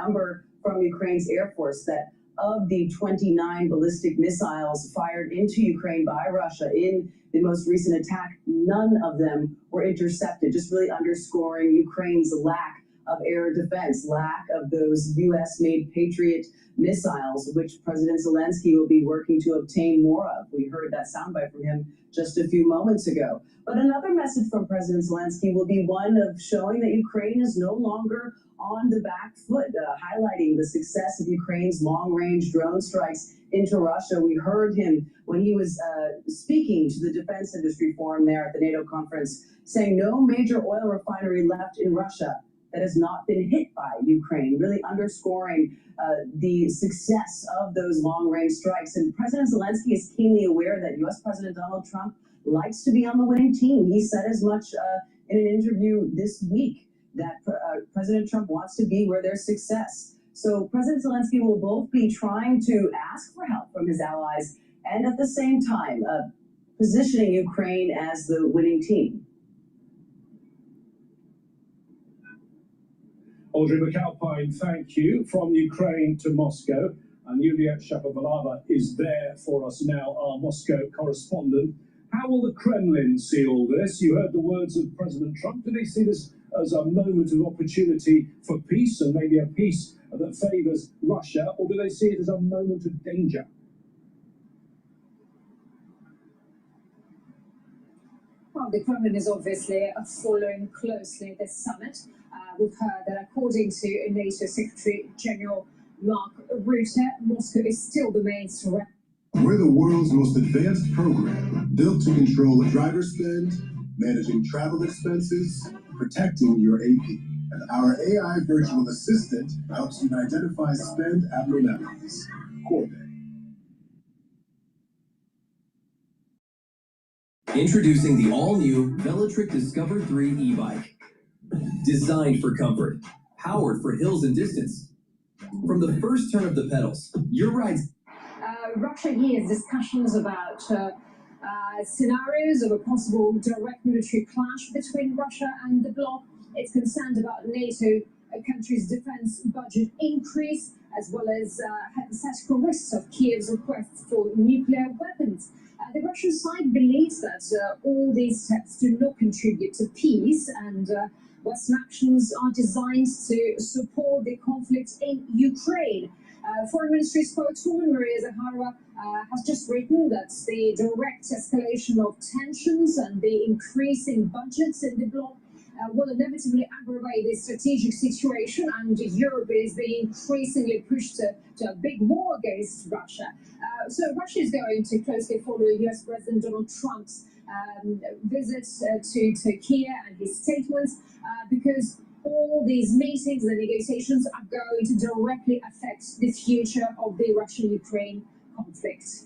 number from Ukraine's Air Force that of the 29 ballistic missiles fired into Ukraine by Russia in the most recent attack, none of them were intercepted, just really underscoring Ukraine's lack of air defense, lack of those U.S.-made Patriot missiles, which President Zelensky will be working to obtain more of. We heard that soundbite from him just a few moments ago. But another message from President Zelensky will be one of showing that Ukraine is no longer on the back foot, highlighting the success of Ukraine's long-range drone strikes into Russia. We heard him when he was speaking to the Defense Industry Forum there at the NATO conference, saying no major oil refinery left in Russia that has not been hit by Ukraine, really underscoring the success of those long-range strikes. And President Zelensky is keenly aware that U.S. President Donald Trump likes to be on the winning team. He said as much in an interview this week that President Trump wants to be where there's success. So President Zelensky will both be trying to ask for help from his allies and at the same time positioning Ukraine as the winning team. Audrey McAlpine, thank you. From Ukraine to Moscow, and Yulia Shapovalova is there for us now, our Moscow correspondent. How will the Kremlin see all this? You heard the words of President Trump. Do they see this as a moment of opportunity for peace, and maybe a peace that favors Russia, or do they see it as a moment of danger? Well, the Kremlin is obviously following closely this summit. We've heard that according to NATO Secretary General Mark Rutte, Moscow is still the main threat. We're the world's most advanced program, built to control driver spend, managing travel expenses, protecting your AP. And our AI virtual assistant helps you identify spend abnormalities. Corpay. Introducing the all-new Velotric Discover 3 e-bike. Designed for comfort, powered for hills and distance. From the first turn of the pedals, your ride's... Russia hears discussions about scenarios of a possible direct military clash between Russia and the bloc. It's concerned about NATO countries' defense budget increase, as well as hypothetical risks of Kiev's request for nuclear weapons. The Russian side believes that all these steps do not contribute to peace, and Western actions are designed to support the conflict in Ukraine. Foreign Ministry spokeswoman Maria Zakharova has just written that the direct escalation of tensions and the increasing budgets in the bloc will inevitably aggravate the strategic situation, and Europe is being increasingly pushed to a big war against Russia. So Russia is going to closely follow US President Donald Trump's visit to Kiev and his statements, because all these meetings and negotiations are going to directly affect the future of the Russian-Ukraine conflict.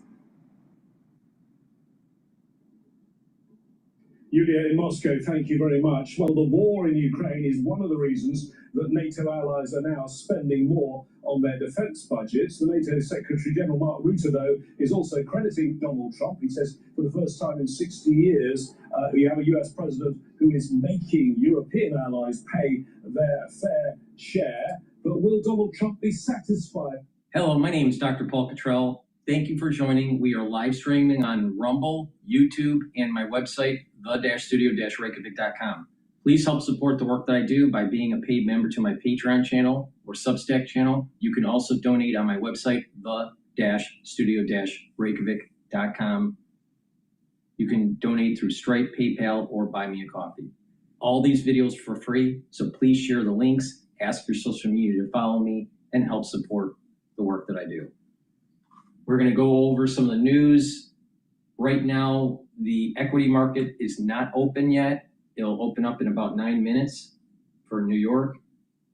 Yulia in Moscow, thank you very much. Well, the war in Ukraine is one of the reasons that NATO allies are now spending more on their defence budgets. The NATO Secretary General Mark Rutte, though, is also crediting Donald Trump. He says for the first time in 60 years, we have a US president who is making European allies pay their fair share. But will Donald Trump be satisfied? Hello, my name is DrPaulCottrell. Thank you for joining. We are live streaming on Rumble, YouTube, and my website, the-studio-reykjavik.com. Please help support the work that I do by being a paid member to my Patreon channel or Substack channel. You can also donate on my website, the-studio-reykjavik.com. You can donate through Stripe, PayPal, or buy me a coffee. All these videos for free, so please share the links, ask your social media to follow me, and help support the work that I do. We're going to go over some of the news. Right now, the equity market is not open yet. It'll open up in about 9 minutes for New York,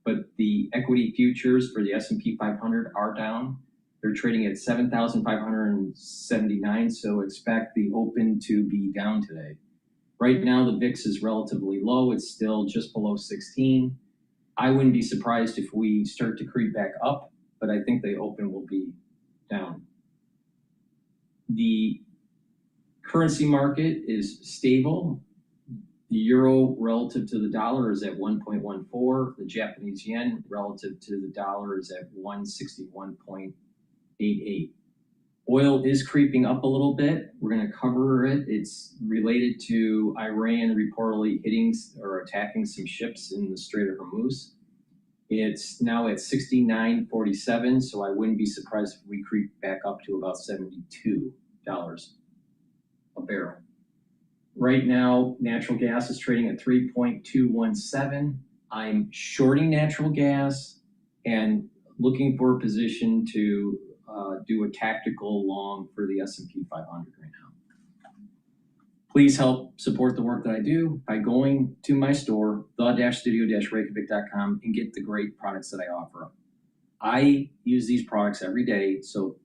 but the equity futures for the S&P 500 are down. They're trading at 7,579, so expect the open to be down today. Right now, the VIX is relatively low. It's still just below 16. I wouldn't be surprised if we start to creep back up, but I think the open will be down. The currency market is stable. The euro relative to the dollar is at 1.14. The Japanese yen relative to the dollar is at 161.88. Oil is creeping up a little bit. We're going to cover it. It's related to Iran reportedly hitting or attacking some ships in the Strait of Hormuz. It's now at 69.47, so I wouldn't be surprised if we creep back up to about $72 a barrel. Right now, natural gas is trading at 3.217. I'm shorting natural gas and looking for a position to do a tactical long for the S&P 500 right now. Please help support the work that I do by going to my store, the-studio-reykjavik.com, and get the great products that I offer. I use these products every day, so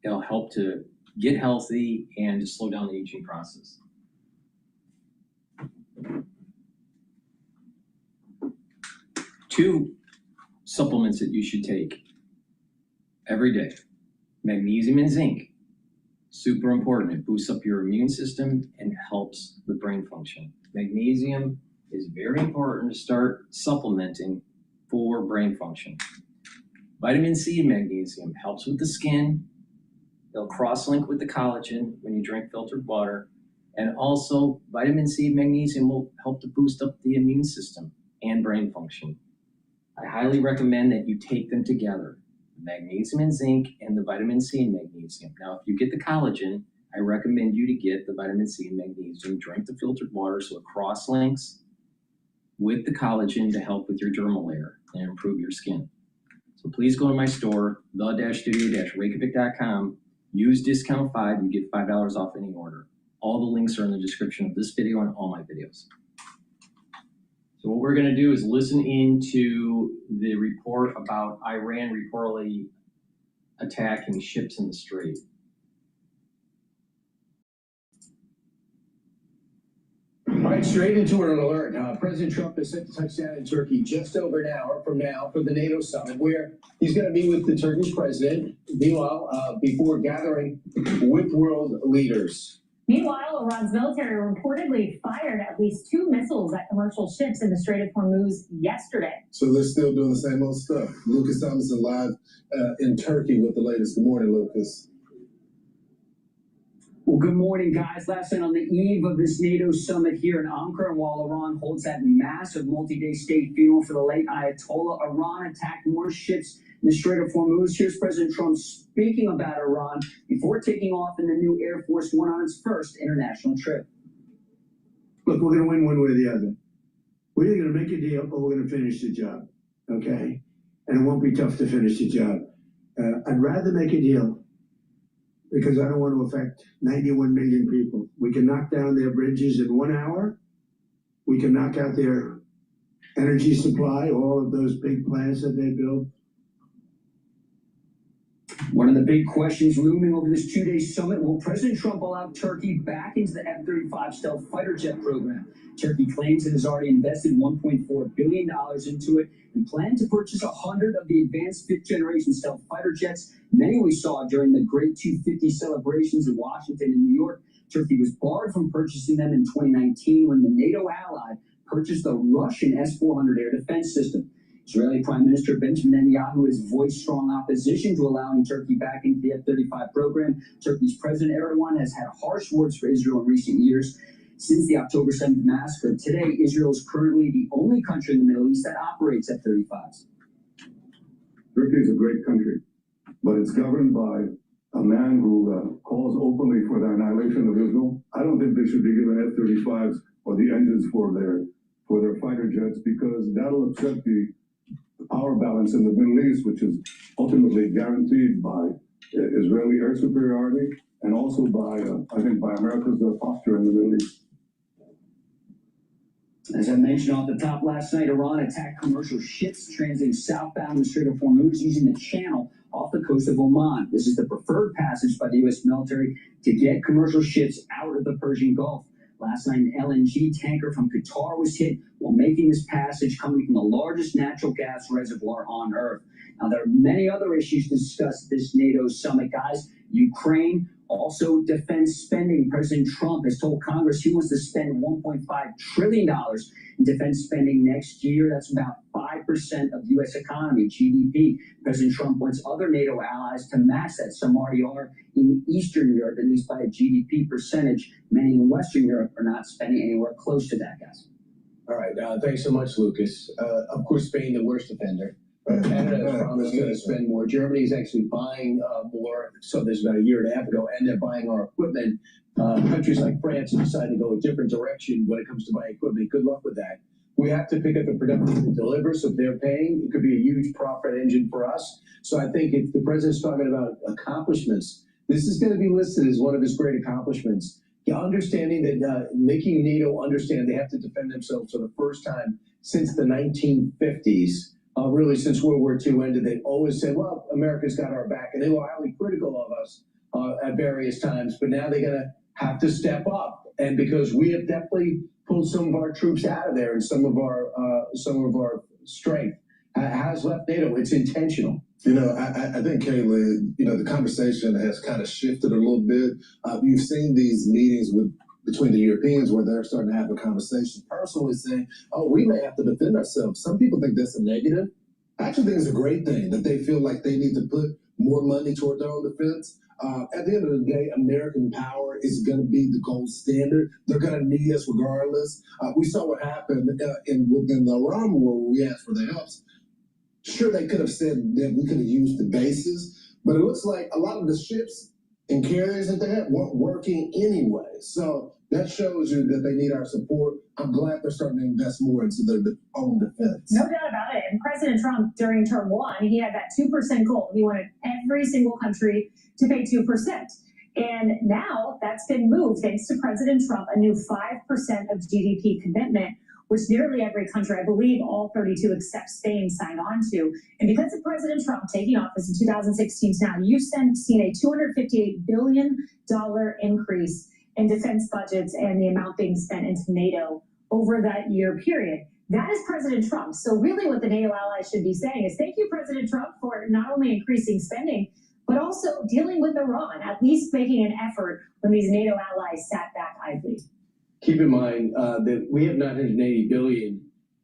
it'll help to get healthy and to slow down the aging process. Two supplements that you should take every day: magnesium and zinc. Super important. It boosts up your immune system and helps with brain function. Magnesium is very important to start supplementing for brain function. Vitamin C and magnesium helps with the skin. They'll cross-link with the collagen when you drink filtered water. And also, vitamin C and magnesium will help to boost up the immune system and brain function. I highly recommend that you take them together, magnesium and zinc and the vitamin C and magnesium. Now, if you get the collagen, I recommend you to get the vitamin C and magnesium, drink the filtered water so it cross-links with the collagen to help with your dermal layer and improve your skin. So please go to my store, the-studio-reykjavik.com, use discount 5, you get $5 off any order. All the links are in the description of this video and all my videos. So what we're going to do is listen into the report about Iran reportedly attacking ships in the Strait. All right, straight into an alert. President Trump is set to touch down in Turkey just over an hour from now for the NATO summit, where he's going to meet with the Turkish president, meanwhile, before gathering with world leaders. Meanwhile, Iran's military reportedly fired at least 2 missiles at commercial ships in the Strait of Hormuz yesterday. So they're still doing the same old stuff. Lucas Thomason live in Turkey with the latest. Good morning, Lucas. Well, good morning, guys. Last night on the eve of this NATO summit here in Ankara, and while Iran holds that massive multi-day state funeral for the late Ayatollah, Iran attacked more ships in the Strait of Hormuz. Here's President Trump speaking about Iran before taking off in the new Air Force One on its first international trip. Look, we're going to win one way or the other. We're either going to make a deal or we're going to finish the job, okay? And it won't be tough to finish the job. I'd rather make a deal because I don't want to affect 91 million people. We can knock down their bridges in 1 hour. We can knock out their energy supply, all of those big plants that they build. One of the big questions looming over this 2-day summit: will President Trump allow Turkey back into the F-35 stealth fighter jet program? Turkey claims it has already invested $1.4 billion into it and planned to purchase 100 of the advanced 5th-generation stealth fighter jets, many we saw during the Great 250 celebrations in Washington and New York. Turkey was barred from purchasing them in 2019 when the NATO ally purchased the Russian S-400 air defense system. Israeli Prime Minister Benjamin Netanyahu has voiced strong opposition to allowing Turkey back into the F-35 program. Turkey's President Erdogan has had harsh words for Israel in recent years. Since the October 7th massacre, today Israel is currently the only country in the Middle East that operates F-35s. Turkey is a great country, but it's governed by a man who calls openly for the annihilation of Israel. I don't think they should be given F-35s or the engines for their fighter jets, because that'll upset the power balance in the Middle East, which is ultimately guaranteed by Israeli air superiority and also by, I think, by America's posture in the Middle East. As I mentioned off the top last night, Iran attacked commercial ships transiting southbound in the Strait of Hormuz using the channel off the coast of Oman. This is the preferred passage by the U.S. military to get commercial ships out of the Persian Gulf. Last night, an LNG tanker from Qatar was hit while making this passage, coming from the largest natural gas reservoir on Earth. Now, there are many other issues discussed at this NATO summit, guys. Ukraine, Also, defense spending. President Trump has told Congress he wants to spend $1.5 trillion in defense spending next year. That's about 5% of U.S. economy, GDP. President Trump wants other NATO allies to match that. Some already are in Eastern Europe, at least by a GDP percentage. Many in Western Europe are not spending anywhere close to that, guys. All right, thanks so much, Lucas. Of course, Spain, the worst offender. Canada has promised to spend more. Germany is actually buying more. So there's about a year and a half ago, and they're buying our equipment. Countries like France have decided to go a different direction when it comes to buying equipment. Good luck with that. We have to pick up the production to deliver. So if they're paying, it could be a huge profit engine for us. So I think if the president's talking about accomplishments, this is going to be listed as one of his great accomplishments. Understanding that making NATO understand they have to defend themselves for the first time since the 1950s. Really, since World War II ended, they always said, well, America's got our back. And they were highly critical of us at various times. But now they're going to have to step up. And because we have definitely pulled some of our troops out of there and some of our strength has left NATO. It's intentional. You know, I think, Kayla, you know, the conversation has kind of shifted a little bit. You've seen these meetings between the Europeans where they're starting to have a conversation personally saying, oh, we may have to defend ourselves. Some people think that's a negative. I actually think it's a great thing that they feel like they need to put more money toward their own defense. At the end of the day, American power is going to be the gold standard. They're going to need us regardless. We saw what happened within the Iran war where we asked for their help. Sure, they could have said that we could have used the bases, but it looks like a lot of the ships and carriers that they had weren't working anyway. So that shows you that they need our support. I'm glad they're starting to invest more into their own defense. No doubt about it. And President Trump, during term one, he had that 2% goal. He wanted every single country to pay 2%. And now that's been moved, thanks to President Trump, a new 5% of GDP commitment, which nearly every country, I believe all 32 except Spain, signed on to. And because of President Trump taking office in 2016 to now, you've seen a $258 billion increase in defense budgets and the amount being spent into NATO over that year period. That is President Trump. So really what the NATO allies should be saying is thank you, President Trump, for not only increasing spending, but also dealing with Iran, at least making an effort when these NATO allies sat back idly. Keep in mind that we have $980 billion,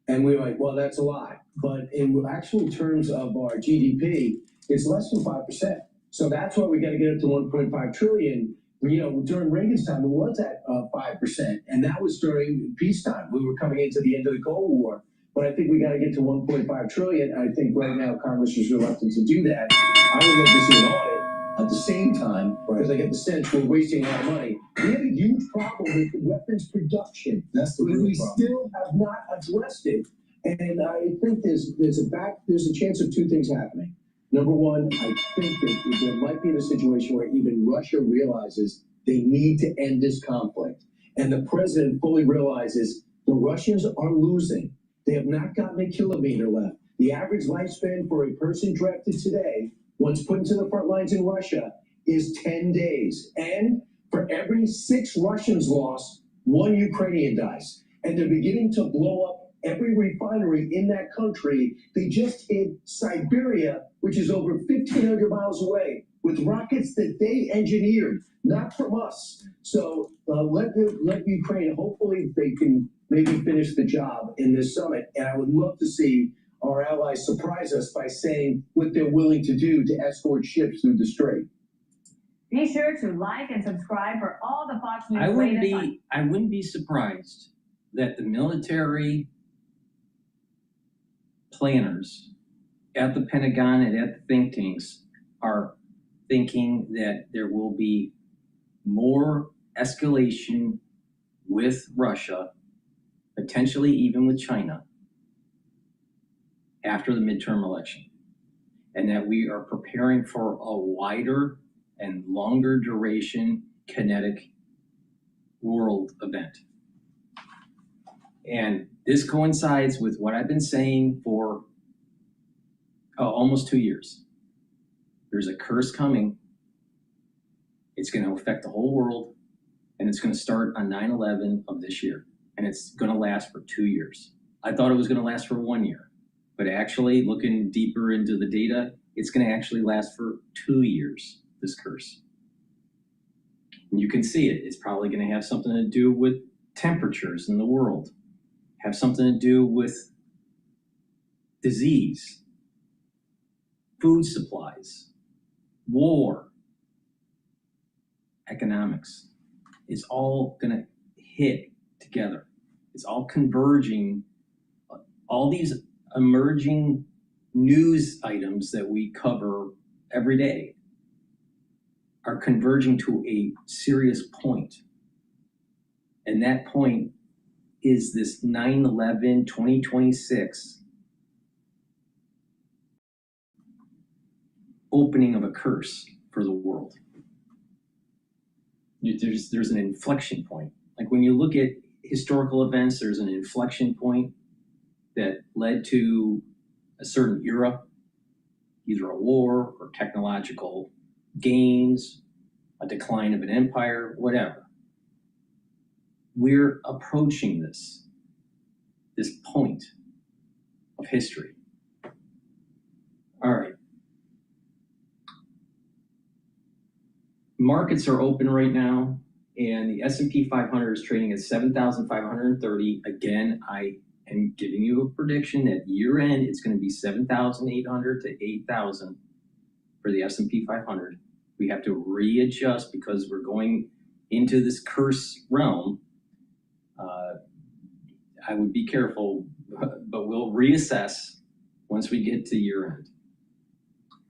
and we're like, well, that's a lot. But in actual terms of our GDP, it's less than 5%. So that's why we got to get up to 1.5 trillion. You know, during Reagan's time, it was at 5%, and that was during peacetime. We were coming into the end of the Cold War. But I think we got to get to 1.5 trillion. I think right now Congress is reluctant to do that. I would love to see an audit. At the same time, because I get the sense we're wasting a lot of money. We have a huge problem with weapons production. That's the real we problem. Still have not addressed it. And I think there's a chance of two things happening. Number one, I think that there might be in a situation where even Russia realizes they need to end this conflict. And the president fully realizes the Russians are losing. They have not gotten a kilometer left. The average lifespan for a person drafted today, once put into the front lines in Russia, is 10 days. And for every 6 Russians lost, 1 Ukrainian dies. And they're beginning to blow up every refinery in that country. They just hit Siberia, which is over 1,500 miles away, with rockets that they engineered, not from us. So let Ukraine, hopefully they can maybe finish the job in this summit. And I would love to see our allies surprise us by saying what they're willing to do to escort ships through the strait. Be sure to like and subscribe for all the Fox News I wouldn't be surprised that the military planners at the Pentagon and at the think tanks are thinking that there will be more escalation with Russia, potentially even with China, after the midterm election, and that we are preparing for a wider and longer duration kinetic world event. And this coincides with what I've been saying for almost 2 years. There's a curse coming. It's going to affect the whole world, and it's going to start on 9/11 of this year, and it's going to last for 2 years. I thought it was going to last for 1 year. But actually, looking deeper into the data, it's going to actually last for 2 years, this curse. And you can see it. It's probably going to have something to do with temperatures in the world, have something to do with disease, food supplies, war, economics. It's all going to hit together. It's all converging. All these emerging news items that we cover every day are converging to a serious point. And that point is this 9/11/2026 opening of a curse for the world. There's an inflection point. Like when you look at historical events, there's an inflection point that led to a certain era, either a war or technological gains, a decline of an empire, whatever. We're approaching this point of history. All right. Markets are open right now, and the S&P 500 is trading at 7,530. Again, I am giving you a prediction that year end it's going to be 7,800 to 8,000 for the S&P 500. We have to readjust because we're going into this curse realm. I would be careful, but we'll reassess once we get to year end.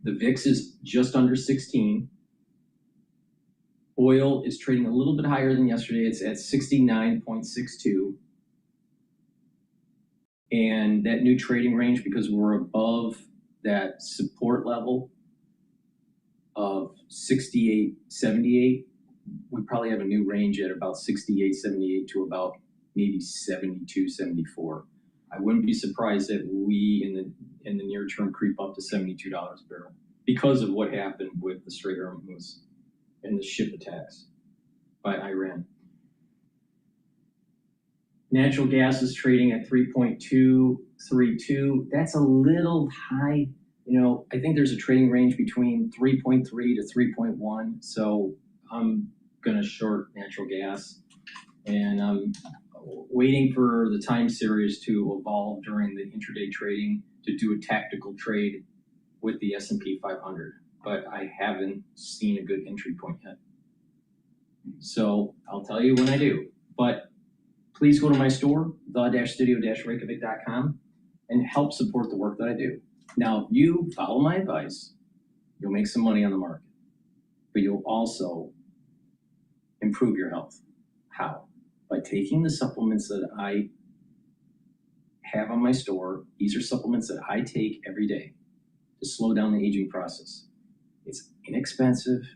The VIX is just under 16. Oil is trading a little bit higher than yesterday. It's at 69.62. And that new trading range, because we're above that support level of 68.78, we probably have a new range at about 68.78 to about maybe 72.74. I wouldn't be surprised if we in the near term creep up to $72 a barrel because of what happened with the Strait of Hormuz and the ship attacks by Iran. Natural gas is trading at 3.232. That's a little high. You know, I think there's a trading range between 3.3 to 3.1. So I'm going to short natural gas. And I'm waiting for the time series to evolve during the intraday trading to do a tactical trade with the S&P 500. But I haven't seen a good entry point yet. So I'll tell you when I do. But please go to my store, the-studio-reykjavik.com, and help support the work that I do. Now, if you follow my advice, you'll make some money on the market, but you'll also improve your health. How? By taking the supplements that I have on my store. These are supplements that I take every day to slow down the aging process. It's inexpensive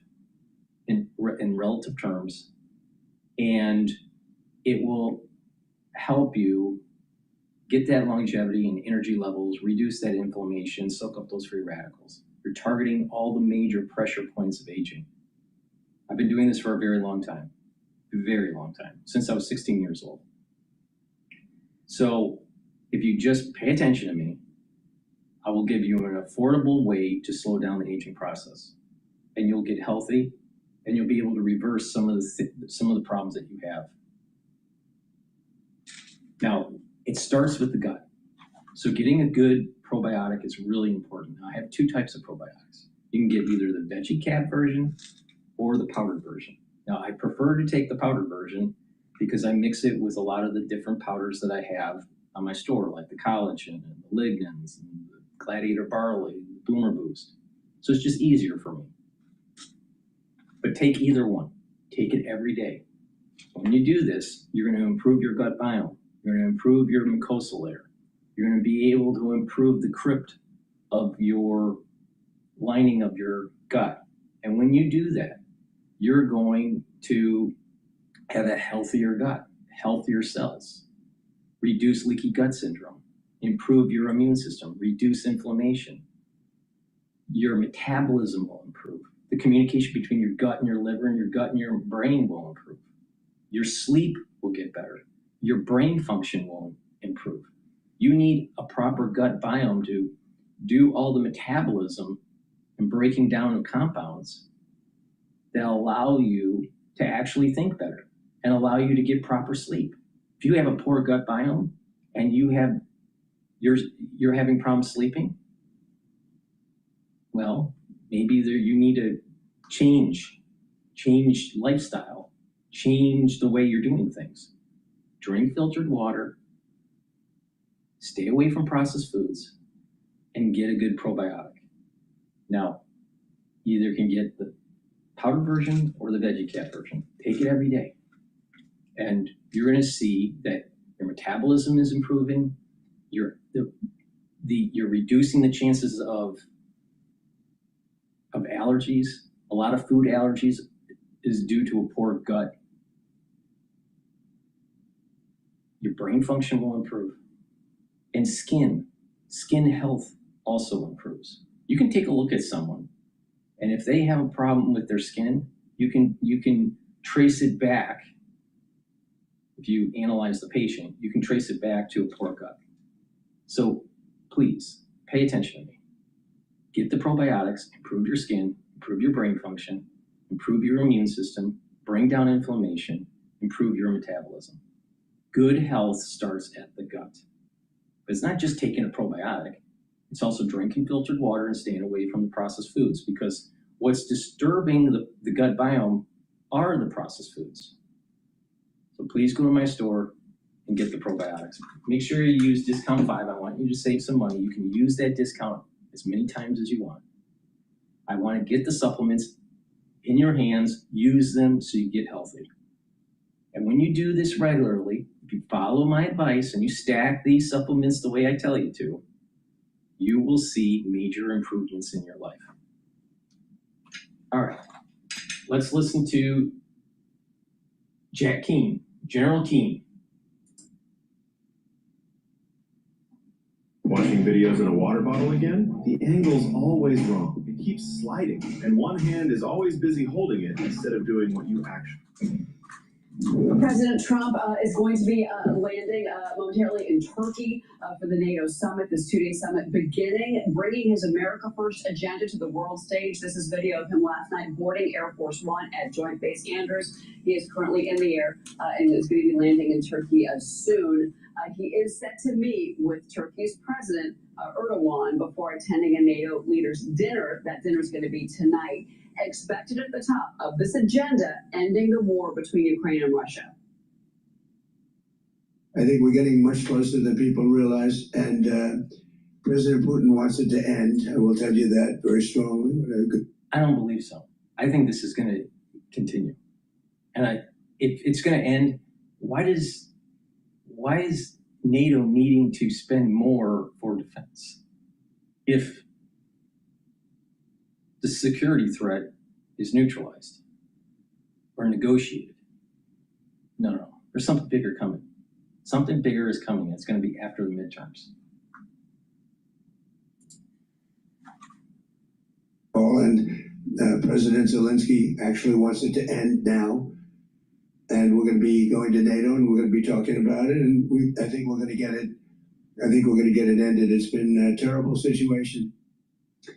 in relative terms, and it will help you get that longevity and energy levels, reduce that inflammation, soak up those free radicals. You're targeting all the major pressure points of aging. I've been doing this for a very long time, since I was 16 years old. So if you just pay attention to me, I will give you an affordable way to slow down the aging process, and you'll get healthy, and you'll be able to reverse some of the problems that you have. Now, it starts with the gut. So getting a good probiotic is really important. Now, I have two types of probiotics. You can get either the veggie cap version or the powdered version. Now, I prefer to take the powdered version because I mix it with a lot of the different powders that I have on my store, like the collagen and the lignans and the gladiator barley, the boomer boost. So it's just easier for me. But take either one. Take it every day. When you do this, you're going to improve your gut biome. You're going to improve your mucosal layer. You're going to be able to improve the crypt of your lining of your gut. And when you do that, you're going to have a healthier gut, healthier cells, reduce leaky gut syndrome, improve your immune system, reduce inflammation. Your metabolism will improve. The communication between your gut and your liver and your gut and your brain will improve. Your sleep will get better. Your brain function will improve. You need a proper gut biome to do all the metabolism and breaking down of compounds that allow you to actually think better and allow you to get proper sleep. If you have a poor gut biome and you're having problems sleeping, well, maybe you need to change lifestyle, change the way you're doing things. Drink filtered water, stay away from processed foods, and get a good probiotic. Now, you either can get the powder version or the VeggieCat version. Take it every day. And you're going to see that your metabolism is improving. You're reducing the chances of allergies. A lot of food allergies is due to a poor gut. Your brain function will improve. And skin health also improves. You can take a look at someone, and if they have a problem with their skin, you can trace it back. If you analyze the patient, you can trace it back to a poor gut. So please pay attention to me. Get the probiotics, improve your skin, improve your brain function, improve your immune system, bring down inflammation, improve your metabolism. Good health starts at the gut. But it's not just taking a probiotic. It's also drinking filtered water and staying away from the processed foods, because what's disturbing the gut biome are the processed foods. So please go to my store and get the probiotics. Make sure you use discount 5. I want you to save some money. You can use that discount as many times as you want. I want to get the supplements in your hands, use them so you get healthy. And when you do this regularly, if you follow my advice and you stack these supplements the way I tell you to, you will see major improvements in your life. All right, let's listen to Jack Keane, General Keane. Watching videos in a water bottle again? The angle's always wrong. It keeps sliding, and one hand is always busy holding it instead of doing what you actually. President Trump is going to be landing momentarily in Turkey for the NATO summit, this 2-day summit, bringing his America First agenda to the world stage. This is video of him last night boarding Air Force One at Joint Base Andrews. He is currently in the air and is going to be landing in Turkey soon. He is set to meet with Turkey's President Erdogan before attending a NATO leaders' dinner. That dinner is going to be tonight. Expected at the top of this agenda, ending the war between Ukraine and Russia. I think we're getting much closer than people realize, and President Putin wants it to end. I will tell you that very strongly. I don't believe so. I think this is going to continue, and if it's going to end, why is NATO needing to spend more for defense if the security threat is neutralized or negotiated? No. There's something bigger coming. Something bigger is coming. It's going to be after the midterms. And President Zelensky actually wants it to end now. And we're going to be going to NATO, and we're going to be talking about it. And I think we're going to get it. I think we're going to get it ended. It's been a terrible situation.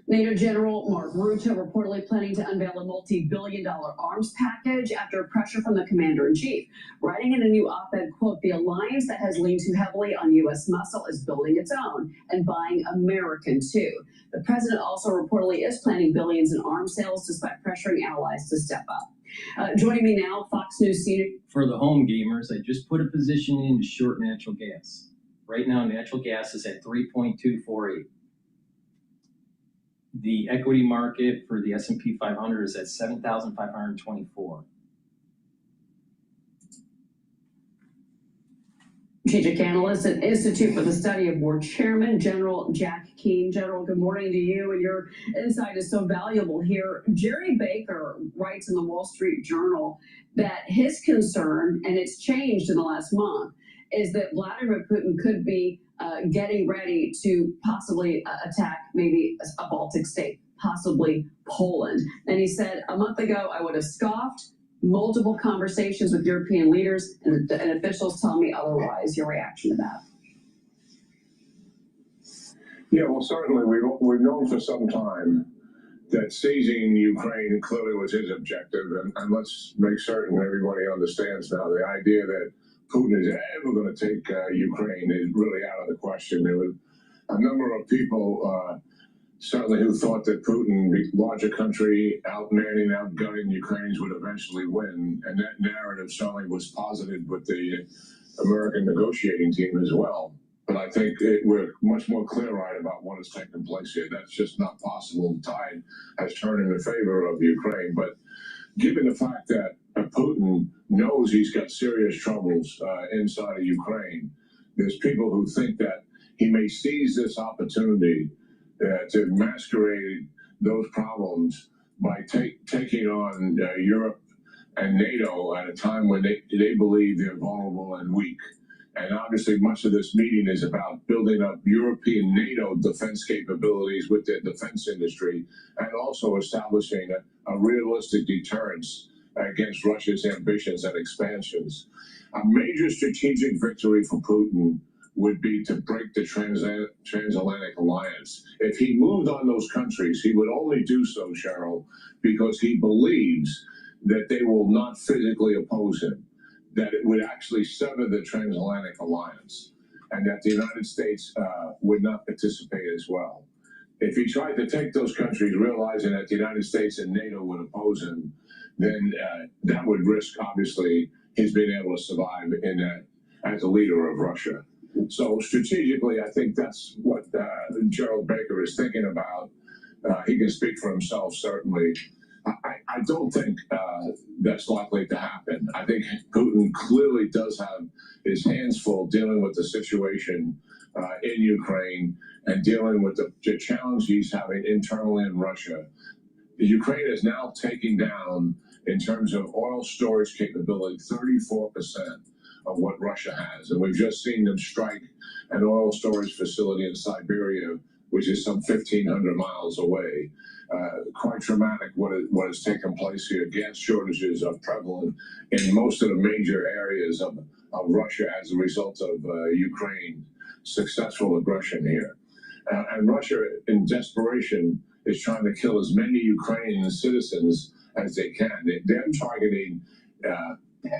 NATO General Mark Rutte reportedly planning to unveil a multi-billion-dollar arms package after pressure from the commander-in-chief. Writing in a new op-ed, quote, "The alliance that has leaned too heavily on U.S. muscle is building its own and buying American, too." The president also reportedly is planning billions in arms sales despite pressuring allies to step up. Joining me now, Fox News senior. For the home gamers, I just put a position in to short natural gas. Right now, natural gas is at 3.248. The equity market for the S&P 500 is at 7,524. Strategic analyst at Institute for the Study of War Chairman, General Jack Keane. General, good morning to you, and your insight is so valuable here. Jerry Baker writes in the Wall Street Journal that his concern, and it's changed in the last month, is that Vladimir Putin could be getting ready to possibly attack maybe a Baltic state, possibly Poland. And he said, a month ago, I would have scoffed. Multiple conversations with European leaders and officials tell me otherwise. Your reaction to that? Yeah, well, certainly we've known for some time that seizing Ukraine clearly was his objective, and let's make certain everybody understands now the idea that Putin is ever going to take Ukraine is really out of the question. There was a number of people certainly who thought that Putin, the larger country, outmanning, outgunning Ukrainians would eventually win, and that narrative certainly was posited with the American negotiating team as well. But I think we're much more clear-eyed about what has taken place here. That's just not possible. The tide has turned in favor of Ukraine. But given the fact that Putin knows he's got serious troubles inside of Ukraine, there's people who think that he may seize this opportunity to masquerade those problems by taking on Europe and NATO at a time when they believe they're vulnerable and weak. And obviously much of this meeting is about building up European NATO defense capabilities with their defense industry, and also establishing a realistic deterrence against Russia's ambitions and expansions. A major strategic victory for Putin would be to break the transatlantic alliance. If he moved on those countries, he would only do so, Cheryl, because he believes that they will not physically oppose him, that it would actually sever the transatlantic alliance, and that the United States would not participate as well. If he tried to take those countries, realizing that the United States and NATO would oppose him, then that would risk, obviously, his being able to survive in that as a leader of Russia. So strategically, I think that's what Gerald Baker is thinking about. He can speak for himself, certainly. I don't think that's likely to happen. I think Putin clearly does have his hands full dealing with the situation in Ukraine and dealing with the challenge he's having internally in Russia. Ukraine is now taking down, in terms of oil storage capability, 34% of what Russia has. And we've just seen them strike an oil storage facility in Siberia, which is some 1,500 miles away. Quite dramatic what has taken place here. Gas shortages are prevalent in most of the major areas of Russia as a result of Ukraine's successful aggression here. And Russia, in desperation, is trying to kill as many Ukrainian citizens as they can. They're targeting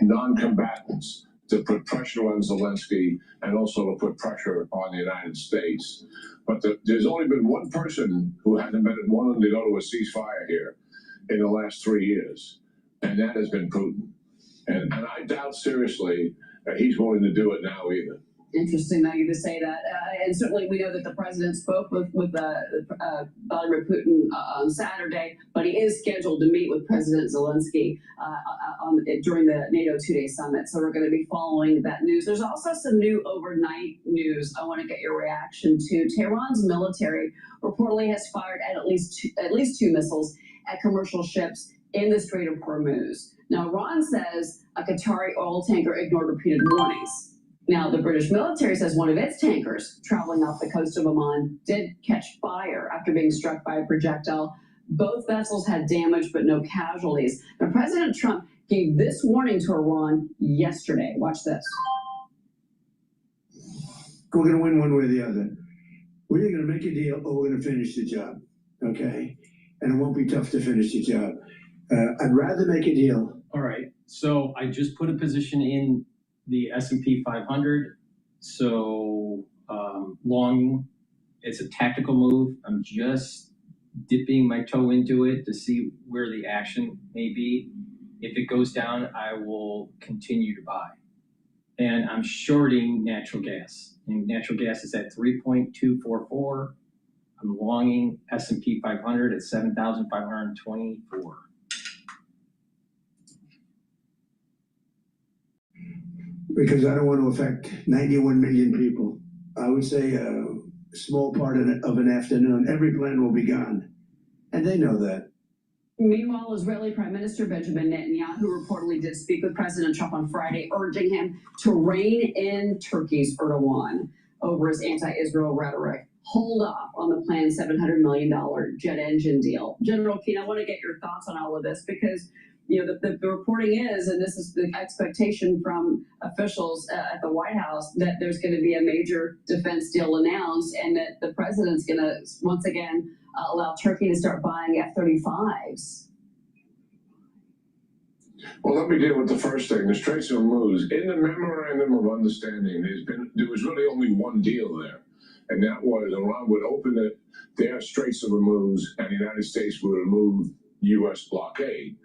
non-combatants to put pressure on Zelensky and also to put pressure on the United States. But there's only been one person who hasn't been willing to go to a ceasefire here in the last 3 years, and that has been Putin. And I doubt seriously that he's willing to do it now either. Interesting that you to say that. And certainly we know that the president spoke with Vladimir Putin on Saturday, but he is scheduled to meet with President Zelensky during the NATO two-day summit. So we're going to be following that news. There's also some new overnight news I want to get your reaction to. Tehran's military reportedly has fired at least two missiles at commercial ships in the Strait of Hormuz. Now, Iran says a Qatari oil tanker ignored repeated warnings. Now, the British military says one of its tankers traveling off the coast of Oman did catch fire after being struck by a projectile. Both vessels had damage, but no casualties. Now, President Trump gave this warning to Iran yesterday. Watch this. We're going to win one way or the other. We're either going to make a deal or we're going to finish the job, okay? And it won't be tough to finish the job. I'd rather make a deal. All right. So I just put a position in the S&P 500. So long, it's a tactical move. I'm just dipping my toe into it to see where the action may be. If it goes down, I will continue to buy. And I'm shorting natural gas. And natural gas is at 3.244. I'm longing S&P 500 at 7,524. Because I don't want to affect 91 million people. I would say a small part of an afternoon, every plane will be gone. And they know that. Meanwhile, Israeli Prime Minister Benjamin Netanyahu reportedly did speak with President Trump on Friday, urging him to rein in Turkey's Erdogan over his anti-Israel rhetoric. Hold off on the planned $700 million jet engine deal. General Keane, I want to get your thoughts on all of this because you know, the reporting is, and this is the expectation from officials at the White House, that there's going to be a major defense deal announced and that the president's going to, once again, allow Turkey to start buying F-35s? Well, let me deal with the first thing, the Straits of Hormuz. In the memorandum of understanding, there was really only one deal there, and that was Iran would open their Straits of Hormuz, and the United States would remove U.S. blockade.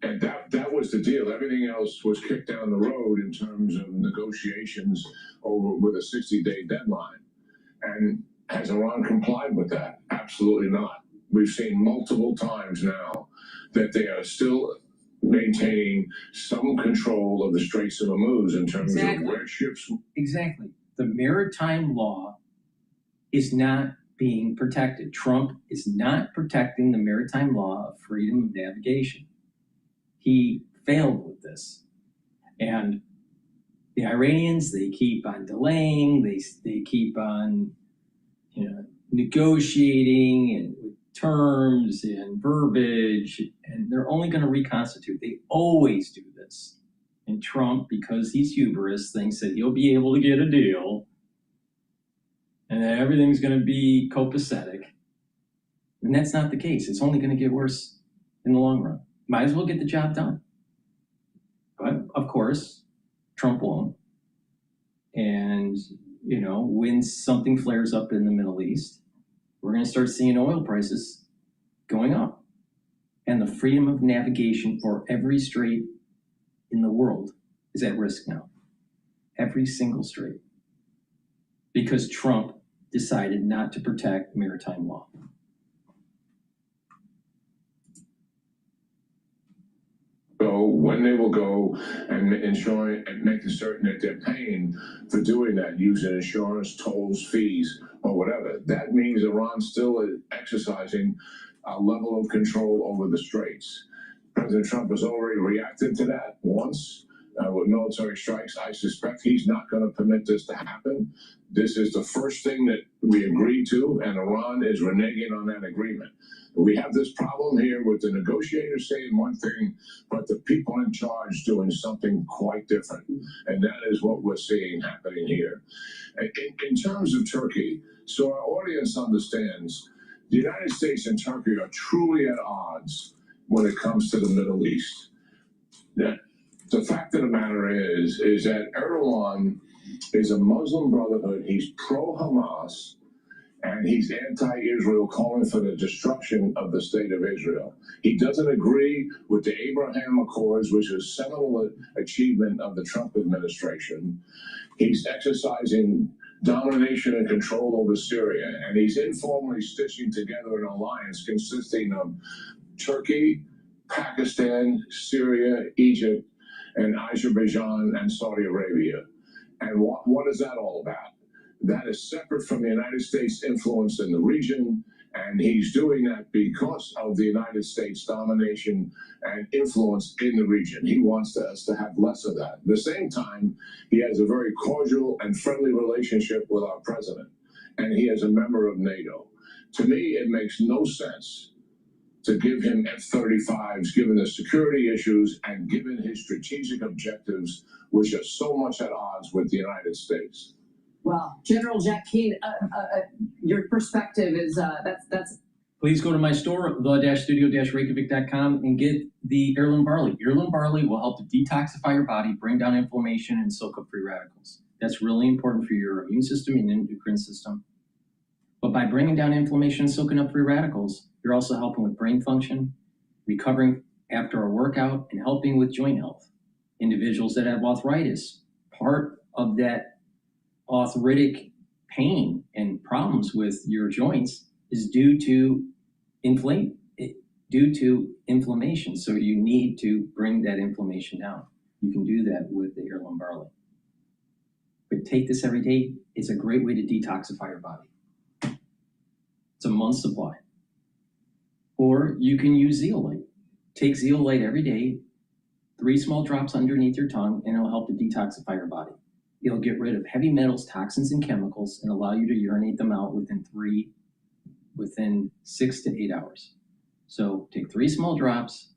And that was the deal. Everything else was kicked down the road in terms of negotiations with a 60-day deadline. And has Iran complied with that? Absolutely not. We've seen multiple times now that they are still maintaining some control of the Straits of Hormuz in terms of where ships. Exactly. The maritime law is not being protected. Trump is not protecting the maritime law of freedom of navigation. He failed with this. And the Iranians, they keep on delaying, they keep on negotiating and with terms and verbiage, and they're only going to reconstitute. They always do this. And Trump, because he's hubris, thinks that he'll be able to get a deal and that everything's going to be copacetic. And that's not the case. It's only going to get worse in the long run. Might as well get the job done. But of course, Trump won't. And, when something flares up in the Middle East, we're going to start seeing oil prices going up. And the freedom of navigation for every strait in the world is at risk now. Every single strait. Because Trump decided not to protect maritime law. When they will go and ensure and making certain that they're paying for doing that, using insurance, tolls, fees, or whatever. That means Iran still is exercising a level of control over the straits. President Trump has already reacted to that once with military strikes. I suspect he's not going to permit this to happen. This is the first thing that we agreed to, and Iran is reneging on that agreement. We have this problem here with the negotiators saying one thing, but the people in charge doing something quite different. And that is what we're seeing happening here. In terms of Turkey, so our audience understands, the United States and Turkey are truly at odds when it comes to the Middle East. The fact of the matter is that Erdogan is a Muslim Brotherhood. He's pro-Hamas, and he's anti-Israel, calling for the destruction of the state of Israel. He doesn't agree with the Abraham Accords, which is a seminal achievement of the Trump administration. He's exercising domination and control over Syria, and he's informally stitching together an alliance consisting of Turkey, Pakistan, Syria, Egypt, and Azerbaijan and Saudi Arabia. And what is that all about? That is separate from the United States' influence in the region, and he's doing that because of the United States' domination and influence in the region. He wants us to have less of that. At the same time, he has a very cordial and friendly relationship with our president, and he is a member of NATO. To me, it makes no sense to give him F-35s, given the security issues and given his strategic objectives, which are so much at odds with the United States. Well, General Jack Keane, your perspective is that's. Please go to my store, the-studio-reykjavik.com, and get the heirloom barley. Heirloom barley will help to detoxify your body, bring down inflammation, and soak up free radicals. That's really important for your immune system and endocrine system. But by bringing down inflammation and soaking up free radicals, you're also helping with brain function, recovering after a workout, and helping with joint health. Individuals that have arthritis, part of that arthritic pain and problems with your joints is due to inflammation. So you need to bring that inflammation down. You can do that with the heirloom barley. But take this every day. It's a great way to detoxify your body. It's a month's supply. Or you can use zeolite. Take zeolite every day, 3 small drops underneath your tongue, and it'll help to detoxify your body. It'll get rid of heavy metals, toxins, and chemicals, and allow you to urinate them out within 6 to 8 hours. So take 3 small drops,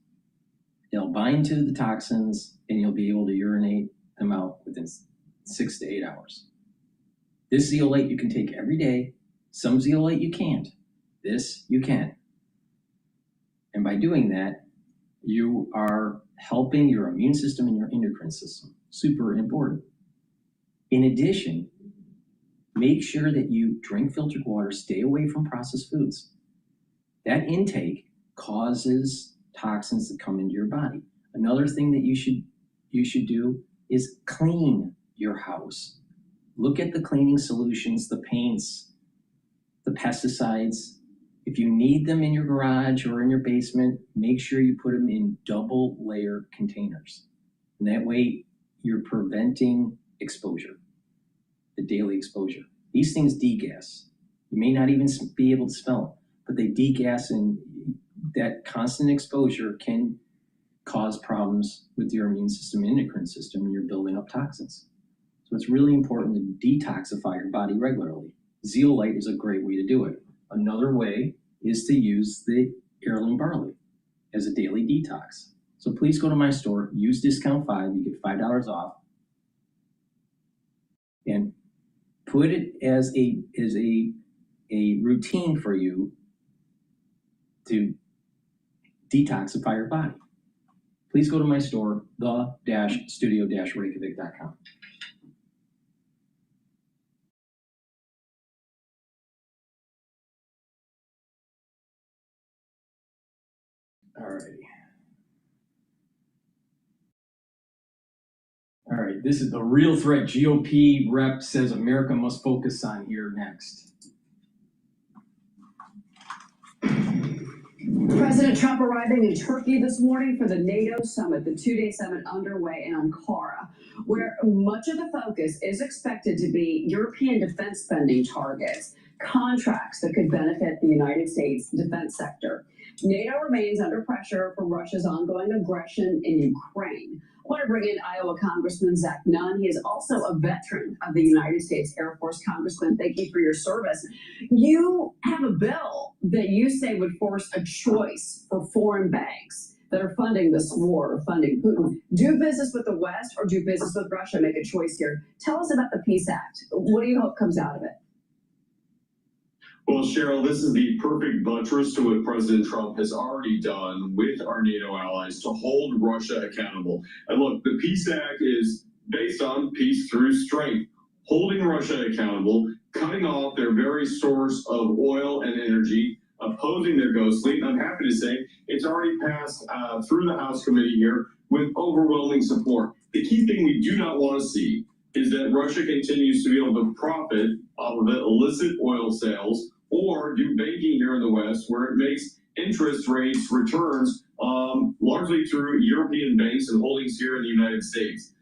they'll bind to the toxins, and you'll be able to urinate them out within 6 to 8 hours. This zeolite you can take every day. Some zeolite you can't. This you can. And by doing that, you are helping your immune system and your endocrine system. Super important. In addition, make sure that you drink filtered water, stay away from processed foods. That intake causes toxins to come into your body. Another thing that you should do is clean your house. Look at the cleaning solutions, the paints, the pesticides. If you need them in your garage or in your basement, make sure you put them in double layer containers. And that way you're preventing exposure, the daily exposure. These things degas. You may not even be able to smell them, but they degas, and that constant exposure can cause problems with your immune system, endocrine system, and you're building up toxins. So it's really important to detoxify your body regularly. Zeolite is a great way to do it. Another way is to use the heirloom barley as a daily detox. So please go to my store, use discount 5, you get $5 off, and put it as a routine for you to detoxify your body. Please go to my store, the-studio-reykjavik.com. All right, this is the real threat GOP rep says America must focus on here next. President Trump arriving in Turkey this morning for the NATO summit, the two-day summit underway in Ankara, where much of the focus is expected to be European defense spending targets, contracts that could benefit the United States defense sector. NATO remains under pressure from Russia's ongoing aggression in Ukraine. I want to bring in Iowa Congressman Zach Nunn. He is also a veteran of the United States Air Force. Congressman, thank you for your service. You have a bill that you say would force a choice for foreign banks that are funding this war or funding Putin. Do business with the West or do business with Russia? Make a choice here. Tell us about the Peace Act. What do you hope comes out of it? Well, Cheryl, this is the perfect buttress to what President Trump has already done with our NATO allies to hold Russia accountable. And look, the Peace Act is based on peace through strength, holding Russia accountable, cutting off their very source of oil and energy, opposing their ghost fleet. And I'm happy to say it's already passed through the House committee here with overwhelming support. The key thing we do not want to see is that Russia continues to be able to profit off of illicit oil sales or do banking here in the West where it makes interest rates returns largely through European banks and holdings here in the United States.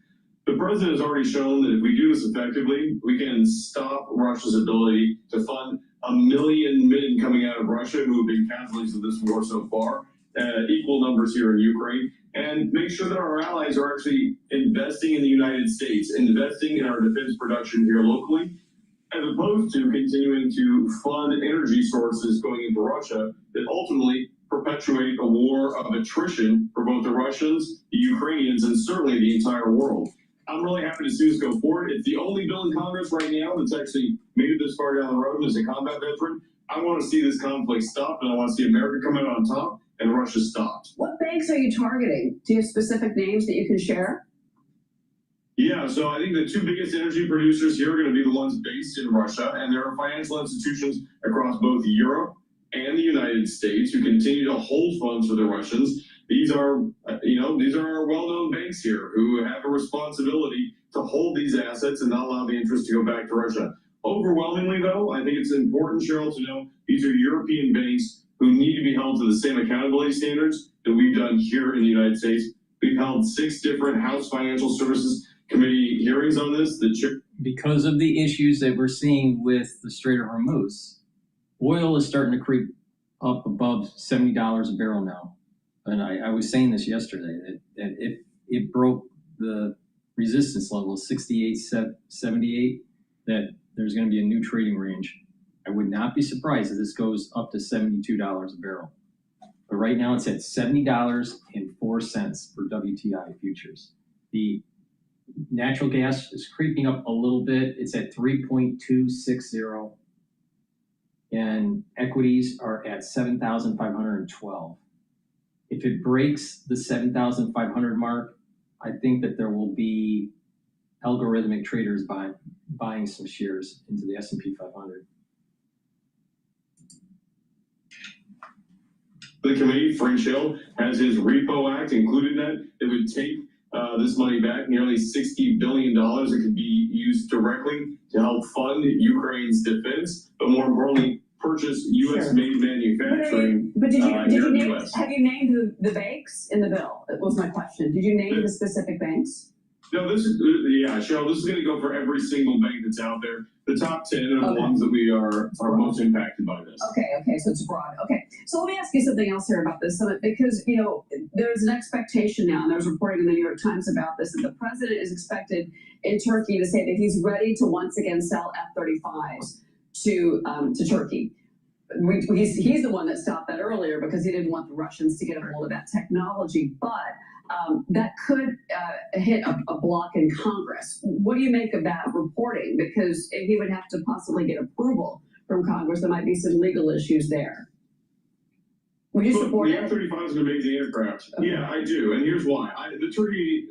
The president has already shown that if we do this effectively, we can stop Russia's ability to fund 1 million men coming out of Russia who have been casualties of this war so far, equal numbers here in Ukraine, and make sure that our allies are actually investing in the United States, investing in our defense production here locally, as opposed to continuing to fund energy sources going into Russia that ultimately perpetuate a war of attrition for both the Russians, the Ukrainians, and certainly the entire world. I'm really happy to see this go forward. It's the only bill in Congress right now that's actually made it this far down the road as a combat veteran. I want to see this conflict stopped, and I want to see America come out on top and Russia stopped. What banks are you targeting? Do you have specific names that you can share? Yeah, so I think the two biggest energy producers here are going to be the ones based in Russia, and there are financial institutions across both Europe and the United States who continue to hold funds for the Russians. These are, these are our well-known banks here who have a responsibility to hold these assets and not allow the interest to go back to Russia. Overwhelmingly, though, I think it's important, Cheryl, to know these are European banks who need to be held to the same accountability standards that we've done here in the United States. We've held 6 different House Financial Services Committee hearings on this. Because of the issues that we're seeing with the Strait of Hormuz, oil is starting to creep up above $70 a barrel now. And I was saying this yesterday, that if it broke the resistance level of 68, 78, that there's going to be a new trading range. I would not be surprised if this goes up to $72 a barrel. But right now it's at $70.04 for WTI futures. The natural gas is creeping up a little bit. It's at 3.260. and equities are at 7,512. If it breaks the 7,500 mark, I think that there will be algorithmic traders buying some shares into the S&P 500. The committee, Frank Schill, has his repo act included in that. It would take this money back, nearly $60 billion. It could be used directly to help fund Ukraine's defense, but more importantly, purchase U.S.-made manufacturing. But did you name? US. Have you named the banks in the bill? That was my question. Did you name the specific banks? No, this is Cheryl. This is going to go for every single bank that's out there. The top 10 are the ones that we are most impacted by this. Okay, so it's broad. Okay, so let me ask you something else here about this summit, because there's an expectation now, and there's reporting in the New York Times about this, that the president is expected in Turkey to say that he's ready to once again sell F-35s to Turkey. He's the one that stopped that earlier because he didn't want the Russians to get a hold of that technology, but that could hit a block in Congress. What do you make of that reporting? Because he would have to possibly get approval from Congress. There might be some legal issues there. Would you support it? The F-35 is an amazing aircraft. Okay. Yeah, I do, and here's why. Turkey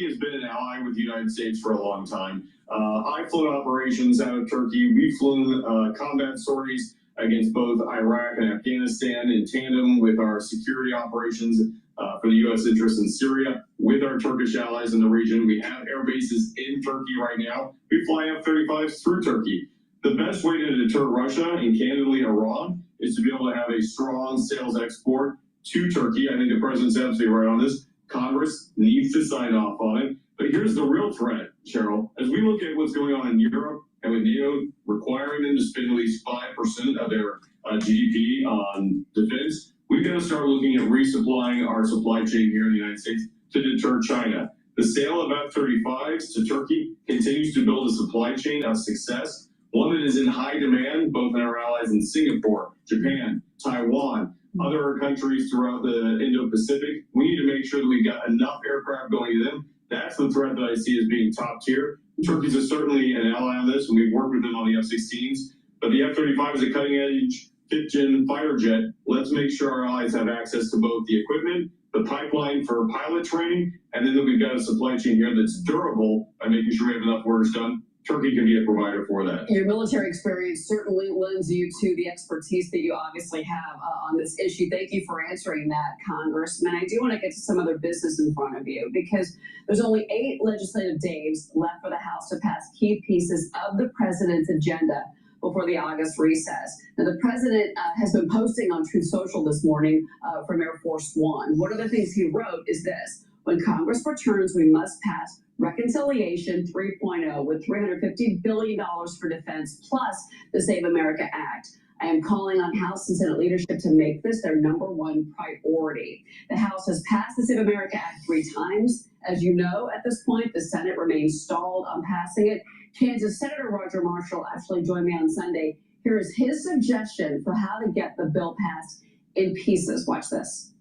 has been an ally with the United States for a long time. I've flown operations out of Turkey. We've flown combat sorties against both Iraq and Afghanistan in tandem with our security operations for the U.S. interests in Syria with our Turkish allies in the region. We have air bases in Turkey right now. We fly F-35s through Turkey. The best way to deter Russia and candidly Iran is to be able to have a strong sales export to Turkey. I think the president's absolutely right on this. Congress needs to sign off on it. But here's the real threat, Cheryl. As we look at what's going on in Europe and with NATO requiring them to spend at least 5% of their GDP on defense, we've got to start looking at resupplying our supply chain here in the United States to deter China. The sale of F-35s to Turkey continues to build a supply chain of success, one that is in high demand, both in our allies in Singapore, Japan, Taiwan, other countries throughout the Indo-Pacific. We need to make sure that we've got enough aircraft going to them. That's the threat that I see as being top tier. Turkey's certainly an ally on this, and we've worked with them on the F-16s. But the F-35 is a cutting-edge fifth-gen fighter jet. Let's make sure our allies have access to both the equipment, the pipeline for pilot training, and then that we've got a supply chain here that's durable by making sure we have enough orders done. Turkey can be a provider for that. Your military experience certainly lends you to the expertise that you obviously have on this issue. Thank you for answering that, Congressman. I do want to get to some other business in front of you, because there's only 8 legislative days left for the House to pass key pieces of the president's agenda before the August recess. Now, the president has been posting on Truth Social this morning from Air Force One. One of the things he wrote is this: when Congress returns, we must pass Reconciliation 3.0 with $350 billion for defense, plus the Save America Act. I am calling on House and Senate leadership to make this their #1 priority. The House has passed the Save America Act 3 times. As you know, at this point, the Senate remains stalled on passing it. Kansas Senator Roger Marshall actually joined me on Sunday. Here is his suggestion for how to get the bill passed in pieces. Watch this.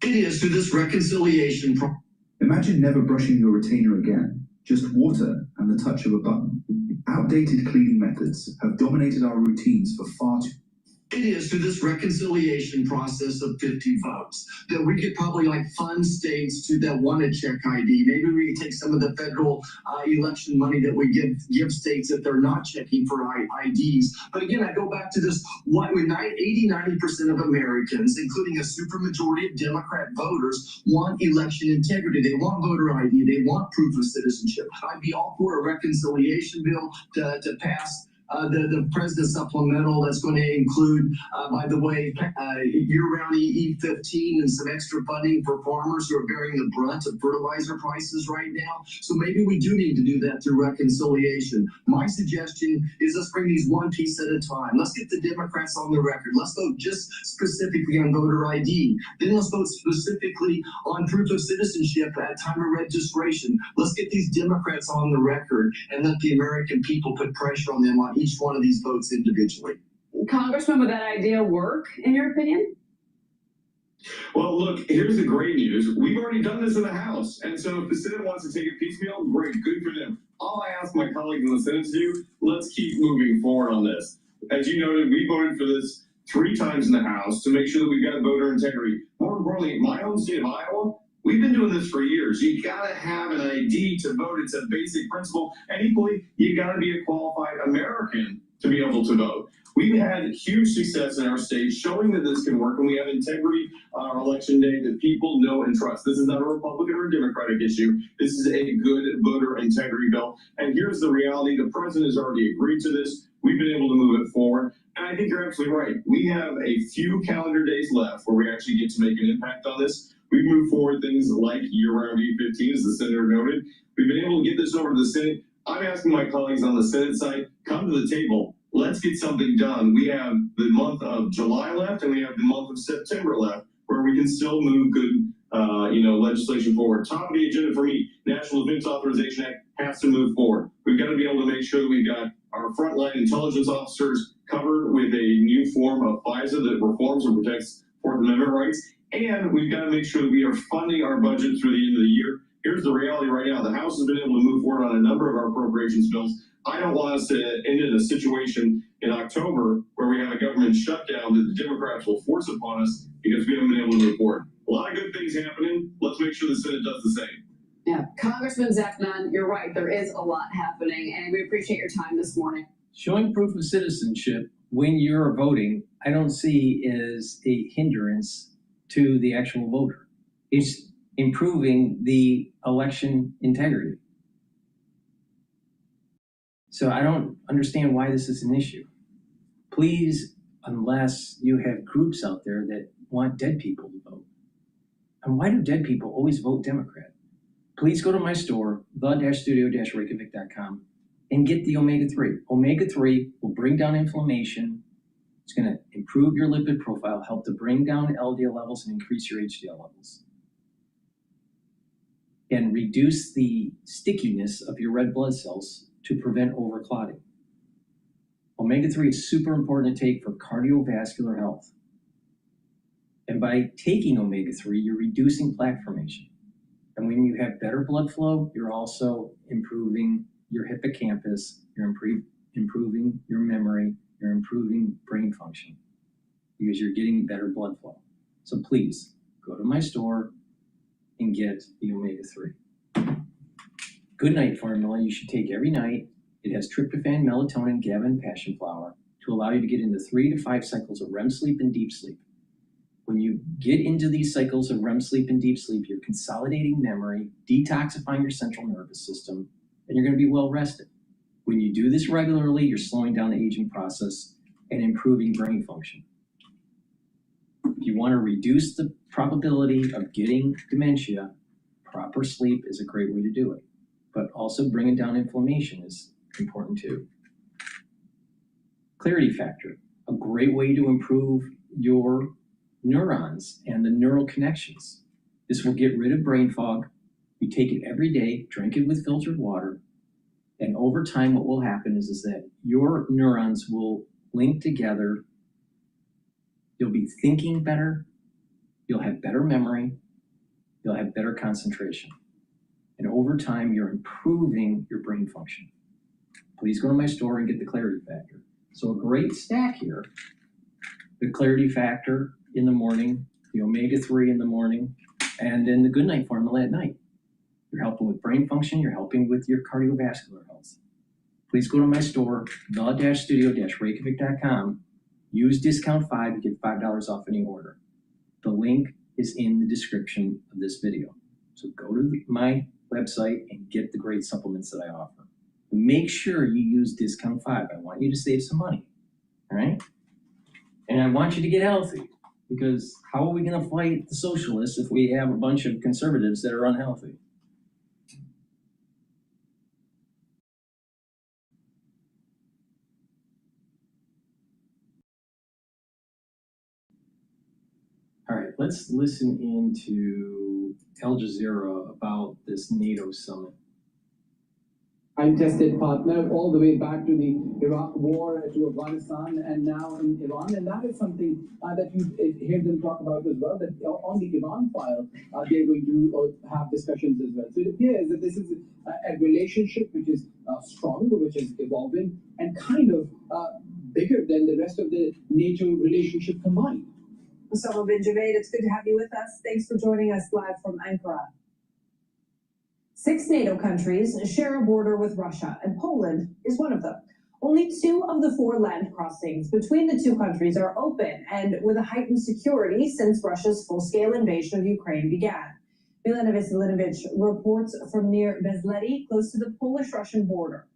It is through this reconciliation process. Imagine never brushing your retainer again, just water and the touch of a button. Outdated cleaning methods have dominated our routines for far too long. It is through this reconciliation process of 50 votes that we could probably fund states that want to check ID. Maybe we could take some of the federal election money that we give states that they're not checking for IDs. But again, I go back to this: 80–90% of Americans, including a supermajority of Democrat voters, want election integrity. They want voter ID. They want proof of citizenship. I'd be all for a reconciliation bill to pass. The president's supplemental that's going to include, by the way, year-round Ep49 and some extra funding for farmers who are bearing the brunt of fertilizer prices right now. So maybe we do need to do that through reconciliation. My suggestion is let's bring these one piece at a time. Let's get the Democrats on the record. Let's vote just specifically on voter ID. Then let's vote specifically on proof of citizenship at time of registration. Let's get these Democrats on the record and let the American people put pressure on them on each one of these votes individually. Congressman, would that idea work, in your opinion? Well, look, here's the great news. We've already done this in the House. And so if the Senate wants to take it piecemeal, great, good for them. All I ask my colleagues in the Senate to do, let's keep moving forward on this. As you noted, we voted for this 3 times in the House to make sure that we've got voter integrity. More importantly, my own state of Iowa, we've been doing this for years. You gotta have an ID to vote. It's a basic principle. And equally, you gotta be a qualified American to be able to vote. We've had huge success in our state showing that this can work, and we have integrity on our election day that people know and trust. This is not a Republican or Democratic issue. This is a good voter integrity bill. And here's the reality. The president has already agreed to this. We've been able to move it forward. And I think you're absolutely right. We have a few calendar days left where we actually get to make an impact on this. We've moved forward things like year-round Ep15, as the senator noted. We've been able to get this over to the Senate. I'm asking my colleagues on the Senate side, come to the table. Let's get something done. We have the month of July left, and we have the month of September left, where we can still move good, legislation forward. Top of the agenda for me, National Defense Authorization Act has to move forward. We've got to be able to make sure that we've got our frontline intelligence officers covered with a new form of FISA that reforms and protects Fourth Amendment rights. And we've got to make sure that we are funding our budget through the end of the year. Here's the reality right now. The House has been able to move forward on a number of our appropriations bills. I don't want us to end in a situation in October where we have a government shutdown that the Democrats will force upon us because we haven't been able to move forward. A lot of good things happening. Let's make sure the Senate does the same. Yeah, Congressman Zach Nunn, you're right. There is a lot happening, and we appreciate your time this morning. Showing proof of citizenship when you're voting, I don't see as a hindrance to the actual voter. It's improving the election integrity. So I don't understand why this is an issue. Please, unless you have groups out there that want dead people to vote. And why do dead people always vote Democrat? Please go to my store, the-studio-reykjavik.com, and get the omega-3. Omega-3 will bring down inflammation. It's going to improve your lipid profile, help to bring down LDL levels and increase your HDL levels, and reduce the stickiness of your red blood cells to prevent overclotting. Omega-3 is super important to take for cardiovascular health. And by taking omega-3, you're reducing plaque formation. And when you have better blood flow, you're also improving your hippocampus, you're improving your memory, you're improving brain function because you're getting better blood flow. So please go to my store and get the omega-3. Good night formula you should take every night. It has tryptophan, melatonin, GABA, and passion flower to allow you to get into 3 to 5 cycles of REM sleep and deep sleep. When you get into these cycles of REM sleep and deep sleep, you're consolidating memory, detoxifying your central nervous system, and you're going to be well rested. When you do this regularly, you're slowing down the aging process and improving brain function. If you want to reduce the probability of getting dementia, proper sleep is a great way to do it. But also bringing down inflammation is important too. Clarity factor, a great way to improve your neurons and the neural connections. This will get rid of brain fog. You take it every day, drink it with filtered water, and over time what will happen is that your neurons will link together. You'll be thinking better, you'll have better memory, you'll have better concentration. And over time, you're improving your brain function. Please go to my store and get the Clarity Factor. So a great stack here, the Clarity Factor in the morning, the omega-3 in the morning, and then the Good Night formula at night. You're helping with brain function, you're helping with your cardiovascular health. Please go to my store, the-studio-reykjavik.com, use discount 5 to get $5 off any order. The link is in the description of this video. So go to my website and get the great supplements that I offer. Make sure you use discount 5. I want you to save some money, all right? And I want you to get healthy, because how are we going to fight the socialists if we have a bunch of conservatives that are unhealthy? All right, let's listen into Al Jazeera about this NATO summit. Time-tested partner all the way back to the Iraq war, to Afghanistan, and now in Iran. And that is something that you hear them talk about as well, that on the Iran file, they're going to have discussions as well. So it appears that this is a relationship which is strong, which is evolving, and kind of bigger than the rest of the NATO relationship combined. Osama bin Junaid, it's good to have you with us. Thanks for joining us live from Ankara. 6 NATO countries share a border with Russia, and Poland is one of them. Only 2 of the 4 land crossings between the 2 countries are open and with a heightened security since Russia's full-scale invasion of Ukraine began. Milena Veselinovic reports from near Bezlety, close to the Polish-Russian border.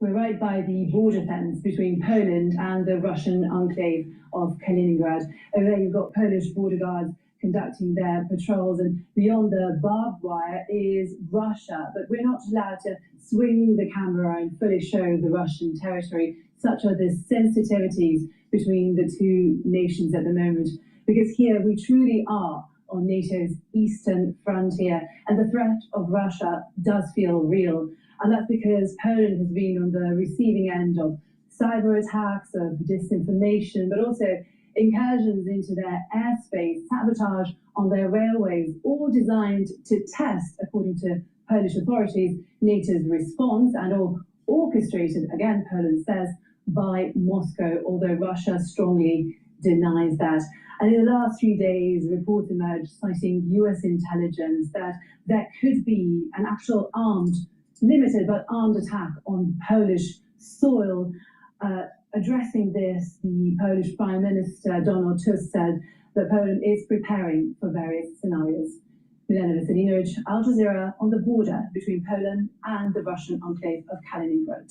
We're right by the border fence between Poland and the Russian enclave of Kaliningrad. Over there you've got Polish border guards conducting their patrols, and beyond the barbed wire is Russia. But we're not allowed to swing the camera and fully show the Russian territory. Such are the sensitivities between the 2 nations at the moment, because here we truly are on NATO's eastern frontier, and the threat of Russia does feel real. And that's because Poland has been on the receiving end of cyber attacks, of disinformation, but also incursions into their airspace, sabotage on their railways, all designed to test, according to Polish authorities, NATO's response, and all orchestrated, again, Poland says, by Moscow, although Russia strongly denies that. And in the last few days, reports emerged citing US intelligence that there could be an actual limited but armed attack on Polish soil. Addressing this, the Polish Prime Minister Donald Tusk said that Poland is preparing for various scenarios. Milena Veselinovic, Al Jazeera, on the border between Poland and the Russian enclave of Kaliningrad.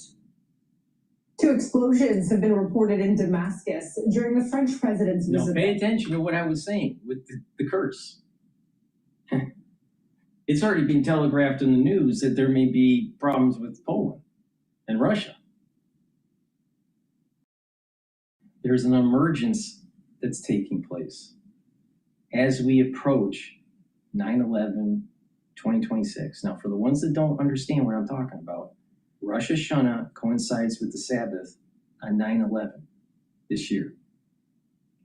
2 explosions have been reported in Damascus during the French president's visit. Now, pay attention to what I was saying with the curse. It's already been telegraphed in the news that there may be problems with Poland and Russia. There's an emergence that's taking place as we approach 9/11, 2026. Now, for the ones that don't understand what I'm talking about, Rosh Hashanah coincides with the Sabbath on 9/11 this year.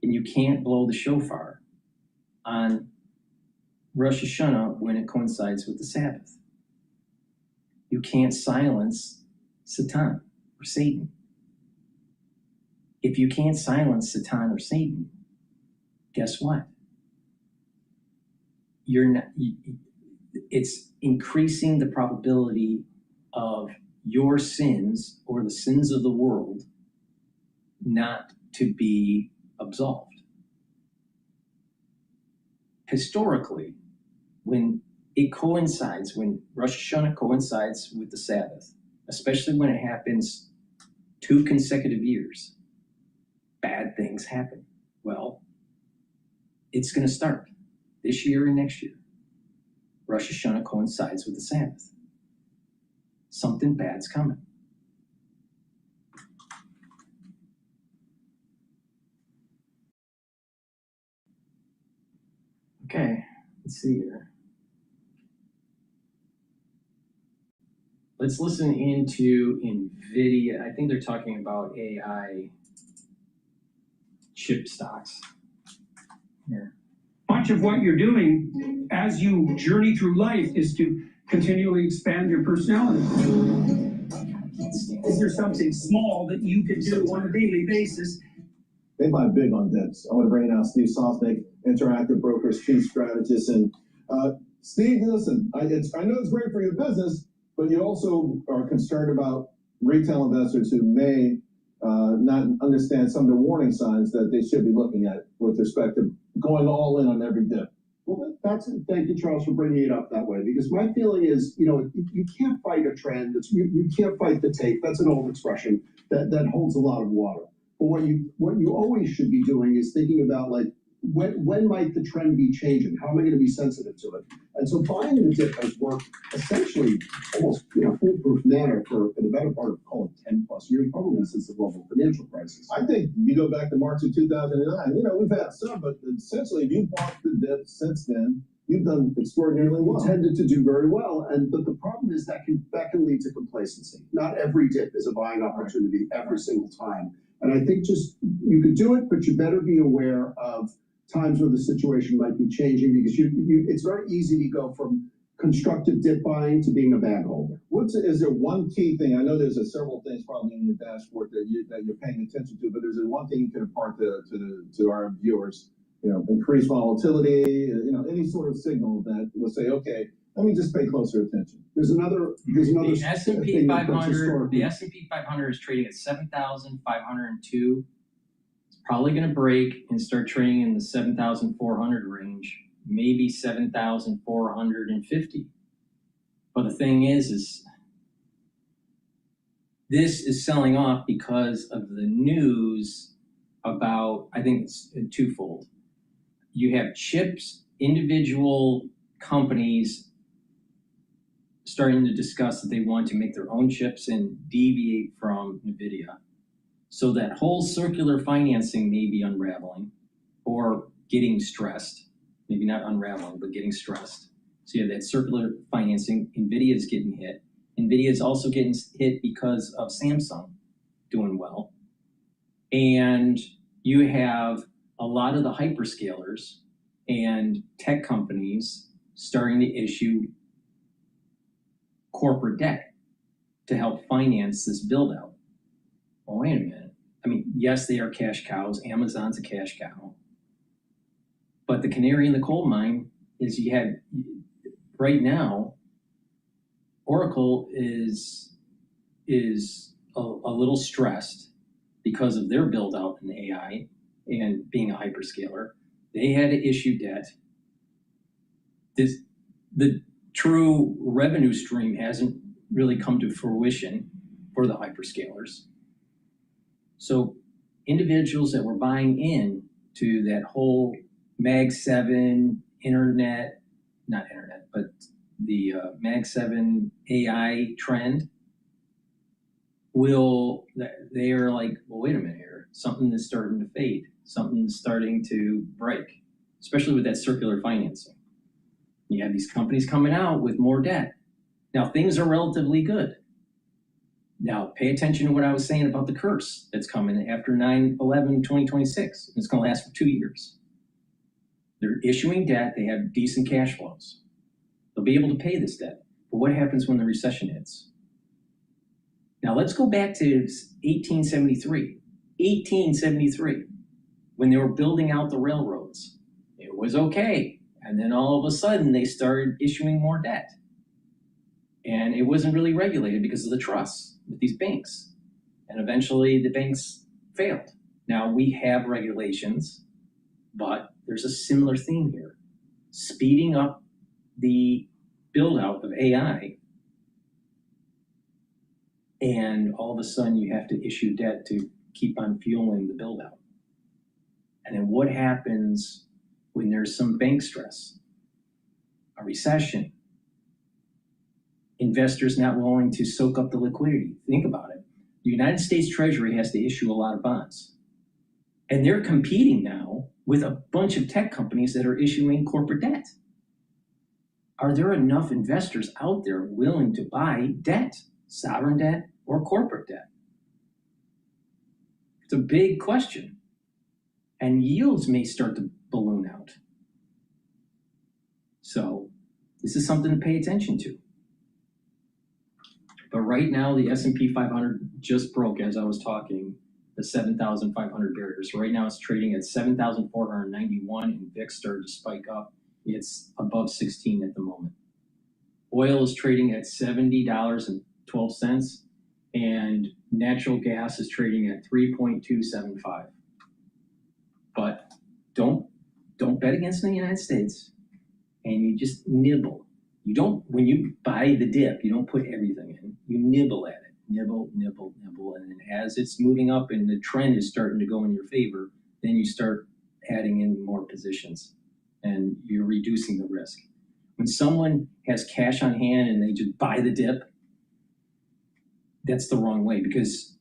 And you can't blow the shofar on Rosh Hashanah when it coincides with the Sabbath. You can't silence Satan or Satan. If you can't silence Satan or Satan, guess what? It's increasing the probability of your sins or the sins of the world not to be absolved. Historically, when Rosh Hashanah coincides with the Sabbath, especially when it happens 2 consecutive years, bad things happen. Well, it's going to start this year and next year. Rosh Hashanah coincides with the Sabbath. Something bad's coming. Okay, let's see here. Let's listen into NVIDIA. I think they're talking about AI chip stocks here. Much of what you're doing as you journey through life is to continually expand your personality. Is there something small that you can do on a daily basis? They buy big on dips. I want to bring in now Steve Sosnick, Interactive Brokers Chief Strategist. And Steve, listen, I know it's great for your business, but you also are concerned about retail investors who may not understand some of the warning signs that they should be looking at with respect to going all in on every dip. Well, thank you, Charles, for bringing it up that way, because my feeling is, you can't fight a trend. You can't fight the tape. That's an old expression that holds a lot of water. But what you always should be doing is thinking about, like, when might the trend be changing? How am I going to be sensitive to it? And so buying the dip has worked essentially almost foolproof manner for the better part of, call it 10 plus years, probably since the global financial crisis. I think you go back to March of 2009. We've had some, but essentially if you bought the dip since then, you've done extraordinarily well. Tended to do very well, but the problem is that can lead to complacency. Not every dip is a buying opportunity every single time. And I think just you could do it, but you better be aware of times where the situation might be changing, because it's very easy to go from constructive dip buying to being a bag holder? Is there one key thing? I know there's several things probably in your dashboard that you're paying attention to, but is there one thing you can impart to our viewers? You know, increased volatility, you know, any sort of signal that will say, okay, let me just pay closer attention. There's another The S&P 500. The S&P 500 is trading at 7,502. It's probably going to break and start trading in the 7,400 range, maybe 7,450. But the thing is this is selling off because of the news about, I think it's twofold. You have chips, individual companies starting to discuss that they want to make their own chips and deviate from NVIDIA. So that whole circular financing may be unraveling or getting stressed. Maybe not unraveling, but getting stressed. So you have that circular financing. NVIDIA is getting hit. NVIDIA is also getting hit because of Samsung doing well. And you have a lot of the hyperscalers and tech companies starting to issue corporate debt to help finance this build out. Well, wait a minute. I mean, yes, they are cash cows. Amazon's a cash cow. But the canary in the coal mine is you have, right now, Oracle is a little stressed because of their build out in AI and being a hyperscaler. They had to issue debt. The true revenue stream hasn't really come to fruition for the hyperscalers. So individuals that were buying in to that whole Mag 7 the Mag 7 AI trend they are like, well, wait a minute here. Something is starting to fade. Something's starting to break, especially with that circular financing. You have these companies coming out with more debt. Now, things are relatively good. Now, pay attention to what I was saying about the curse that's coming after 9/11/2026. It's going to last for 2 years. They're issuing debt. They have decent cash flows. They'll be able to pay this debt. But what happens when the recession hits? Now, let's go back to 1873. 1873, when they were building out the railroads. It was okay. And then all of a sudden, they started issuing more debt. And it wasn't really regulated because of the trusts with these banks. And eventually, the banks failed. Now, we have regulations, but there's a similar theme here. Speeding up the build out of AI, and all of a sudden you have to issue debt to keep on fueling the build out. And then what happens when there's some bank stress, a recession, investors not willing to soak up the liquidity? Think about it. The United States Treasury has to issue a lot of bonds. And they're competing now with a bunch of tech companies that are issuing corporate debt. Are there enough investors out there willing to buy debt, sovereign debt or corporate debt? It's a big question. And yields may start to balloon out. So this is something to pay attention to. But right now, the S&P 500 just broke, as I was talking, the 7,500 barrier. So right now it's trading at 7,491, and VIX started to spike up. It's above 16 at the moment. Oil is trading at $70.12, and natural gas is trading at 3.275. But don't bet against the United States, and you just nibble. You don't, when you buy the dip, you don't put everything in. You nibble at it. Nibble, nibble, nibble. And then as it's moving up and the trend is starting to go in your favor, then you start adding in more positions and you're reducing the risk. When someone has cash on hand and they just buy the dip, that's the wrong way, because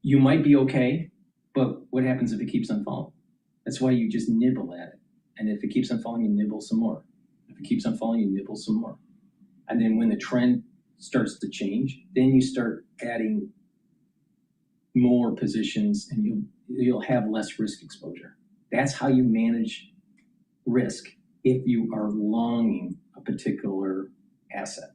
you might be okay, but what happens if it keeps on falling? That's why you just nibble at it. And if it keeps on falling, you nibble some more. If it keeps on falling, you nibble some more. And then when the trend starts to change, then you start adding more positions and you'll have less risk exposure. That's how you manage risk if you are longing a particular asset.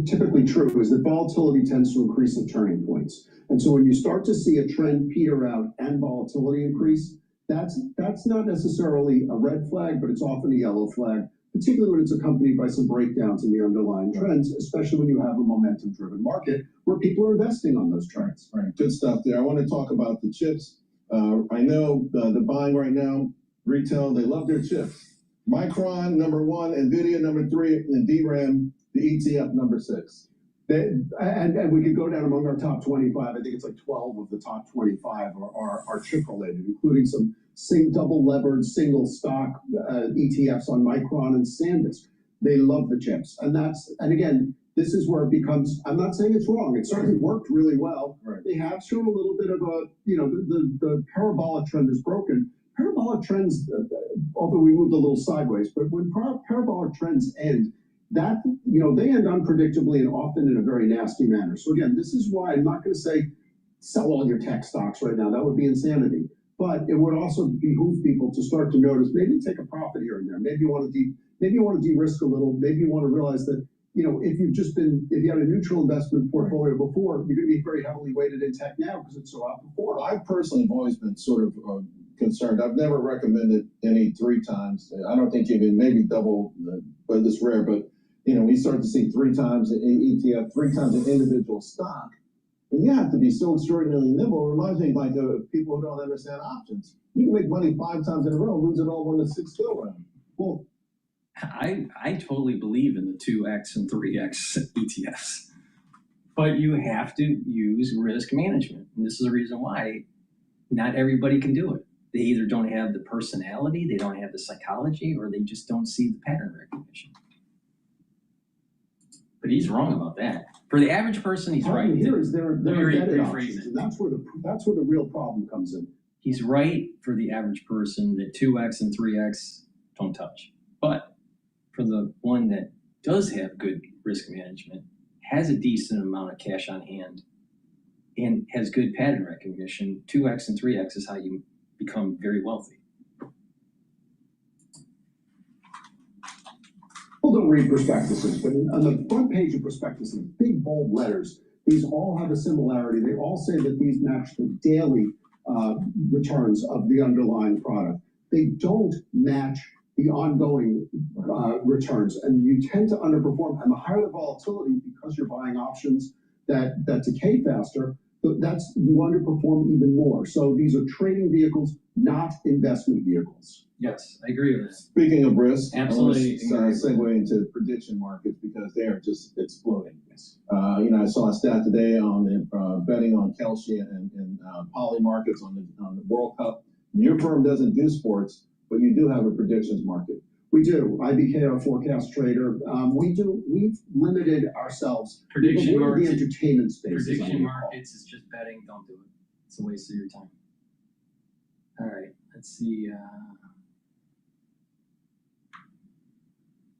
Typically true is that volatility tends to increase at turning points. And so when you start to see a trend peter out and volatility increase, that's not necessarily a red flag, but it's often a yellow flag, particularly when it's accompanied by some breakdowns in the underlying trends, especially when you have a momentum-driven market where people are investing on those trends. Right, good stuff there. I want to talk about the chips. I know the buying right now, retail, they love their chips. Micron, number 1, NVIDIA, number 3, and DRAM, the ETF, number 6. And we could go down among our top 25. I think it's like 12 of the top 25 are chip related, including some double levered single stock ETFs on Micron and SanDisk. They love the chips, and again, this is where it becomes. I'm not saying it's wrong. It certainly worked really well. Right. They have shown a little bit of a, the parabolic trend is broken. Parabolic trends, although we moved a little sideways, but when parabolic trends end, that, they end unpredictably and often in a very nasty manner. So again, this is why I'm not going to say sell all your tech stocks right now. That would be insanity. But it would also behoove people to start to notice, maybe take a profit here and there. Maybe you want to de-risk a little. Maybe you want to realize that, if you had a neutral investment portfolio before, you're going to be very heavily weighted in tech now because it's so outperformed. I personally have always been sort of concerned. I've never recommended any 3 times. I don't think even maybe double, but it's rare. But we start to see 3 times an ETF, 3 times an individual stock, and you have to be so extraordinarily nimble. It reminds me like of people who don't understand options. You can make money 5 times in a row, lose it all when the 6th go round. Well, I totally believe in the 2x and 3x ETFs, but you have to use risk management, and this is the reason why not everybody can do it. They either don't have the personality, they don't have the psychology, or they just don't see the pattern recognition. But he's wrong about that. For the average person, he's right. Here is there are embedded options, and that's where the real problem comes in. He's right for the average person that 2x and 3x don't touch. But for the one that does have good risk management, has a decent amount of cash on hand, and has good pattern recognition, 2x and 3x is how you become very wealthy. People don't read prospectuses, but on the front page of prospectus, in big bold letters, these all have a similarity. They all say that these match the daily returns of the underlying product. They don't match the ongoing returns, and you tend to underperform. And the higher the volatility, because you're buying options that decay faster, you underperform even more. So these are trading vehicles, not investment vehicles. Yes, I agree with that. Speaking of risk, absolutely, I want to segue into prediction markets because they are just exploding. Yes. I saw a stat today on betting on Kelce and poly markets on the World Cup. Your firm doesn't do sports, but you do have a predictions market. We do. IBK, our forecast trader. We've limited ourselves. Prediction markets. The entertainment space. Prediction markets is just betting. Don't do it. It's a waste of your time. All right. Let's see.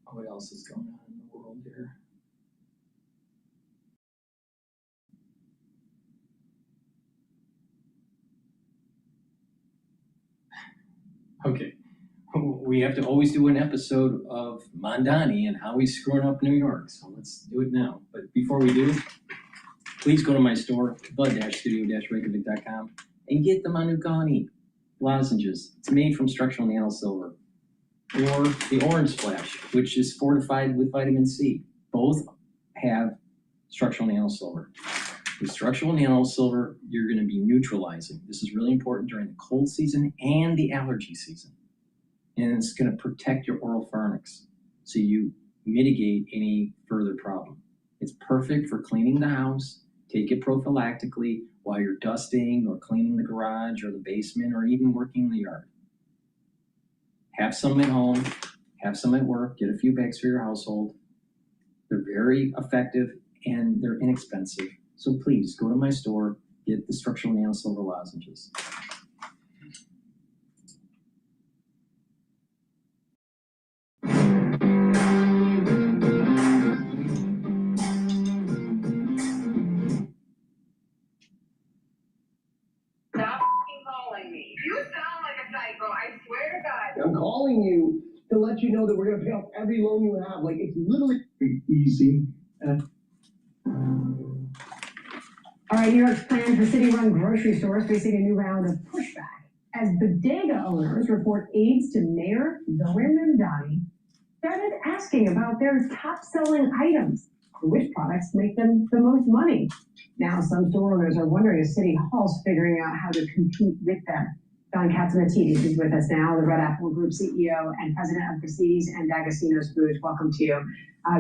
What else is going on in the world here? Okay. We have to always do an episode of Mondani and how he's screwing up New York. So let's do it now. But before we do, please go to my store, the-studio-reykjavik.com, and get the Manukani lozenges. It's made from structural nano silver. Or the Orange Splash, which is fortified with vitamin C. Both have structural nano silver. With structural nano silver, you're going to be neutralizing. This is really important during the cold season and the allergy season. And it's going to protect your oral pharynx, so you mitigate any further problem. It's perfect for cleaning the house. Take it prophylactically while you're dusting or cleaning the garage or the basement or even working in the yard. Have some at home, have some at work, get a few bags for your household. They're very effective and they're inexpensive. So please go to my store, get the structural nano silver lozenges. Stop calling me. You sound like calling you to let you know that we're gonna pay off every loan you have. Like, it's literally Easy. All right, New York's plan for city-run grocery stores facing a new round of pushback as bodega owners report aides to Mayor Zohar Mamdani started asking about their top-selling items, which products make them the most money. Now, some store owners are wondering if City Hall's figuring out how to compete with them. Don Katzimatidis is with us now, the Red Apple Group CEO and president of Gracie's and D'Agostino's Foods. Welcome to you.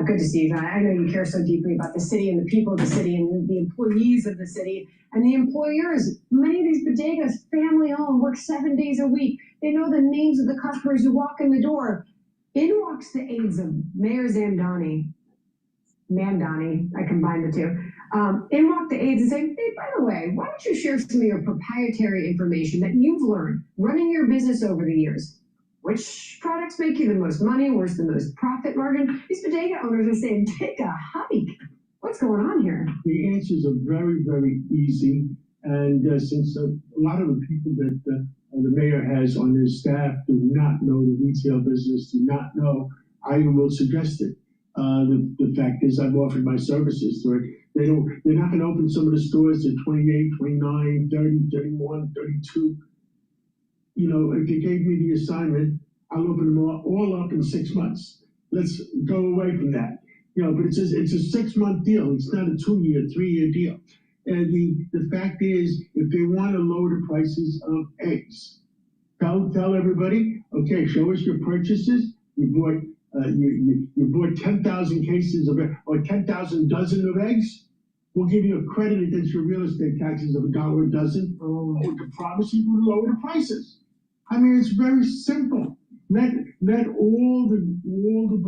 Good to see you, John. I know you care so deeply about the city and the people of the city and the employees of the city and the employers. Many of these bodegas, family-owned, work 7 days a week. They know the names of the customers who walk in the door. In walks the aides of Mayor Mamdani, I combined the two. In walk the aides and say, hey, by the way, why don't you share some of your proprietary information that you've learned running your business over the years? Which products make you the most money? Where's the most profit margin? These bodega owners are saying, take a hike. What's going on here? The answers are very, very easy. And since a lot of the people that the mayor has on his staff do not know the retail business, do not know, I will suggest it. The fact is, I've offered my services to it. They're not going to open some of the stores at 28, 29, 30, 31, 32. You know, if you gave me the assignment, I'll open them all up in 6 months. Let's go away from that. You know, but it's a 6 month deal. It's not a 2 year, 3 year deal. And the fact is, if they want to lower the prices of eggs, tell everybody, okay, show us your purchases. You bought 10,000 cases of or 10,000 dozen of eggs. We'll give you a credit against your real estate taxes of $1 a dozen. With the promise you will lower the prices. I mean, it's very simple. Let all the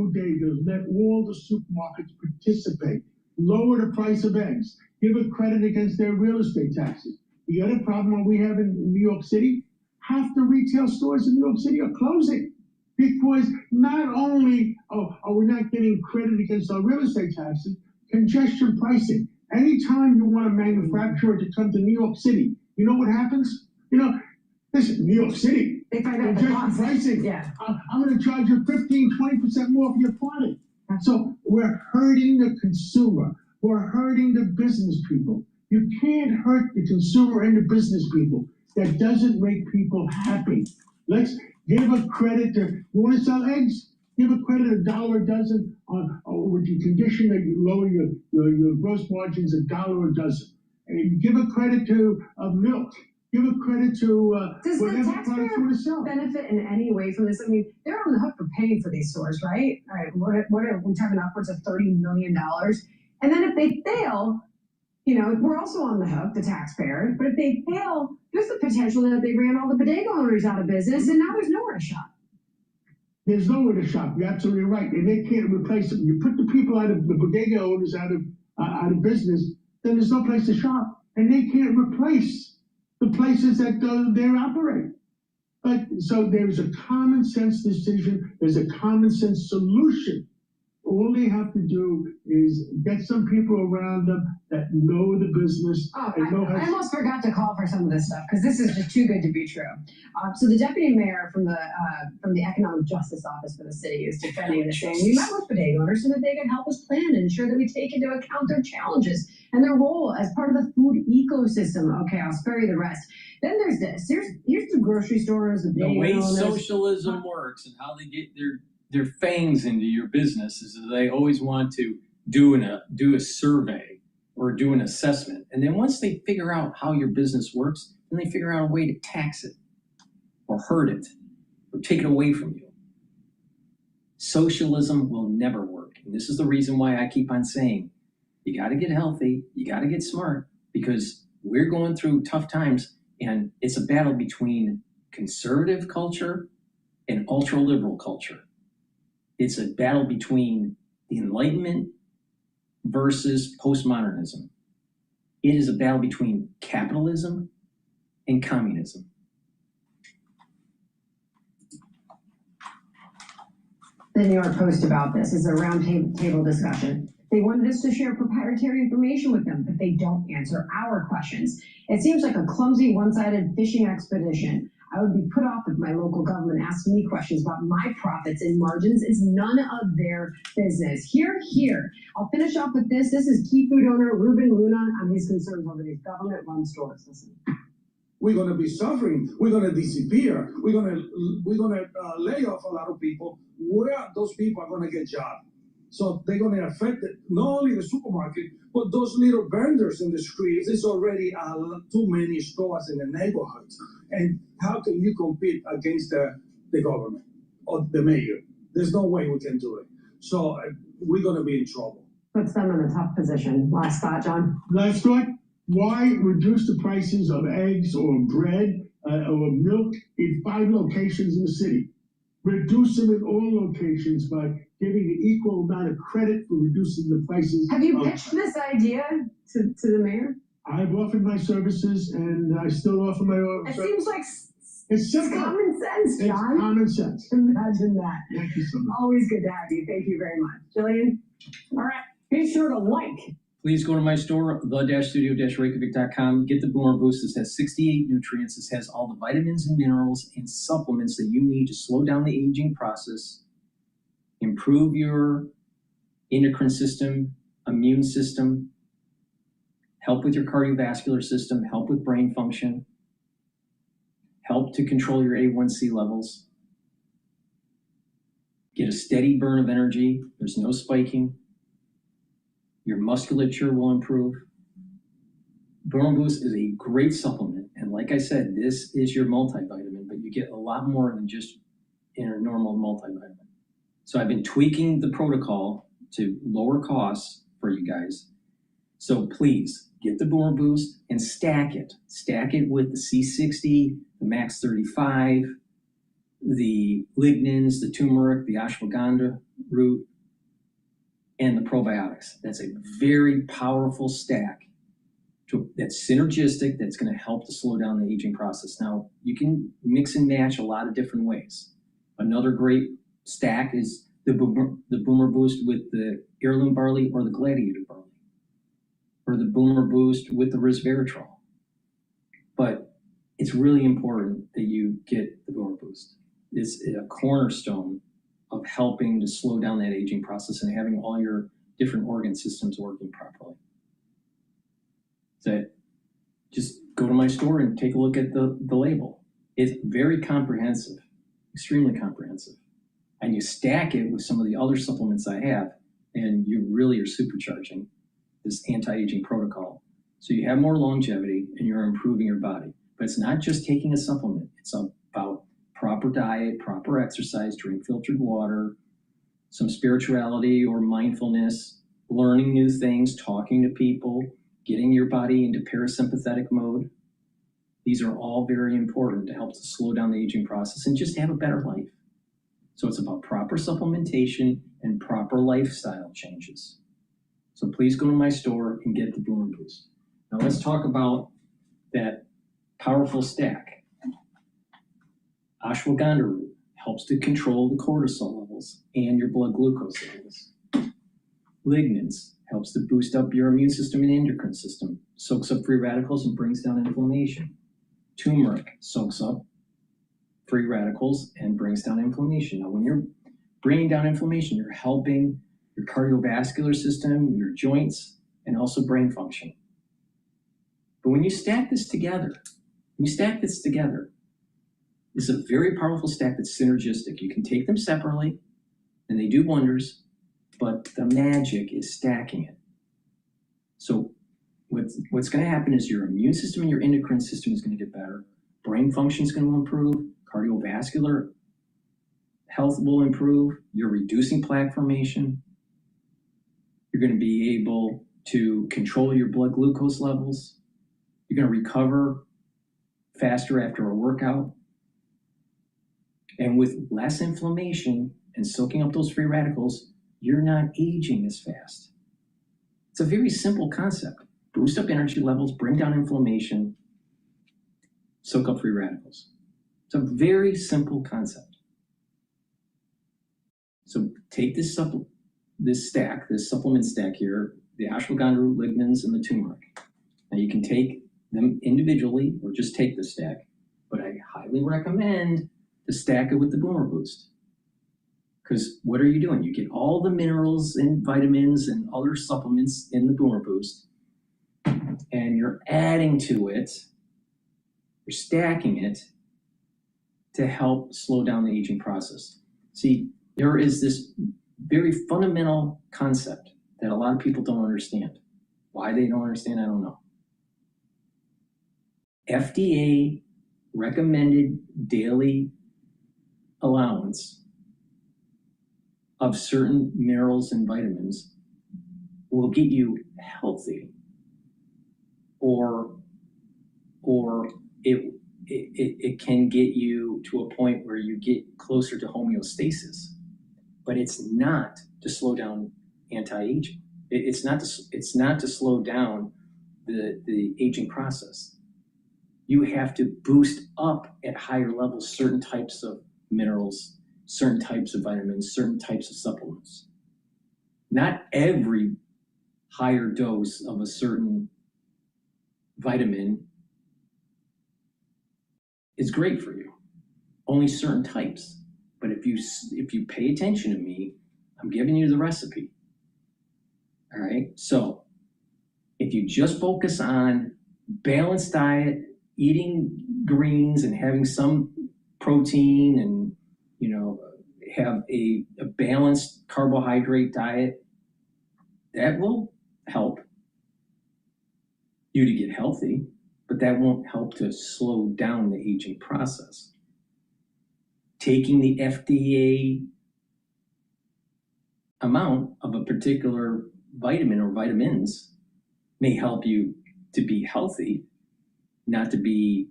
bodegas, let all the supermarkets participate. Lower the price of eggs. Give a credit against their real estate taxes. The other problem we have in New York City, half the retail stores in New York City are closing. Because not only are we not getting credit against our real estate taxes, congestion pricing. Anytime you want a manufacturer to come to New York City, you know what happens? You know, this is New York City. They find out congestion pricing. Yeah. I'm going to charge you 15-20% more for your product. So we're hurting the consumer. We're hurting the business people. You can't hurt the consumer and the business people. That doesn't make people happy. Let's give a credit to, you want to sell eggs? Give a credit $1 a dozen with the condition that you lower your gross margins $1 a dozen. And give a credit to milk. Give a credit to Does the taxpayer benefit in any way from this? I mean, they're on the hook for paying for these stores, right? All right, what are we talking upwards of $30 million? And then if they fail, you know, we're also on the hook, the taxpayer. But if they fail, there's the potential that they ran all the bodega owners out of business, and now there's nowhere to shop. There's nowhere to shop. You're absolutely right, and they can't replace them. You put the people out of the bodega owners out of business, then there's no place to shop, and they can't replace the places that they operate. But so there's a common sense decision. There's a common sense solution. All they have to do is get some people around them that know the business. Oh, I almost forgot to call for some of this stuff because this is just too good to be true. So the deputy mayor from the Economic Justice Office for the city is defending this, saying we met with bodega owners so that they can help us plan and ensure that we take into account their challenges and their role as part of the food ecosystem. Okay, I'll spare you the rest. Then there's this. Here's the grocery stores, the way owners. socialism works and how they get their fangs into your business is that they always want to do a survey or do an assessment. And then once they figure out how your business works, then they figure out a way to tax it or hurt it or take it away from you. Socialism will never work. And this is the reason why I keep on saying, you got to get healthy, you got to get smart, because we're going through tough times and it's a battle between conservative culture and ultra-liberal culture. It's a battle between the Enlightenment versus postmodernism. It is a battle between capitalism and communism. The New York Post about this is a roundtable discussion. They wanted us to share proprietary information with them, but they don't answer our questions. It seems like a clumsy, one-sided fishing expedition. I would be put off if my local government asked me questions about my profits and margins. It's none of their business. Here. I'll finish off with this. This is key food owner Ruben Luna on his concerns over these government-run stores. Listen. We're going to be suffering. We're going to disappear. We're going to lay off a lot of people. Where those people are going to get jobs? So they're going to affect not only the supermarket, but those little vendors in the streets. There's already too many stores in the neighborhoods. And how can you compete against the government or the mayor? There's no way we can do it. So we're going to be in trouble. Puts them in a tough position. Last thought, John? Last thought, why reduce the prices of eggs or bread or milk in 5 locations in the city? Reduce them in all locations by giving an equal amount of credit for reducing the prices. Have you pitched this idea to the mayor? I've offered my services and I still offer my It seems like it's simple. Common sense, John. It's common sense. Imagine that. Thank you so much. Always good to have you. Thank you very much. Jillian? All right. Be sure to like. Please go to my store, the-studio-reykjavik.com. Get the Boomer Boost. This has 68 nutrients. This has all the vitamins and minerals and supplements that you need to slow down the aging process, improve your endocrine system, immune system, help with your cardiovascular system, help with brain function, help to control your A1C levels, get a steady burn of energy. There's no spiking. Your musculature will improve. Boomer Boost is a great supplement. And like I said, this is your multivitamin, but you get a lot more than just in a normal multivitamin. So I've been tweaking the protocol to lower costs for you guys. So please get the Boomer Boost and stack it. Stack it with the C60, the Max 35, the lignans, the turmeric, the ashwagandha root, and the probiotics. That's a very powerful stack that's synergistic, that's going to help to slow down the aging process. Now, you can mix and match a lot of different ways. Another great stack is the Boomer Boost with the heirloom barley or the gladiator barley, or the Boomer Boost with the resveratrol. But it's really important that you get the Boomer Boost. It's a cornerstone of helping to slow down that aging process and having all your different organ systems working properly. So just go to my store and take a look at the label. It's very comprehensive, extremely comprehensive. And you stack it with some of the other supplements I have, and you really are supercharging this anti-aging protocol. So you have more longevity and you're improving your body. But it's not just taking a supplement. It's about proper diet, proper exercise, drink filtered water, some spirituality or mindfulness, learning new things, talking to people, getting your body into parasympathetic mode. These are all very important to help to slow down the aging process and just have a better life. So it's about proper supplementation and proper lifestyle changes. So please go to my store and get the Boomer Boost. Now let's talk about that powerful stack. Ashwagandha root helps to control the cortisol levels and your blood glucose levels. Lignans helps to boost up your immune system and endocrine system, soaks up free radicals and brings down inflammation. Turmeric soaks up free radicals and brings down inflammation. Now, when you're bringing down inflammation, you're helping your cardiovascular system, your joints, and also brain function. But when you stack this together, it's a very powerful stack that's synergistic. You can take them separately, and they do wonders, but the magic is stacking it. So what's going to happen is your immune system and your endocrine system is going to get better. Brain function is going to improve. Cardiovascular health will improve. You're reducing plaque formation. You're going to be able to control your blood glucose levels. You're going to recover faster after a workout. And with less inflammation and soaking up those free radicals, you're not aging as fast. It's a very simple concept. Boost up energy levels, bring down inflammation, soak up free radicals. It's a very simple concept. So take this supplement stack here, the ashwagandha root, lignans, and the turmeric. Now you can take them individually or just take the stack, but I highly highly recommend to stack it with the Boomer Boost. Because what are you doing? You get all the minerals and vitamins and other supplements in the Boomer Boost, and you're adding to it, you're stacking it to help slow down the aging process. See, there is this very fundamental concept that a lot of people don't understand. Why they don't understand, I don't know. FDA recommended daily allowance of certain minerals and vitamins will get you healthy, or it can get you to a point where you get closer to homeostasis, but it's not to slow down anti-aging. It's not to slow down the aging process. You have to boost up at higher levels certain types of minerals, certain types of vitamins, certain types of supplements. Not every higher dose of a certain vitamin is great for you. Only certain types. But if you pay attention to me, I'm giving you the recipe. All right. So if you just focus on balanced diet, eating greens and having some protein, and have a balanced carbohydrate diet, that will help you to get healthy, but that won't help to slow down the aging process. Taking the FDA amount of a particular vitamin or vitamins may help you to be healthy, not to be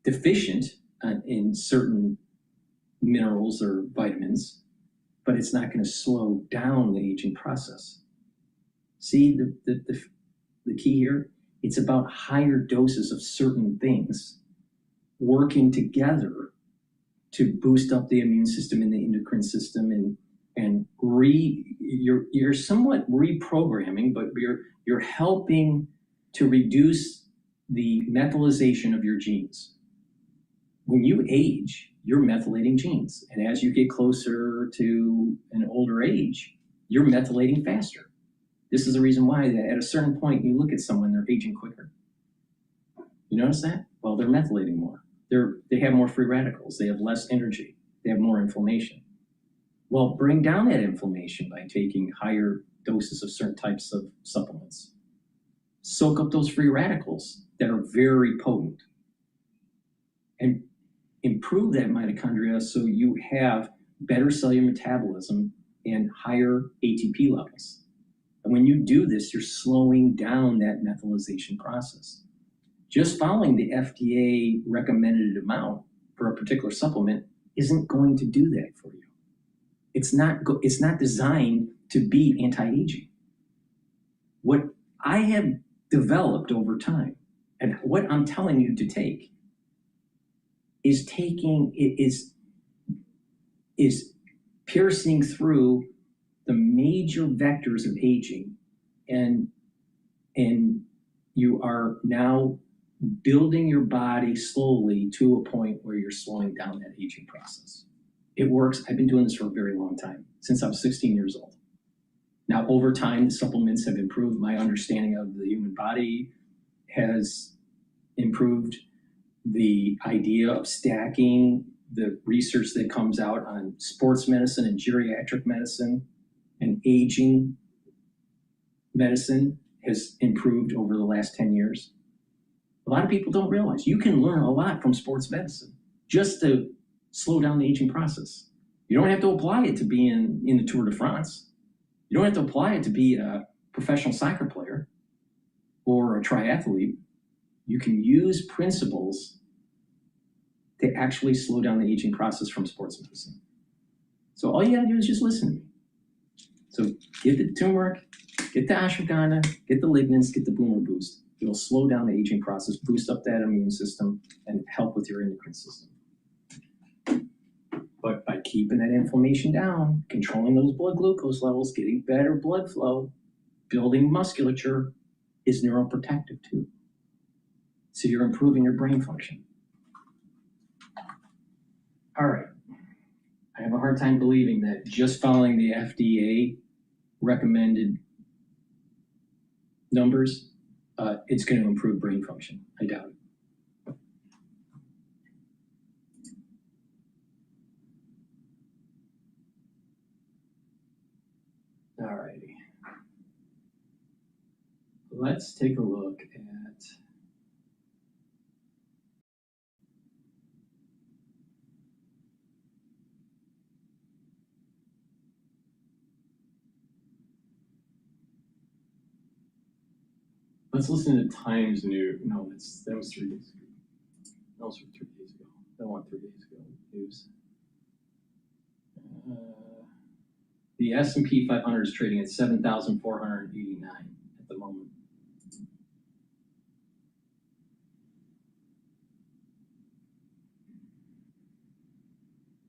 deficient in certain minerals or vitamins, but it's not going to slow down the aging process. See the key here? It's about higher doses of certain things working together to boost up the immune system and the endocrine system, and you're somewhat reprogramming, but you're helping to reduce the methylation of your genes. When you age, you're methylating genes, and as you get closer to an older age, you're methylating faster. This is the reason why that at a certain point you look at someone, they're aging quicker. You notice that? Well, they're methylating more. They have more free radicals. They have less energy. They have more inflammation. Well, bring down that inflammation by taking higher doses of certain types of supplements. Soak up those free radicals that are very potent and improve that mitochondria so you have better cellular metabolism and higher ATP levels. And when you do this, you're slowing down that methylation process. Just following the FDA recommended amount for a particular supplement isn't going to do that for you. It's not designed to be anti-aging. What I have developed over time, and what I'm telling you to take, is piercing through the major vectors of aging, and you are now building your body slowly to a point where you're slowing down that aging process. It works. I've been doing this for a very long time, since I was 16 years old. Now, over time, the supplements have improved. My understanding of the human body has improved. The idea of stacking, the research that comes out on sports medicine and geriatric medicine and aging medicine has improved over the last 10 years. A lot of people don't realize you can learn a lot from sports medicine just to slow down the aging process. You don't have to apply it to be in the Tour de France. You don't have to apply it to be a professional soccer player or a triathlete. You can use principles to actually slow down the aging process from sports medicine. So all you gotta do is just listen to me. So get the turmeric, get the ashwagandha, get the lignans, get the Boomer Boost. It'll slow down the aging process, boost up that immune system, and help with your endocrine system. But by keeping that inflammation down, controlling those blood glucose levels, getting better blood flow, building musculature is neuroprotective too. So you're improving your brain function. All right. I have a hard time believing that just following the FDA recommended numbers, it's going to improve brain function. I doubt it. All righty. Let's take a look at let's listen to Times News. No, that was 3 days ago. That was 3 days ago. I want 3 days ago news. The S&P 500 is trading at 7,489 at the moment.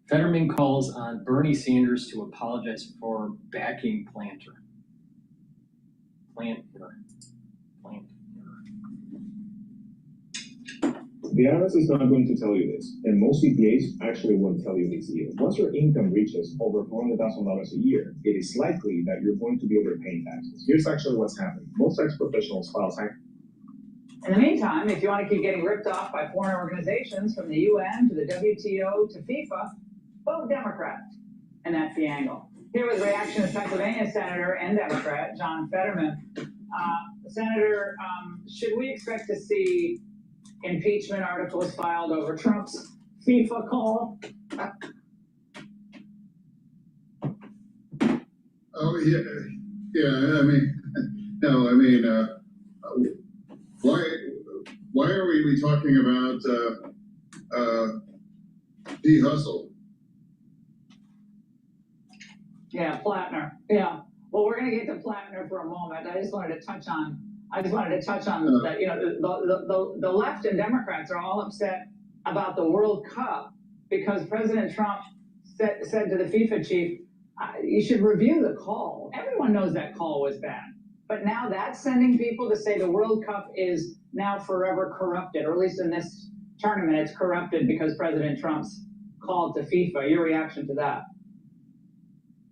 Fetterman calls on Bernie Sanders to apologize for backing Planter. The IRS is not going to tell you this, and most CPAs actually won't tell you this either. Once your income reaches over $400,000 a year, it is likely that you're going to be overpaying taxes. Here's actually what's happening. Most tax professionals file tax. In the meantime, if you want to keep getting ripped off by foreign organizations, from the UN to the WTO to FIFA, vote Democrat. And that's the angle. Here with reaction is Pennsylvania Senator and Democrat John Fetterman. Senator, should we expect to see impeachment articles filed over Trump's FIFA call? Oh, yeah. Yeah, I mean, no, I mean, why are we talking about P. Hustle? Yeah, Plattner. Yeah. Well, we're going to get to Plattner for a moment. I just wanted to touch on that. You know, the left and Democrats are all upset about the World Cup because President Trump said to the FIFA chief, you should review the call. Everyone knows that call was bad. But now that's sending people to say the World Cup is now forever corrupted, or at least in this tournament, it's corrupted because President Trump's called to FIFA. Your reaction to that?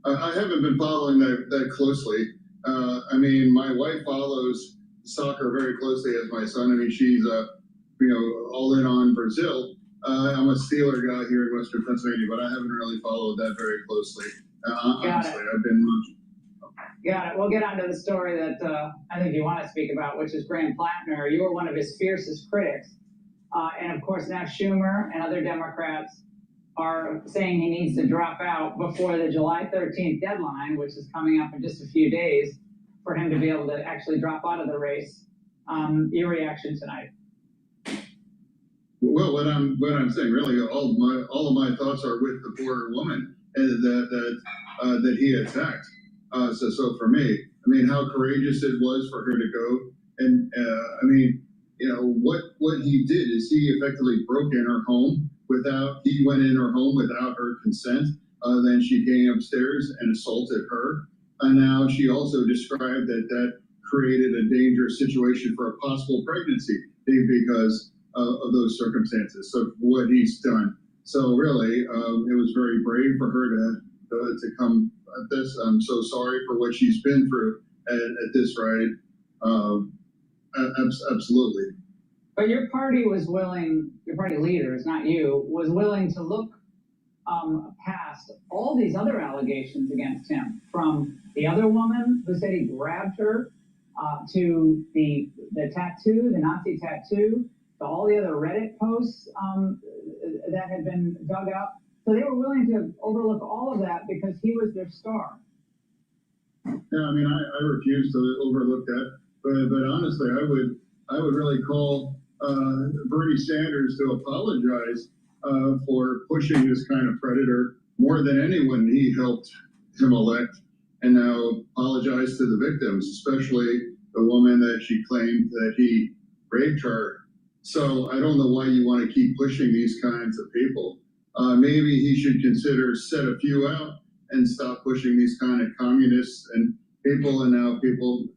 I haven't been following that closely. I mean, my wife follows soccer very closely as my son. I mean, she's, all in on Brazil. I'm a Steeler guy here in Western Pennsylvania, but I haven't really followed that very closely. Honestly, I've been... Got it. We'll get on to the story that I think you want to speak about, which is Graham Plattner. You were one of his fiercest critics. And of course, now Schumer and other Democrats are saying he needs to drop out before the July 13th deadline, which is coming up in just a few days, for him to be able to actually drop out of the race. Your reaction tonight? Well, what I'm saying, really, all of my thoughts are with the poor woman that he attacked. So for me, I mean, how courageous it was for her to go, and I mean, what he did is he effectively broke in her home he went in her home without her consent. Then she came upstairs and assaulted her. And now she also described that created a dangerous situation for a possible pregnancy because of those circumstances. So what he's done. So really, it was very brave for her to come at this. I'm so sorry for what she's been through at this rate. Absolutely. But your party was willing, your party leaders, not you, was willing to look past all these other allegations against him, from the other woman who said he grabbed her, to the tattoo, the Nazi tattoo, to all the other Reddit posts that had been dug up. So they were willing to overlook all of that because he was their star. Yeah, I mean, I refuse to overlook that. But honestly, I would really call Bernie Sanders to apologize for pushing this kind of predator more than anyone he helped him elect, and now apologize to the victims, especially the woman that she claimed that he raped her. So I don't know why you want to keep pushing these kinds of people. Maybe he should consider set a few out and stop pushing these kind of communists and people. And now people,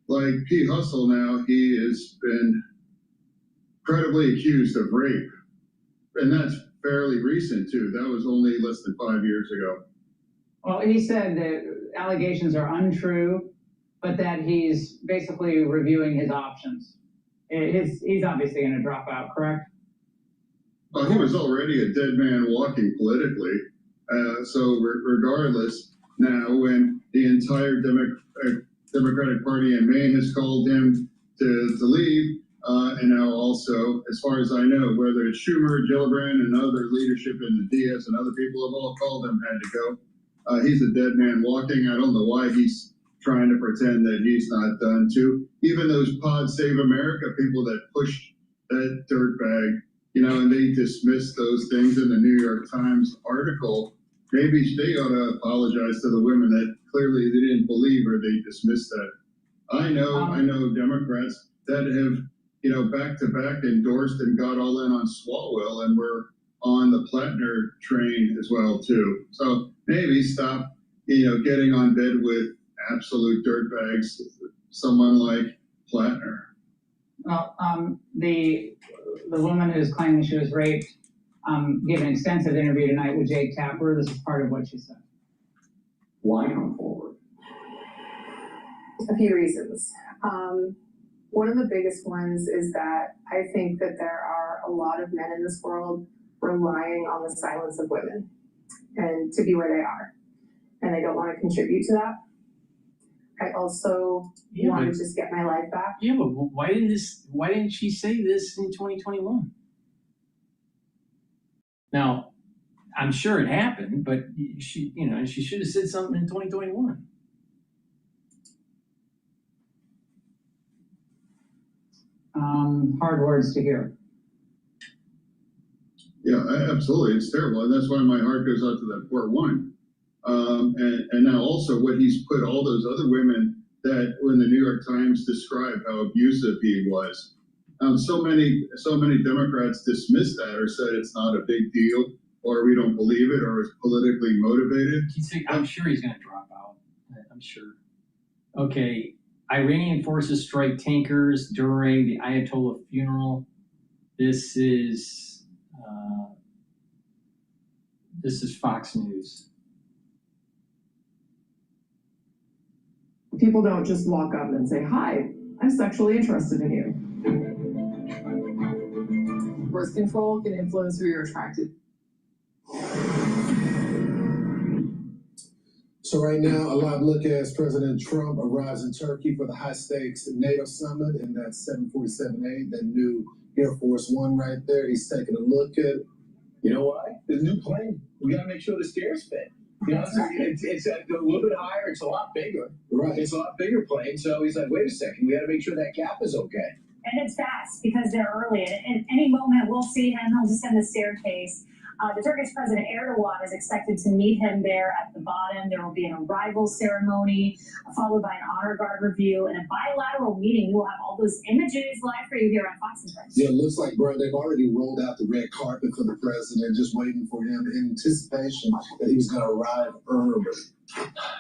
like P. Hustle, now he has been credibly accused of rape, and that's fairly recent too. That was only less than 5 years ago. Well, he said that allegations are untrue, but that he's basically reviewing his options. He's obviously going to drop out, correct? Well, he was already a dead man walking politically. So regardless, now when the entire Democratic Party in Maine has called him to leave, and now also, as far as I know, whether it's Schumer, Gillibrand, and other leadership in the DS and other people have all called him, had to go. He's a dead man walking. I don't know why he's trying to pretend that he's not done too. Even those Pod Save America people that push that dirtbag, you know, and they dismiss those things in the New York Times article. Maybe they ought to apologize to the women that clearly they didn't believe or they dismissed that. I know Democrats that have, you know, back to back endorsed and got all in on Swalwell and were on the Plattner train as well too. So maybe stop, you know, getting on bed with absolute dirtbags, someone like Plattner. Well, the woman who's claiming she was raped gave an extensive interview tonight with Jake Tapper. This is part of what she said. Why come forward? A few reasons. One of the biggest ones is that I think that there are a lot of men in this world relying on the silence of women and to be where they are. And I don't want to contribute to that. I also want to just get my life back. Yeah, but why didn't she say this in 2021? Now, I'm sure it happened, but she should have said something in 2021. Hard words to hear. Yeah, absolutely. It's terrible. And that's why my heart goes out to that poor woman. And now also what he's put all those other women that when the New York Times described how abusive he was. So many Democrats dismissed that or said it's not a big deal or we don't believe it or it's politically motivated. I'm sure he's going to drop out. I'm sure. Okay. Iranian forces strike tankers during the Ayatollah funeral. This is Fox News. People don't just walk up and say, "Hi, I'm sexually interested in you." Birth control can influence who you're attracted. So right now, a live look as President Trump arrives in Turkey for the high-stakes NATO summit in that 747A, that new Air Force One right there. He's taking a look at. You know why? The new plane. We got to make sure the stairs fit. You know, it's a little bit higher. It's a lot bigger. Right. It's a lot bigger plane. So he's like, wait a second. We got to make sure that gap is okay. And it's fast because they're early. And at any moment, we'll see him. He'll descend the staircase. The Turkish President Erdogan is expected to meet him there at the bottom. There will be an arrival ceremony, followed by an honor guard review, and a bilateral meeting. We will have all those images live for you here on Fox and Friends. Yeah, it looks like, bro, they've already rolled out the red carpet for the president, just waiting for him in anticipation that he was going to arrive early.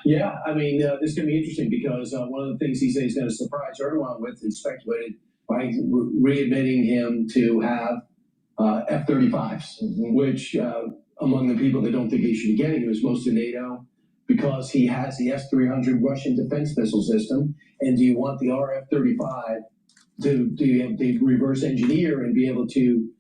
Yeah, I mean, this is going to be interesting because one of the things he says he's going to surprise Erdogan with is speculated by readmitting him to have F-35s, which among the people that don't think he should be getting was most of NATO because he has the S-300 Russian defense missile system. And do you want the RF-35 to reverse engineer and be able to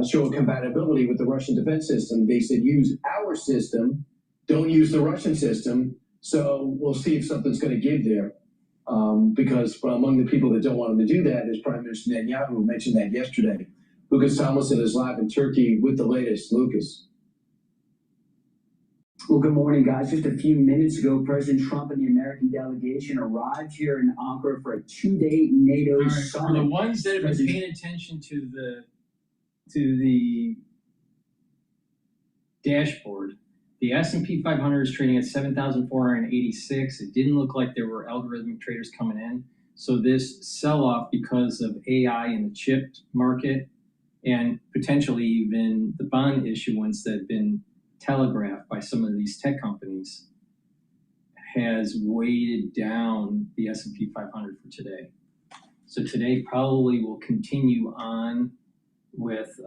show a compatibility with the Russian defense system? They said use our system, don't use the Russian system. So we'll see if something's going to give there. Because among the people that don't want him to do that is Prime Minister Netanyahu, who mentioned that yesterday. Lucas Tomlinson is live in Turkey with the latest. Lucas. Well, good morning, guys. Just a few minutes ago, President Trump and the American delegation arrived here in Ankara for a 2-day NATO summit. For the ones that have been paying attention to the dashboard, the S&P 500 is trading at 7,486. It didn't look like there were algorithmic traders coming in. So this sell-off because of AI in the chip market and potentially even the bond issuance that had been telegraphed by some of these tech companies has weighted down the S&P 500 for today. So today probably will continue on with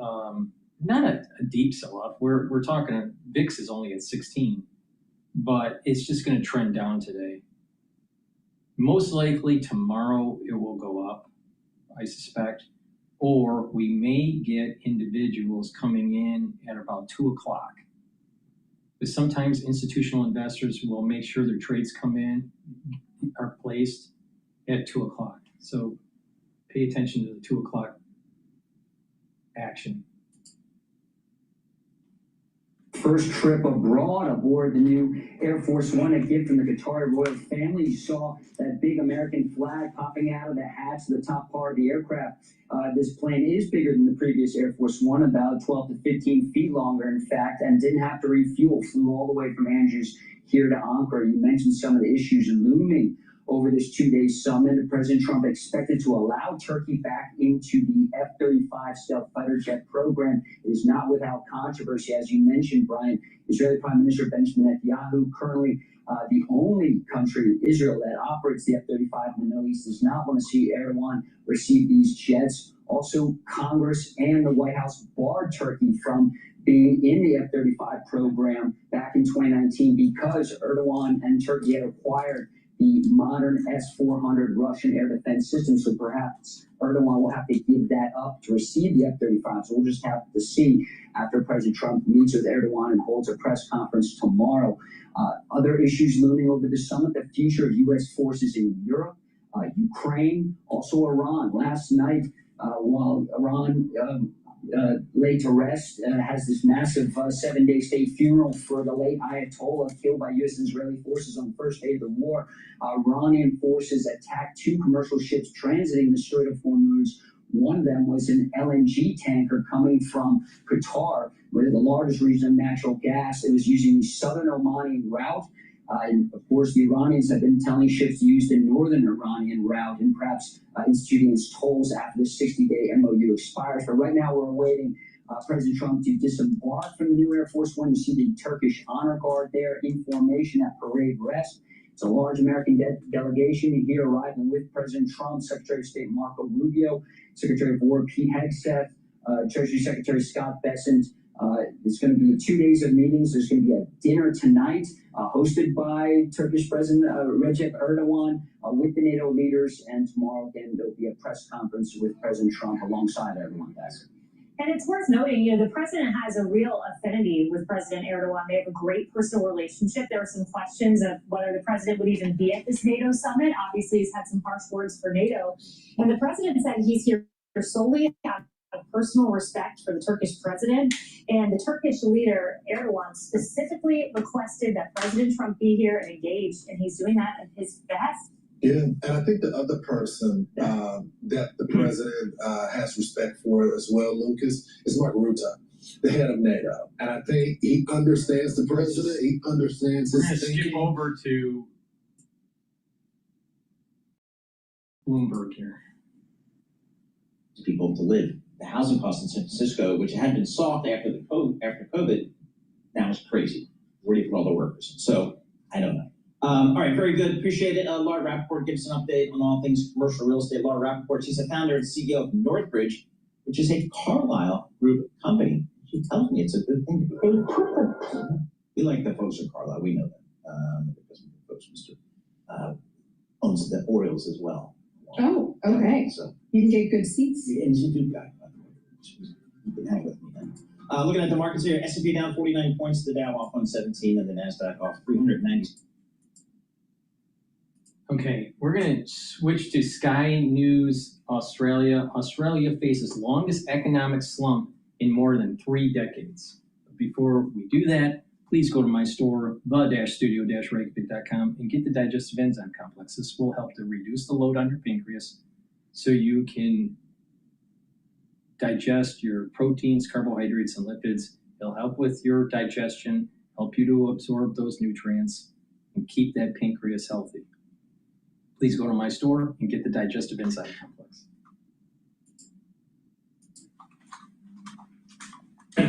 not a deep sell-off. We're talking, VIX is only at 16, but it's just going to trend down today. Most likely tomorrow it will go up, I suspect, or we may get individuals coming in at about 2 o'clock. But sometimes institutional investors will make sure their trades come in, are placed at 2 o'clock. So pay attention to the 2 o'clock action. First trip abroad aboard the new Air Force One, a gift from the Qatari royal family. You saw that big American flag popping out of the hatch to the top part of the aircraft. This plane is bigger than the previous Air Force One, about 12 to 15 feet longer, in fact, and didn't have to refuel. Flew all the way from Andrews here to Ankara. You mentioned some of the issues looming over this 2-day summit. President Trump expected to allow Turkey back into the F-35 stealth fighter jet program. It is not without controversy. As you mentioned, Brian, Israeli Prime Minister Benjamin Netanyahu, currently the only country, Israel, that operates the F-35 in the Middle East, does not want to see Erdogan receive these jets. Also, Congress and the White House barred Turkey from being in the F-35 program back in 2019 because Erdogan and Turkey had acquired the modern S-400 Russian air defense system. So perhaps Erdogan will have to give that up to receive the F-35. So we'll just have to see after President Trump meets with Erdogan and holds a press conference tomorrow. Other issues looming over the summit, the future of U.S. forces in Europe, Ukraine, also Iran. Last night, while Iran laid to rest, has this massive 7-day state funeral for the late Ayatollah killed by U.S. and Israeli forces on the first day of the war. Iranian forces attacked 2 commercial ships transiting the Strait of Hormuz. One of them was an LNG tanker coming from Qatar, where the largest region of natural gas. It was using the southern Omani route. And of course, the Iranians have been telling ships to use the northern Iranian route and perhaps instituting its tolls after the 60-day MOU expires. But right now, we're awaiting President Trump to disembark from the new Air Force One. You see the Turkish honor guard there in formation at parade rest. It's a large American delegation here arriving with President Trump, Secretary of State Marco Rubio, Secretary of War Pete Hegseth, Treasury Secretary Scott Bessent. It's going to be 2 days of meetings. There's going to be a dinner tonight hosted by Turkish President Recep Erdogan with the NATO leaders. And tomorrow, again, there'll be a press conference with President Trump alongside Erdogan. And it's worth noting, the president has a real affinity with President Erdogan. They have a great personal relationship. There are some questions of whether the president would even be at this NATO summit. Obviously, he's had some harsh words for NATO. And the president said he's here solely out of personal respect for the Turkish president. And the Turkish leader, Erdogan, specifically requested that President Trump be here and engage. And he's doing that at his behest. Yeah, and I think the other person that the president has respect for as well, Lucas, is Mark Rutte, the head of NATO. And I think he understands the president. He understands his thinking. Skip over to Bloomberg here. People to live. The housing costs in San Francisco, which had been soft after COVID, now is crazy. Where do you put all the workers? So I don't know. All right, very good. Appreciate it. Laura Rappaport gives an update on all things commercial real estate. Laura Rappaport, she's the founder and CEO of Northbridge, which is a Carlyle Group company. She tells me it's a good thing. We like the folks at Carlyle. We know that. Because the folks, Mr. Owns the Orioles as well. Oh, okay. So you can get good seats. And she's a good guy, by the way. You can hang with me then. Looking at the markets here, S&P down 49 points, the Dow off 117, and the NASDAQ off 390. Okay, we're going to switch to Sky News Australia. Australia faces longest economic slump in more than 3 decades. Before we do that, please go to my store, the-studio-reykjavik.com, and get the digestive enzyme complex. This will help to reduce the load on your pancreas so you can digest your proteins, carbohydrates, and lipids. It'll help with your digestion, help you to absorb those nutrients, and keep that pancreas healthy. Please go to my store and get the digestive enzyme complex.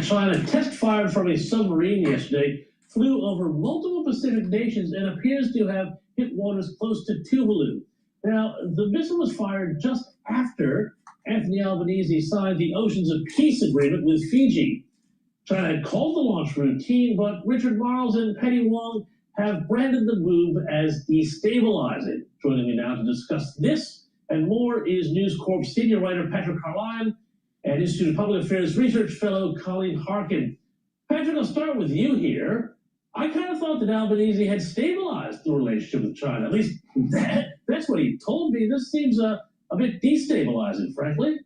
China test fired from a submarine yesterday, flew over multiple Pacific nations, and appears to have hit waters close to Tuvalu. Now, the missile was fired just after Anthony Albanese signed the Oceans of Peace Agreement with Fiji. China had called the launch routine, but Richard Marles and Penny Wong have branded the move as destabilizing. Joining me now to discuss this and more is News Corp senior writer Patrick Harvardian and Institute of Public Affairs research fellow Colleen Harkin. Patrick, I'll start with you here. I kind of thought that Albanese had stabilized the relationship with China. At least that's what he told me. This seems a bit destabilizing, frankly.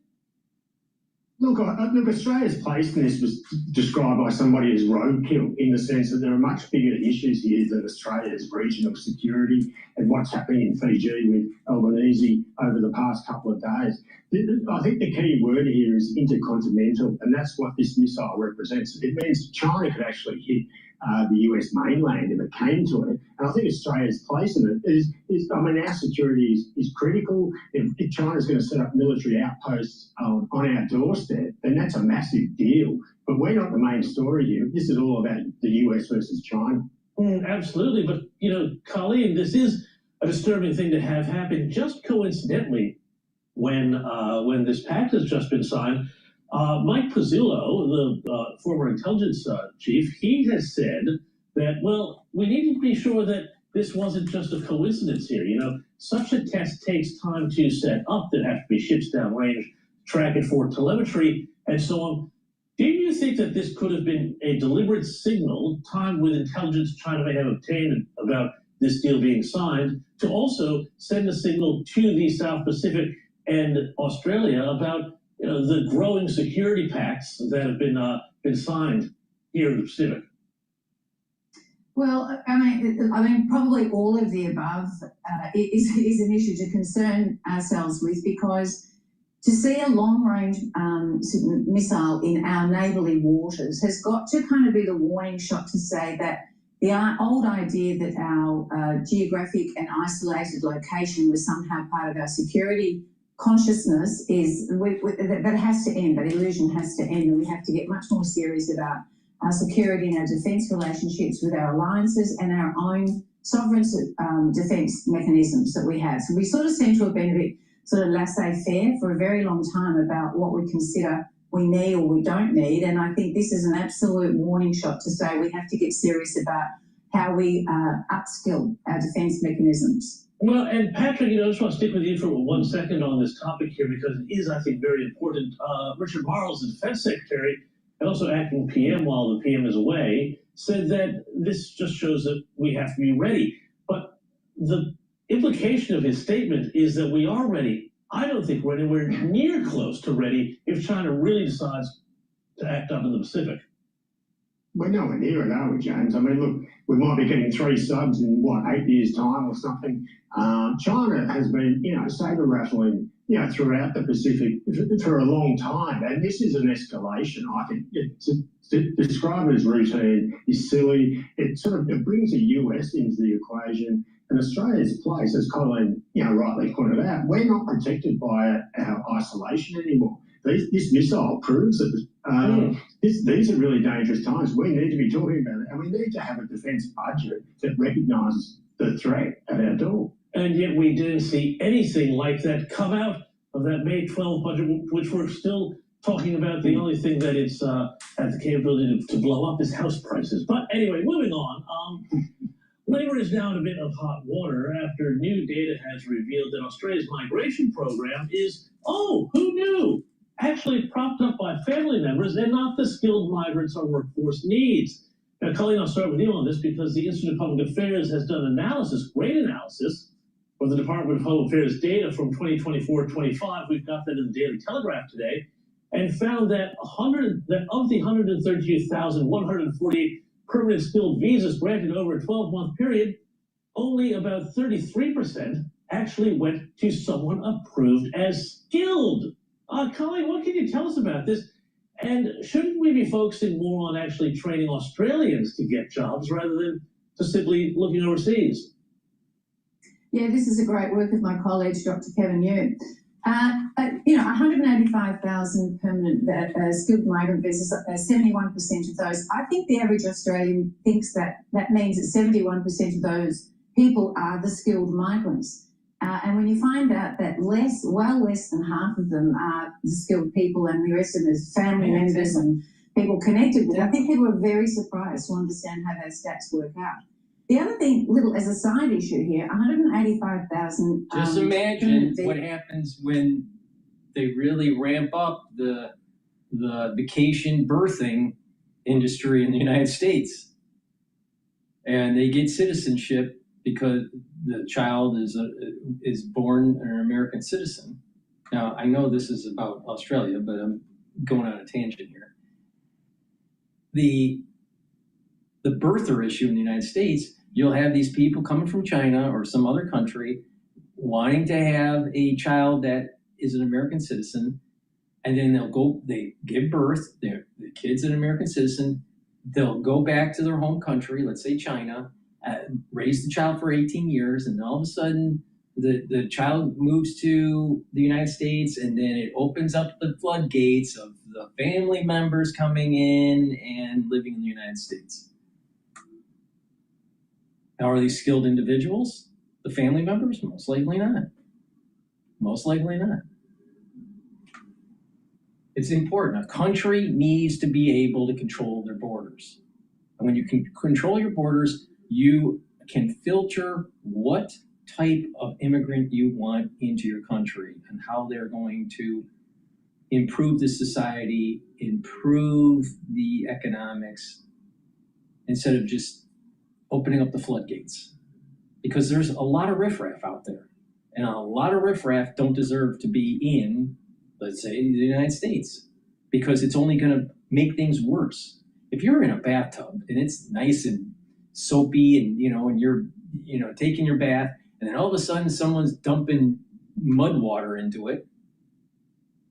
Look, Australia's place in this was described by somebody as roadkill, in the sense that there are much bigger issues here than Australia's regional security and what's happening in Fiji with Albanese over the past couple of days. I think the key word here is intercontinental, and that's what this missile represents. It means China could actually hit the US mainland if it came to it. And I think Australia's place in it is our security is critical. If China's going to set up military outposts on our doorstep, then that's a massive deal. But we're not the main story here. This is all about the US versus China. Absolutely. But, Colleen, this is a disturbing thing to have happen just coincidentally when this pact has just been signed. Mike Pizzullo, the former intelligence chief, he has said that, well, we need to be sure that this wasn't just a coincidence here. Such a test takes time to set up. There have to be ships downrange, track it for telemetry, and so on. Do you think that this could have been a deliberate signal timed with intelligence China may have obtained about this deal being signed to also send a signal to the South Pacific and Australia about the growing security pacts that have been signed here in the Pacific? Well, I mean, probably all of the above is an issue to concern ourselves with, because to see a long-range missile in our neighbourly waters has got to kind of be the warning shot to say that the old idea that our geographic and isolated location was somehow part of our security consciousness that has to end. That illusion has to end, and we have to get much more serious about our security and our defence relationships with our alliances and our own sovereign defence mechanisms that we have. So we sort of seem to have been a bit sort of laissez-faire for a very long time about what we consider we need or we don't need, and I think this is an absolute warning shot to say we have to get serious about how we upskill our defence mechanisms. Well, and Patrick, I just want to stick with you for 1 second on this topic here, because it is, I think, very important. Richard Marles, the Defense Secretary, and also acting PM while the PM is away, said that this just shows that we have to be ready. But the implication of his statement is that we are ready. I don't think we're anywhere near close to ready if China really decides to act up in the Pacific. We're nowhere near it, are we, James? I mean, look, we might be getting 3 subs in, 8 years' time or something. China has been, saber rattling, throughout the Pacific for a long time. And this is an escalation. I think to describe it as routine is silly. It brings the US into the equation. And Australia's place, as Colleen, rightly pointed out, we're not protected by our isolation anymore. This missile proves that these are really dangerous times. We need to be talking about it, and we need to have a defence budget that recognises the threat at our door. And yet we didn't see anything like that come out of that May 12 budget, which we're still talking about. The only thing that it's has the capability to blow up is house prices. But anyway, moving on. Labour is now in a bit of hot water after new data has revealed that Australia's migration program is, who knew, actually propped up by family members and not the skilled migrants our workforce needs. Now, Colleen, I'll start with you on this because the Institute of Public Affairs has done great analysis for the Department of Home Affairs data from 2024-25. We've got that in the Daily Telegraph today, and found that of the 132,148 permanent skilled visas granted over a 12-month period, only about 33% actually went to someone approved as skilled. Colleen, what can you tell us about this? And shouldn't we be focusing more on actually training Australians to get jobs rather than just simply looking overseas? Yeah, this is a great work of my colleague, Dr. Kevin Yu. 185,000 permanent skilled migrant visas, 71% of those. I think the average Australian thinks that means that 71% of those people are the skilled migrants. And when you find out that well less than half of them are the skilled people and the rest of them is family members and people connected with, I think people are very surprised to understand how those stats work out. The other thing, little as a side issue here, 185,000. Just imagine what happens when they really ramp up the vacation birthing industry in the United States, and they get citizenship because the child is born an American citizen. Now, I know this is about Australia, but I'm going on a tangent here. The birther issue in the United States, you'll have these people coming from China or some other country wanting to have a child that is an American citizen, and then they give birth, the kid's an American citizen, they'll go back to their home country, let's say China, raise the child for 18 years, and all of a sudden the child moves to the United States, and then it opens up the floodgates of the family members coming in and living in the United States. Now, are these skilled individuals, the family members? Most likely not. Most likely not. It's important. A country needs to be able to control their borders. And when you can control your borders, you can filter what type of immigrant you want into your country and how they're going to improve the society, improve the economics, instead of just opening up the floodgates. Because there's a lot of riffraff out there, and a lot of riffraff don't deserve to be in, let's say, the United States, because it's only going to make things worse. If you're in a bathtub and it's nice and soapy and you're taking your bath, and then all of a sudden someone's dumping mud water into it,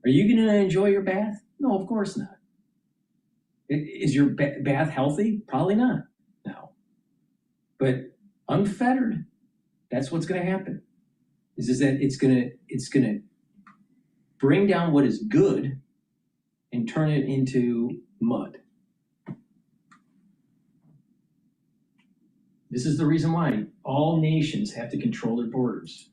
are you going to enjoy your bath? No, of course not. Is your bath healthy? Probably not. No. But unfettered, that's what's going to happen. Is that it's going to bring down what is good and turn it into mud. This is the reason why all nations have to control their borders.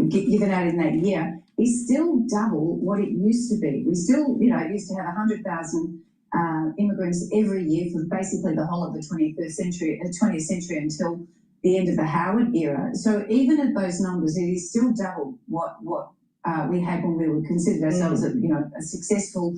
Given out in that year is still double what it used to be. We still, it used to have 100,000 immigrants every year for basically the whole of the 20th century until the end of the Howard era. So even at those numbers, it is still double what we had when we were considered ourselves a successful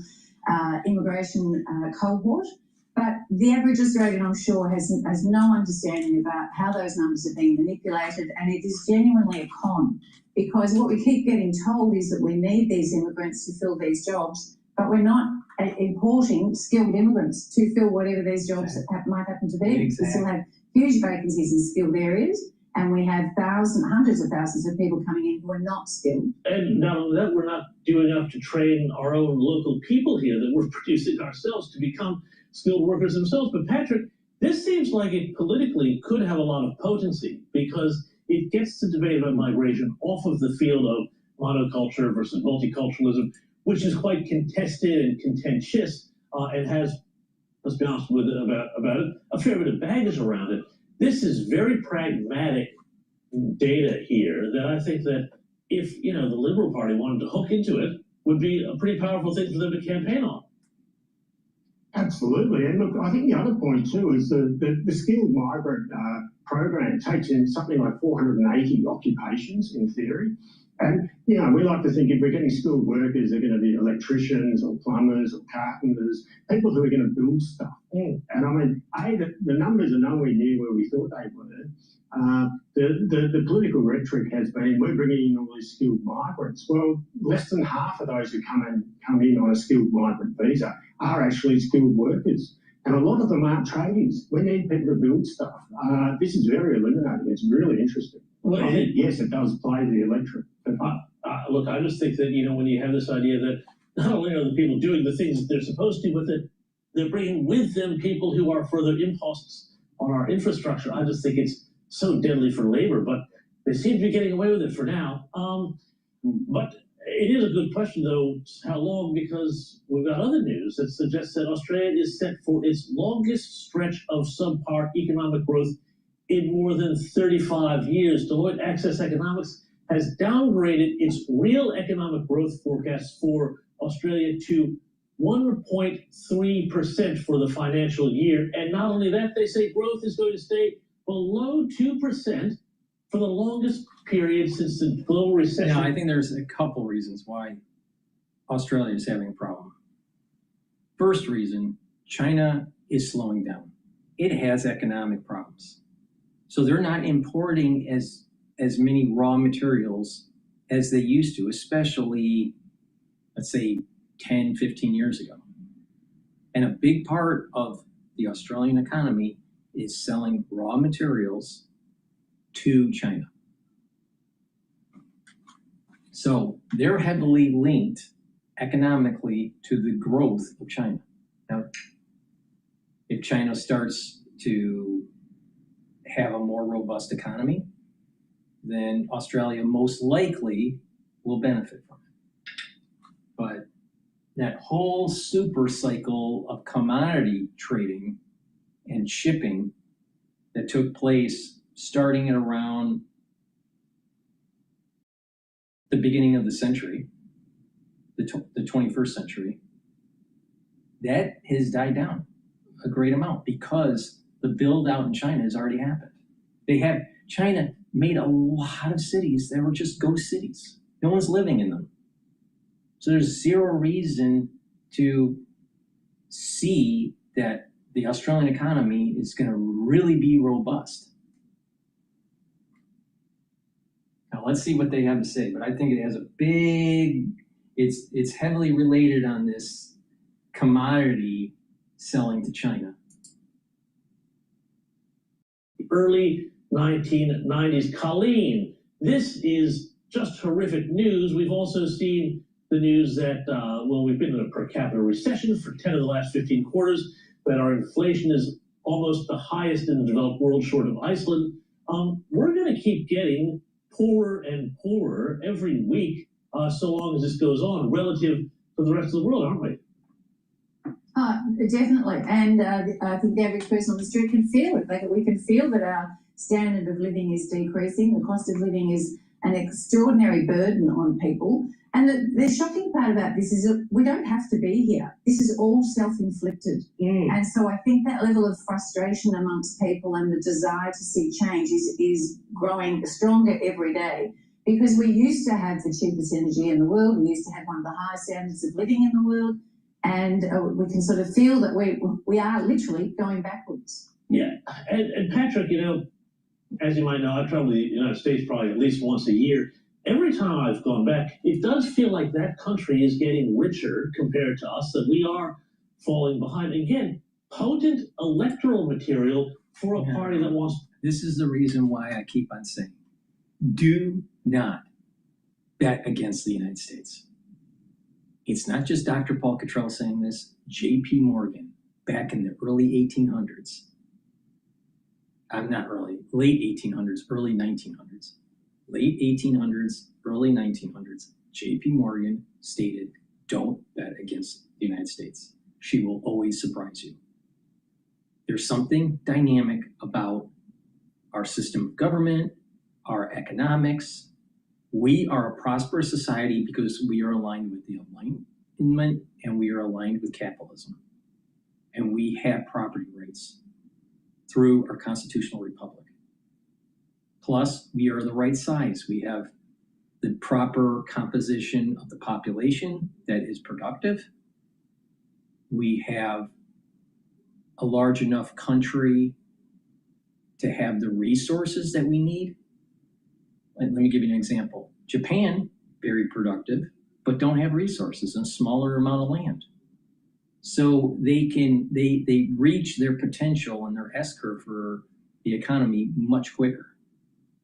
immigration cohort. But the average Australian, I'm sure, has no understanding about how those numbers are being manipulated, and it is genuinely a con, because what we keep getting told is that we need these immigrants to fill these jobs, but we're not importing skilled immigrants to fill whatever these jobs might happen to be. Exactly. We still have huge vacancies in skilled areas, and we have hundreds of thousands of people coming in who are not skilled. And not only that, we're not doing enough to train our own local people here that we're producing ourselves to become skilled workers themselves. But Patrick, this seems like it politically could have a lot of potency, because it gets the debate about migration off of the field of monoculture versus multiculturalism, which is quite contested and contentious, and has, let's be honest with it about it, a fair bit of baggage around it. This is very pragmatic data here that I think that if the Liberal Party wanted to hook into it, would be a pretty powerful thing for them to campaign on. Absolutely. And look, I think the other point too is the skilled migrant program takes in something like 480 occupations in theory. And, we like to think if we're getting skilled workers, they're going to be electricians or plumbers or carpenters, people who are going to build stuff. And I mean, the numbers are nowhere near where we thought they were. The political rhetoric has been, we're bringing in all these skilled migrants. Well, less than half of those who come in on a skilled migrant visa are actually skilled workers. And a lot of them aren't tradies. We need people to build stuff. This is very illuminating. It's really interesting. Well, yes, it does play the electorate. Look, I just think that, when you have this idea that not only are the people doing the things that they're supposed to with it, they're bringing with them people who are further imposts on our infrastructure. I just think it's so deadly for labor, but they seem to be getting away with it for now. But it is a good question, though, how long, because we've got other news that suggests that Australia is set for its longest stretch of subpar economic growth in more than 35 years. Deloitte Access Economics has downgraded its real economic growth forecast for Australia to 1.3% for the financial year. And not only that, they say growth is going to stay below 2% for the longest period since the global recession. Yeah, I think there's a couple reasons why Australia is having a problem. First reason, China is slowing down. It has economic problems. So they're not importing as many raw materials as they used to, especially, let's say, 10, 15 years ago. And a big part of the Australian economy is selling raw materials to China. So they're heavily linked economically to the growth of China. Now, if China starts to have a more robust economy, then Australia most likely will benefit from it. But that whole super cycle of commodity trading and shipping that took place starting at around the beginning of the century, the 21st century, that has died down a great amount because the build out in China has already happened. China made a lot of cities that were just ghost cities. No one's living in them. So there's zero reason to see that the Australian economy is going to really be robust. Now let's see what they have to say, but I think it has a big, it's heavily related on this commodity selling to China. Early 1990s. Colleen, this is just horrific news. We've also seen the news that, we've been in a per capita recession for 10 of the last 15 quarters, that our inflation is almost the highest in the developed world, short of Iceland. We're going to keep getting poorer and poorer every week, so long as this goes on, relative to the rest of the world, aren't we? Definitely, and I think the average person on the street can feel it. Like, we can feel that our standard of living is decreasing. The cost of living is an extraordinary burden on people. And the shocking part about this is that we don't have to be here. This is all self-inflicted. And so I think that level of frustration amongst people and the desire to see change is growing stronger every day, because we used to have the cheapest energy in the world. We used to have one of the highest standards of living in the world. And we can sort of feel that we are literally going backwards. Yeah, and Patrick, as you might know, I travel the United States probably at least once a year. Every time I've gone back, it does feel like that country is getting richer compared to us, that we are falling behind. Again, potent electoral material for a party that wants... This is the reason why I keep on saying, do not bet against the United States. It's not just Dr. Paul Cottrell saying this. J.P. Morgan, back in the early 1800s, late 1800s, early 1900s. Late 1800s, early 1900s, J.P. Morgan stated, don't bet against the United States. She will always surprise you. There's something dynamic about our system of government, our economics. We are a prosperous society because we are aligned with the Enlightenment and we are aligned with capitalism. And we have property rights through our constitutional republic. Plus, we are the right size. We have the proper composition of the population that is productive. We have a large enough country to have the resources that we need. Let me give you an example. Japan, very productive, but don't have resources and a smaller amount of land. So they reach their potential and their S-curve for the economy much quicker.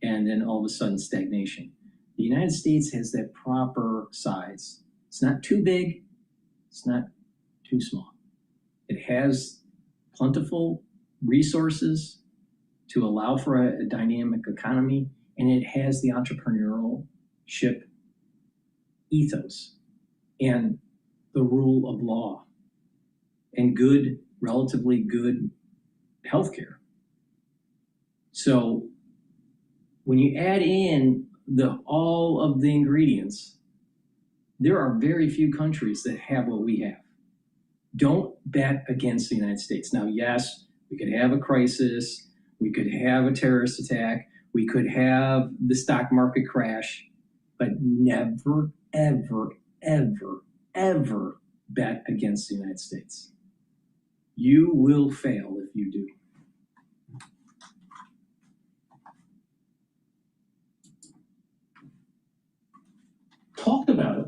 And then all of a sudden stagnation. The United States has that proper size. It's not too big, it's not too small. It has plentiful resources to allow for a dynamic economy, and it has the entrepreneurship ethos and the rule of law and relatively good healthcare. So when you add in all of the ingredients, there are very few countries that have what we have. Don't bet against the United States. Now, yes, we could have a crisis, we could have a terrorist attack, we could have the stock market crash, but never, ever, ever, ever bet against the United States. You will fail if you do. Talk about it.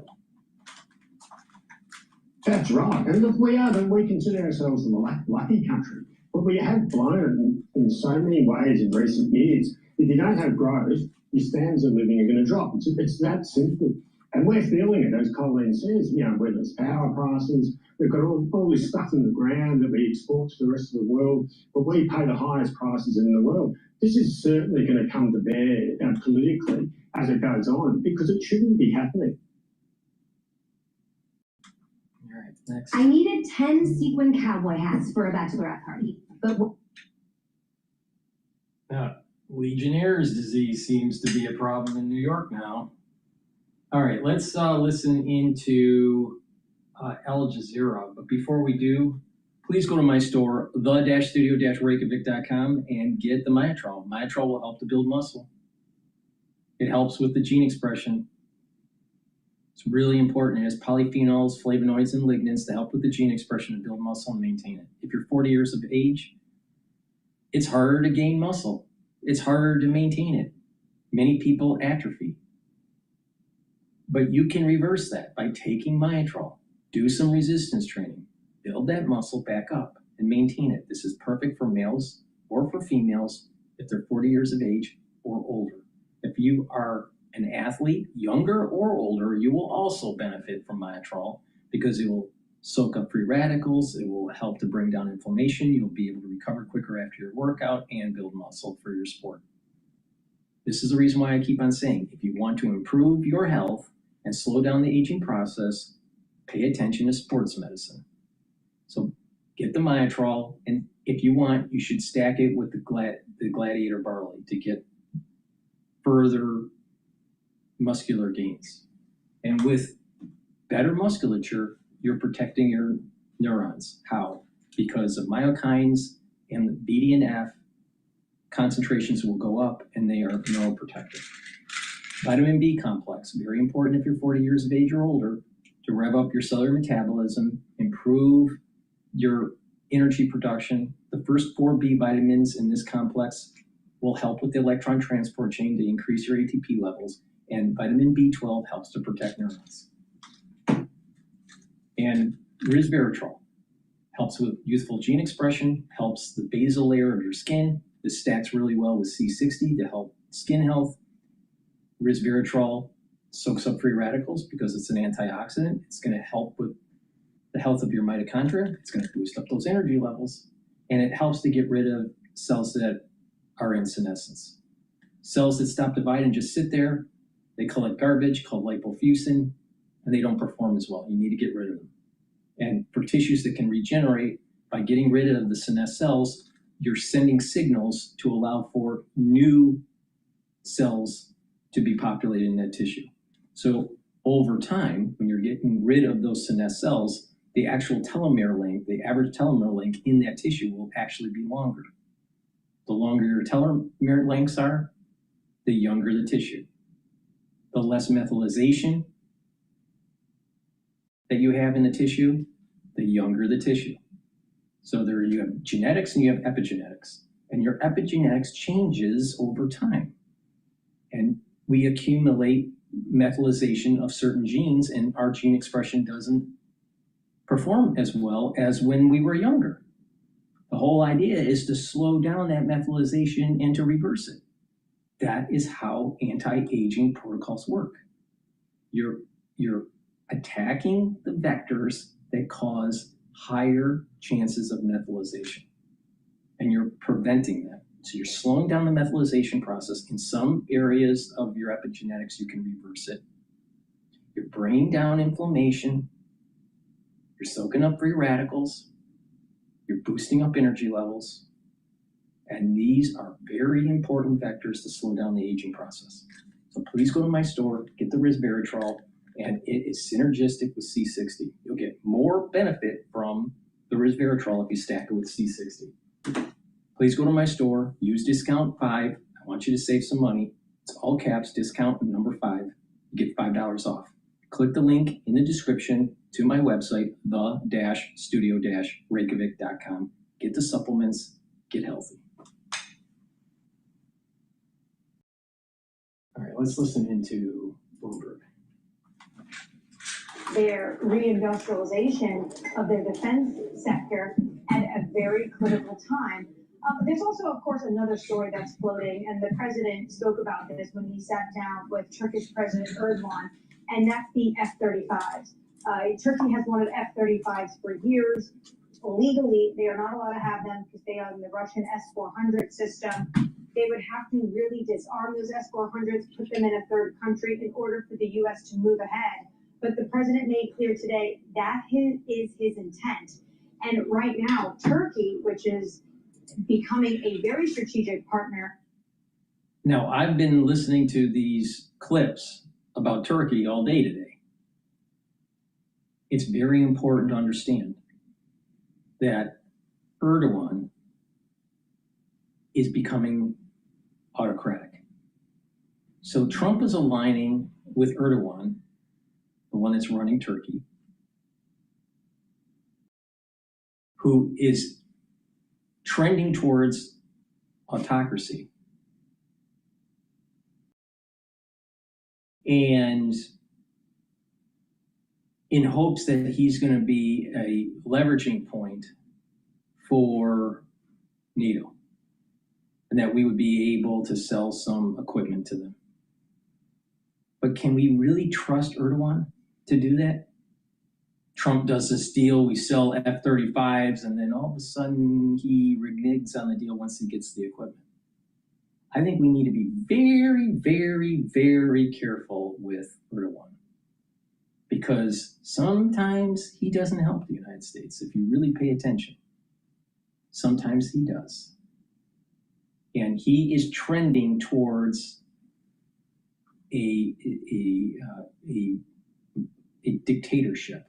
That's right. And look, we consider ourselves a lucky country, but we have blown in so many ways in recent years. If you don't have growth, your standards of living are going to drop. It's that simple. And we're feeling it, as Colleen says, whether it's power prices, we've got all this stuff in the ground that we export to the rest of the world, but we pay the highest prices in the world. This is certainly going to come to bear politically as it goes on, because it shouldn't be happening. All right, next. I needed 10 sequin cowboy hats for a bachelorette party, but Legionnaire's disease seems to be a problem in New York now. All right, let's listen into Al Jazeera. But before we do, please go to my store, the-studio-reykjavik.com, and get the Myotrol. Myotrol will help to build muscle. It helps with the gene expression. It's really important. It has polyphenols, flavonoids, and lignans to help with the gene expression and build muscle and maintain it. If you're 40 years of age, it's harder to gain muscle. It's harder to maintain it. Many people atrophy. But you can reverse that by taking Myotrol. Do some resistance training. Build that muscle back up and maintain it. This is perfect for males or for females if they're 40 years of age or older. If you are an athlete, younger or older, you will also benefit from Myotrol because it will soak up free radicals. It will help to bring down inflammation. You'll be able to recover quicker after your workout and build muscle for your sport. This is the reason why I keep on saying, if you want to improve your health and slow down the aging process, pay attention to sports medicine. So get the Myotrol, and if you want, you should stack it with the Gladiator barley to get further muscular gains. And with better musculature, you're protecting your neurons. How? Because of myokines and the BDNF, concentrations will go up and they are neuroprotective. Vitamin B complex, very important if you're 40 years of age or older, to rev up your cellular metabolism, improve your energy production. The first 4 B vitamins in this complex will help with the electron transport chain to increase your ATP levels, and vitamin B12 helps to protect neurons. And resveratrol helps with youthful gene expression, helps the basal layer of your skin. This stacks really well with C60 to help skin health. Resveratrol soaks up free radicals because it's an antioxidant. It's going to help with the health of your mitochondria. It's going to boost up those energy levels. And it helps to get rid of cells that are in senescence. Cells that stop dividing and just sit there, they collect garbage called lipofuscin, and they don't perform as well. You need to get rid of them. And for tissues that can regenerate, by getting rid of the senescent cells, you're sending signals to allow for new cells to be populated in that tissue. So over time, when you're getting rid of those senescent cells, the actual telomere length, the average telomere length in that tissue will actually be longer. The longer your telomere lengths are, the younger the tissue. The less methylation that you have in the tissue, the younger the tissue. So there you have genetics and you have epigenetics. And your epigenetics changes over time. And we accumulate methylation of certain genes, and our gene expression doesn't perform as well as when we were younger. The whole idea is to slow down that methylation and to reverse it. That is how anti-aging protocols work. You're attacking the vectors that cause higher chances of methylation, and you're preventing that. So you're slowing down the methylation process. In some areas of your epigenetics, you can reverse it. You're bringing down inflammation. You're soaking up free radicals. You're boosting up energy levels. And these are very important vectors to slow down the aging process. So please go to my store, get the resveratrol, and it is synergistic with C60. You'll get more benefit from the resveratrol if you stack it with C60. Please go to my store, use discount 5. I want you to save some money. It's all caps, discount number 5. You get $5 off. Click the link in the description to my website, the-studio-reykjavik.com. Get the supplements, get healthy. All right, let's listen into Bloomberg. Their reindustrialization of their defense sector at a very critical time. There's also, of course, another story that's floating, and the president spoke about this when he sat down with Turkish President Erdogan, and that's the F-35s. Turkey has wanted F-35s for years. Legally, they are not allowed to have them because they are in the Russian S-400 system. They would have to really disarm those S-400s, put them in a third country in order for the U.S. to move ahead. But the president made clear today that is his intent. And right now, Turkey, which is becoming a very strategic partner. Now, I've been listening to these clips about Turkey all day today. It's very important to understand that Erdogan is becoming autocratic. So Trump is aligning with Erdogan, the one that's running Turkey, who is trending towards autocracy. And in hopes that he's going to be a leveraging point for NATO, and that we would be able to sell some equipment to them. But can we really trust Erdogan to do that? Trump does this deal, we sell F-35s, and then all of a sudden he reneges on the deal once he gets the equipment. I think we need to be very, very, very careful with Erdogan, because sometimes he doesn't help the United States. If you really pay attention, sometimes he does. And he is trending towards a dictatorship.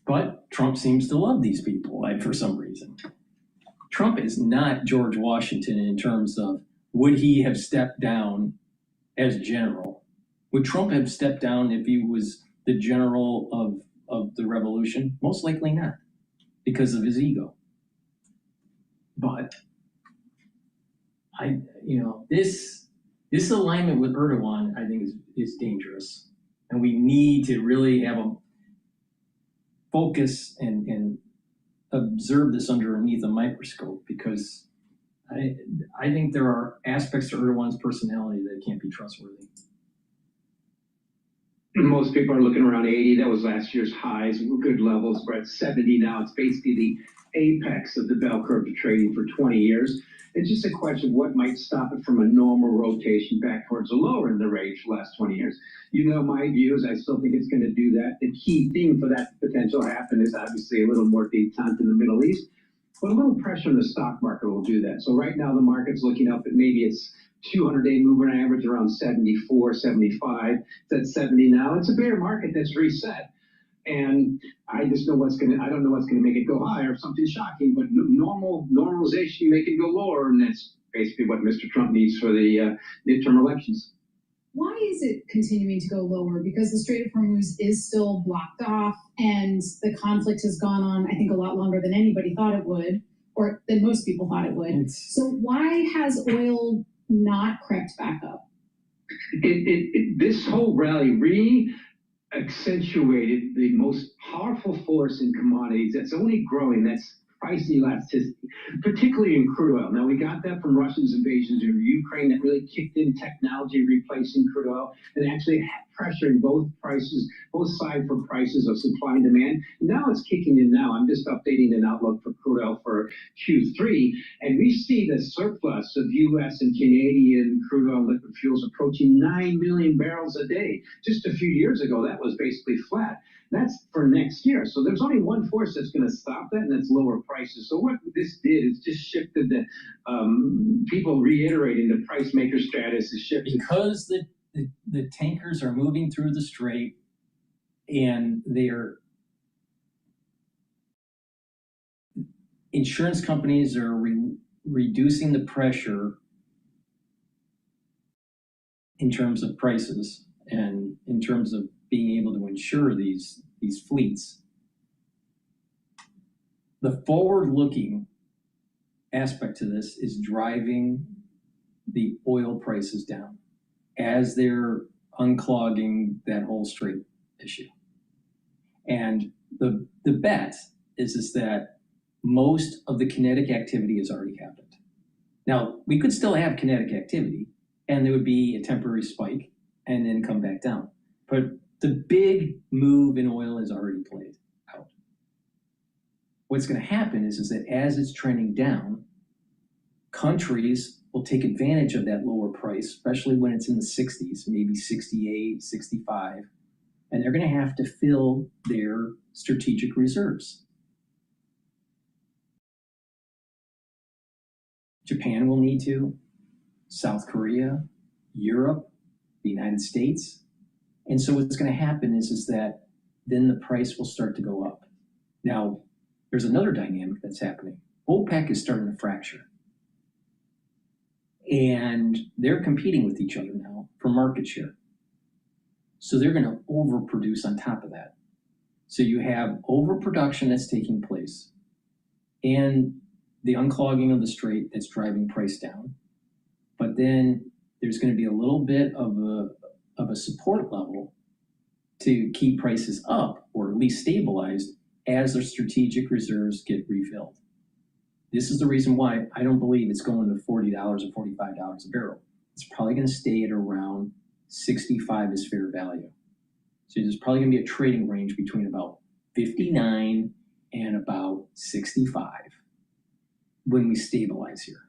But Trump seems to love these people, for some reason. Trump is not George Washington in terms of, would he have stepped down as general? Would Trump have stepped down if he was the general of the revolution? Most likely not, because of his ego. But this alignment with Erdogan, I think, is dangerous, and we need to really have a focus and observe this underneath a microscope, because I think there are aspects to Erdogan's personality that can't be trustworthy. Most people are looking around 80. That was last year's highs. We're good levels. We're at 70 now. It's basically the apex of the bell curve of trading for 20 years. It's just a question of what might stop it from a normal rotation back towards the lower in the range for the last 20 years. You know my views. I still think it's going to do that. The key thing for that potential to happen is obviously a little more detente in the Middle East, but a little pressure in the stock market will do that. So right now the market's looking up at maybe it's 200-day moving average around 74, 75. It's at 70 now. It's a bear market that's reset. And I just know I don't know what's going to make it go higher, something shocking, but normalization make it go lower. And that's basically what Mr. Trump needs for the midterm elections. Why is it continuing to go lower? Because the Strait of Hormuz is still blocked off, and the conflict has gone on, I think, a lot longer than anybody thought it would, or than most people thought it would. So why has oil not crept back up? This whole rally accentuated the most powerful force in commodities that's only growing, that's price elasticity, particularly in crude oil. Now, we got that from Russia's invasions of Ukraine that really kicked in technology replacing crude oil, and actually pressuring both sides for prices of supply and demand. Now it's kicking in now. I'm just updating an outlook for crude oil for Q3, and we see the surplus of U.S. and Canadian crude oil liquid fuels approaching 9 million barrels a day. Just a few years ago, that was basically flat. That's for next year. So there's only one force that's going to stop that, and that's lower prices. So what this did is just shifted the people reiterating the price maker status is shifted. Because the tankers are moving through the strait and insurance companies are reducing the pressure in terms of prices and in terms of being able to insure these fleets. The forward-looking aspect to this is driving the oil prices down as they're unclogging that whole strait issue. And the bet is that most of the kinetic activity is already happened. Now, we could still have kinetic activity, and there would be a temporary spike and then come back down. But the big move in oil is already played out. What's going to happen is that as it's trending down, countries will take advantage of that lower price, especially when it's in the 60s, maybe 68, 65, and they're going to have to fill their strategic reserves. Japan will need to, South Korea, Europe, the United States. And so what's going to happen is that then the price will start to go up. Now, there's another dynamic that's happening. OPEC is starting to fracture. And they're competing with each other now for market share. So they're going to overproduce on top of that. So you have overproduction that's taking place and the unclogging of the strait that's driving price down. But then there's going to be a little bit of a support level to keep prices up or at least stabilized as their strategic reserves get refilled. This is the reason why I don't believe it's going to $40 or $45 a barrel. It's probably going to stay at around 65 as fair value. So there's probably going to be a trading range between about 59 and about 65 when we stabilize here.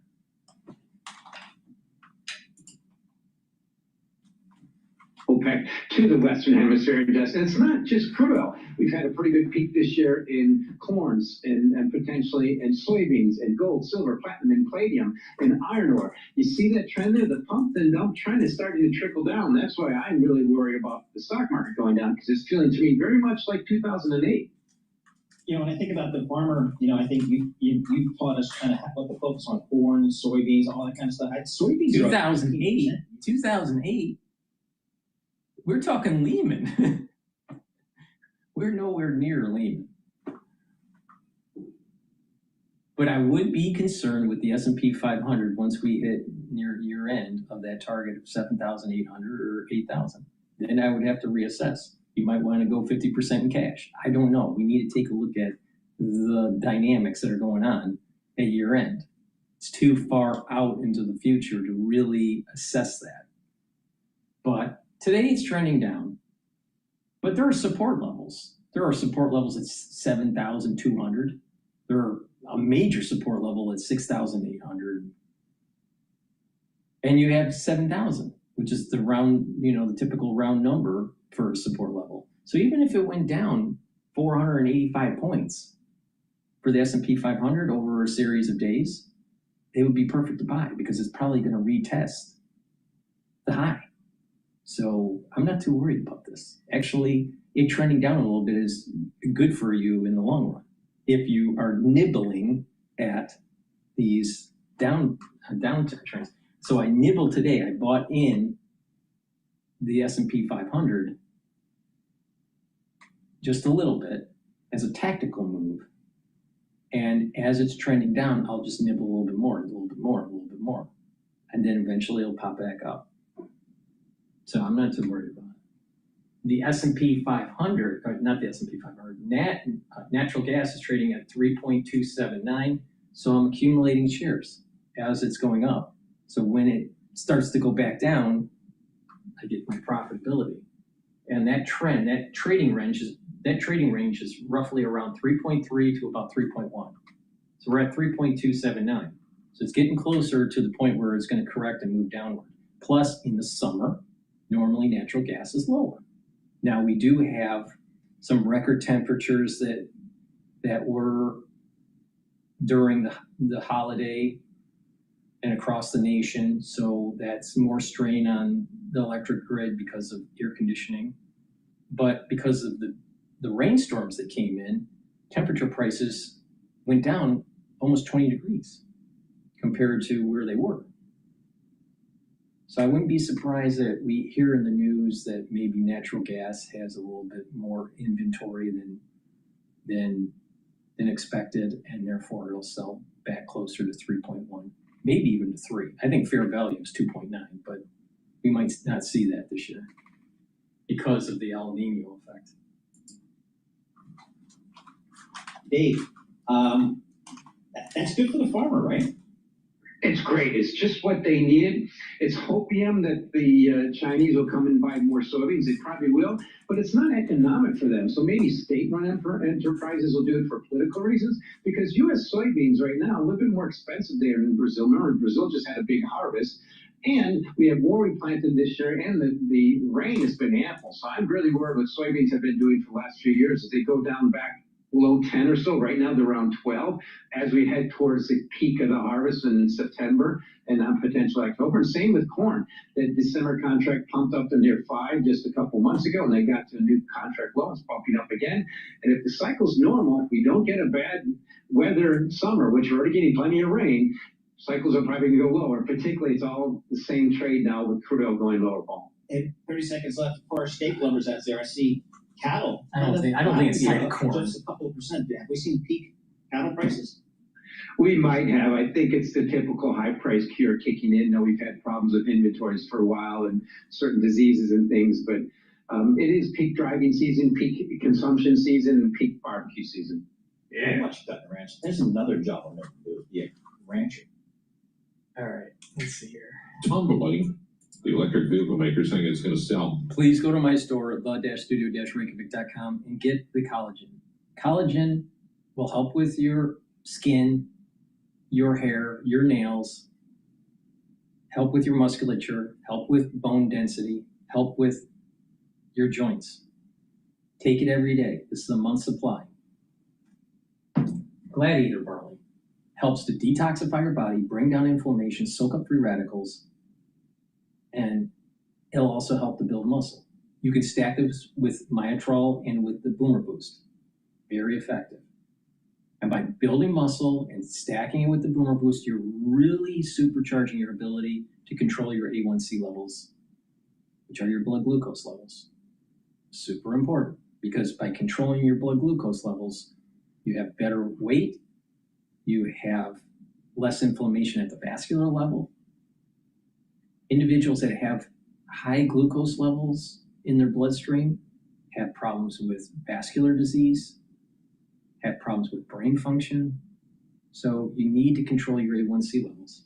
OPEC to the Western Hemisphere desk. And it's not just crude oil. We've had a pretty good peak this year in corns and potentially in soybeans and gold, silver, platinum, and palladium and iron ore. You see that trend there? The pump and dump trend is starting to trickle down. That's why I'm really worried about the stock market going down, because it's feeling to me very much like 2008. You know, when I think about the farmer, you know, I think you taught us kind of what to focus on: corn, soybeans, all that kind of stuff. Soybeans. 2008. We're talking Lehman. We're nowhere near Lehman. But I would be concerned with the S&P 500 once we hit near year end of that target of 7,800 or 8,000. Then I would have to reassess. You might want to go 50% in cash. I don't know. We need to take a look at the dynamics that are going on at year end. It's too far out into the future to really assess that. But today it's trending down, but there are support levels. There are support levels at 7,200. There are a major support level at 6,800. And you have 7,000, which is the round, you know, the typical round number for a support level. So even if it went down 485 points for the S&P 500 over a series of days, it would be perfect to buy because it's probably going to retest the high. So I'm not too worried about this. Actually, it trending down a little bit is good for you in the long run if you are nibbling at these down trends. So I nibbled today. I bought in the S&P 500 just a little bit as a tactical move. And as it's trending down, I'll just nibble a little bit more, a little bit more, a little bit more. And then eventually it'll pop back up. So I'm not too worried about it. The S&P 500, or not the S&P 500, natural gas is trading at 3.279. So I'm accumulating shares as it's going up. So when it starts to go back down, I get my profitability. And that trend, that trading range is roughly around 3.3 to about 3.1. So we're at 3.279. So it's getting closer to the point where it's going to correct and move downward. Plus, in the summer, normally natural gas is lower. Now, we do have some record temperatures that were during the holiday and across the nation. So that's more strain on the electric grid because of air conditioning. But because of the rainstorms that came in, temperature prices went down almost 20 degrees compared to where they were. So I wouldn't be surprised that we hear in the news that maybe natural gas has a little bit more inventory than expected, and therefore it'll sell back closer to 3.1, maybe even to 3. I think fair value is 2.9, but we might not see that this year because of the El Nino effect. Dave, that's good for the farmer, right? It's great. It's just what they needed. It's hopium that the Chinese will come and buy more soybeans. They probably will, but it's not economic for them. So maybe state-run enterprises will do it for political reasons, because U.S. soybeans right now are a little bit more expensive there than Brazil. Remember, Brazil just had a big harvest, and we have more we planted this year, and the rain has been ample. So I'm really worried what soybeans have been doing for the last few years as they go down back below 10 or so. Right now they're around 12 as we head towards the peak of the harvest in September and potentially October. And same with corn. The December contract pumped up to near 5 just a couple months ago, and they got to a new contract low. It's pumping up again. And if the cycle's normal, if we don't get a bad weather summer, which we're already getting plenty of rain, cycles are probably going to go lower. Particularly, it's all the same trade now with crude oil going lower, Paul. And 30 seconds left for our steak lovers out there. I see cattle. I don't think it's tied to corn. Just a couple of percent. Have we seen peak cattle prices? We might have. I think it's the typical high price cure kicking in. Now, we've had problems with inventories for a while and certain diseases and things, but it is peak driving season, peak consumption season, and peak barbecue season. Yeah. How much got in the ranch? There's another job I'll never do. Yeah, rancher. All right, let's see here. Tell them about the electric vehicle maker saying it's going to sell. Please go to my store at the-studio-reykjavik.com and get the collagen. Collagen will help with your skin, your hair, your nails, help with your musculature, help with bone density, help with your joints. Take it every day. This is a month's supply. Gladiator barley helps to detoxify your body, bring down inflammation, soak up free radicals, and it'll also help to build muscle. You can stack this with Myotrol and with the Boomer Boost. Very effective. And by building muscle and stacking it with the Boomer Boost, you're really supercharging your ability to control your A1C levels, which are your blood glucose levels. Super important, because by controlling your blood glucose levels, you have better weight, you have less inflammation at the vascular level. Individuals that have high glucose levels in their bloodstream have problems with vascular disease, have problems with brain function. So you need to control your A1C levels.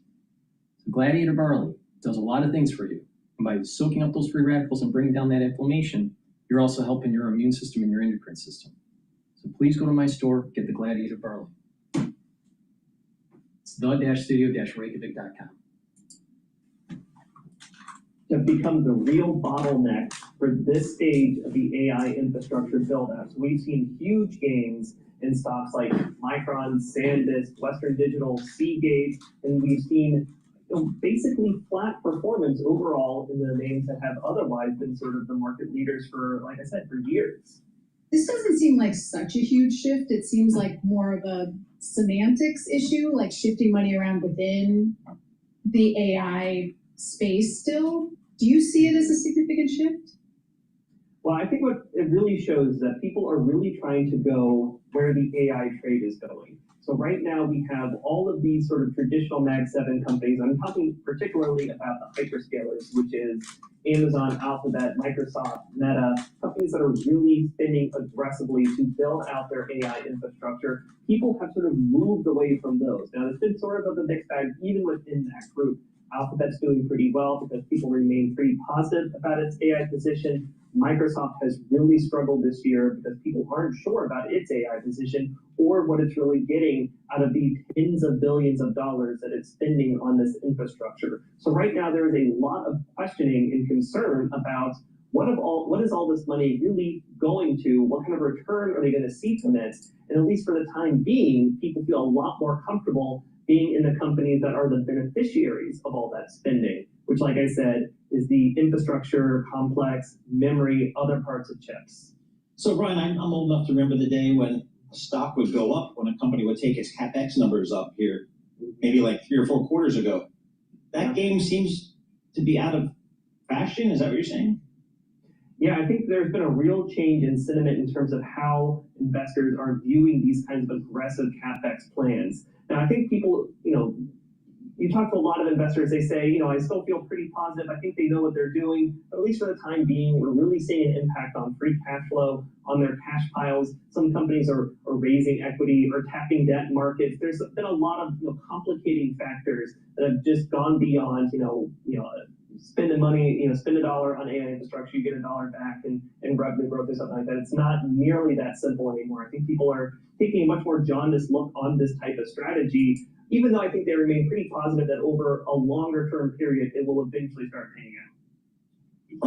So Gladiator barley does a lot of things for you. And by soaking up those free radicals and bringing down that inflammation, you're also helping your immune system and your endocrine system. So please go to my store, get the Gladiator barley. It's the-studio-reykjavik.com. Have become the real bottleneck for this stage of the AI infrastructure build-out. So we've seen huge gains in stocks like Micron, SanDisk, Western Digital, Seagate, and we've seen basically flat performance overall in the names that have otherwise been sort of the market leaders for, like I said, for years. This doesn't seem like such a huge shift. It seems like more of a semantics issue, like shifting money around within the AI space still. Do you see it as a significant shift? Well, I think what it really shows is that people are really trying to go where the AI trade is going. So right now we have all of these sort of traditional Mag 7 companies. I'm talking particularly about the hyperscalers, which is Amazon, Alphabet, Microsoft, Meta, companies that are really spending aggressively to build out their AI infrastructure. People have sort of moved away from those. Now, it's been sort of a mixed bag even within that group. Alphabet's doing pretty well because people remain pretty positive about its AI position. Microsoft has really struggled this year because people aren't sure about its AI position or what it's really getting out of the tens of billions of dollars that it's spending on this infrastructure. So right now there is a lot of questioning and concern about what is all this money really going to? What kind of return are they going to see from it? And at least for the time being, people feel a lot more comfortable being in the companies that are the beneficiaries of all that spending, which, like I said, is the infrastructure, complex, memory, other parts of chips. So, Brian, I'm old enough to remember the day when stock would go up when a company would take its CapEx numbers up here, maybe like 3 or 4 quarters ago. That game seems to be out of fashion. Is that what you're saying? Yeah, I think there's been a real change in sentiment in terms of how investors are viewing these kinds of aggressive CapEx plans. Now, I think people, you talk to a lot of investors, they say, I still feel pretty positive. I think they know what they're doing. But at least for the time being, we're really seeing an impact on free cash flow, on their cash piles. Some companies are raising equity or tapping debt markets. There's been a lot of complicating factors that have just gone beyond, spending money, spend $1 on AI infrastructure, you get $1 back in revenue growth or something like that. It's not nearly that simple anymore. I think people are taking a much more jaundiced look on this type of strategy, even though I think they remain pretty positive that over a longer term period, it will eventually start paying out.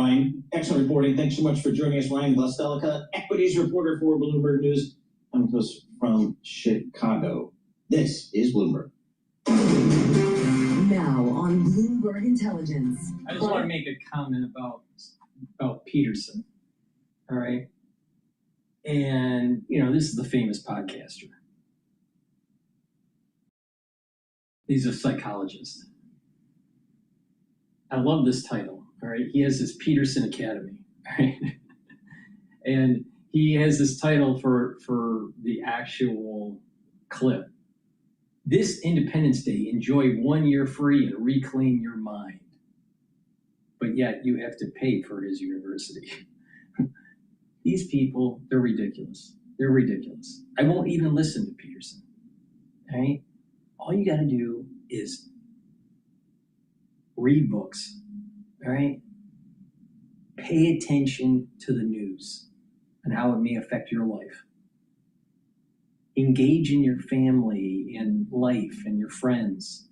Ryan, excellent reporting. Thanks so much for joining us. Ryan Blastelica, equities reporter for Bloomberg News, coming to us from Chicago. This is Bloomberg. Now on Bloomberg Intelligence. I just want to make a comment about Peterson. All right. And, this is the famous podcaster. He's a psychologist. I love this title. All right. He has his Peterson Academy. All right. And he has this title for the actual clip. This Independence Day, enjoy 1 year free and reclaim your mind. But yet you have to pay for his university. These people, they're ridiculous. They're ridiculous. I won't even listen to Peterson. All right? All you got to do is read books. All right? Pay attention to the news and how it may affect your life. Engage in your family and life and your friends.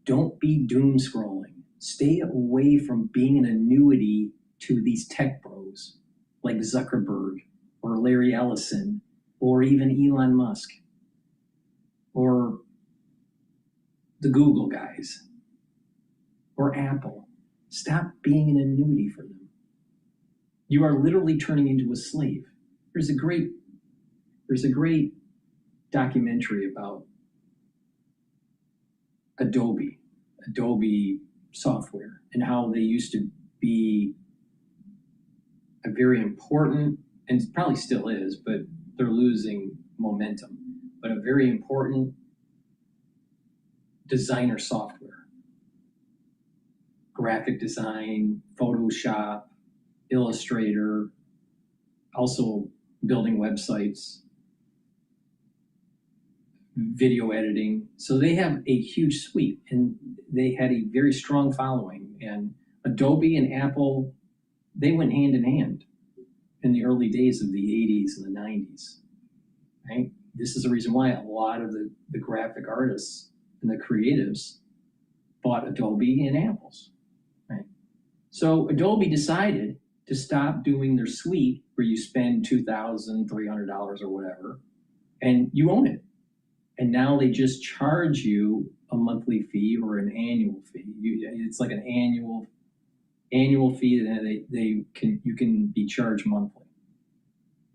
Don't be doom scrolling. Stay away from being an annuity to these tech bros like Zuckerberg or Larry Ellison or even Elon Musk or the Google guys or Apple. Stop being an annuity for them. You are literally turning into a slave. There's a great documentary about Adobe software and how they used to be a very important, and probably still is, but they're losing momentum, but a very important designer software. Graphic design, Photoshop, Illustrator, also building websites, video editing. So they have a huge suite and they had a very strong following. And Adobe and Apple, they went hand in hand in the early days of the 80s and the 90s. Right? This is the reason why a lot of the graphic artists and the creatives bought Adobe and Apple's. Right? So Adobe decided to stop doing their suite where you spend $2,300 or whatever, and you own it. And now they just charge you a monthly fee or an annual fee. It's like an annual fee that you can be charged monthly.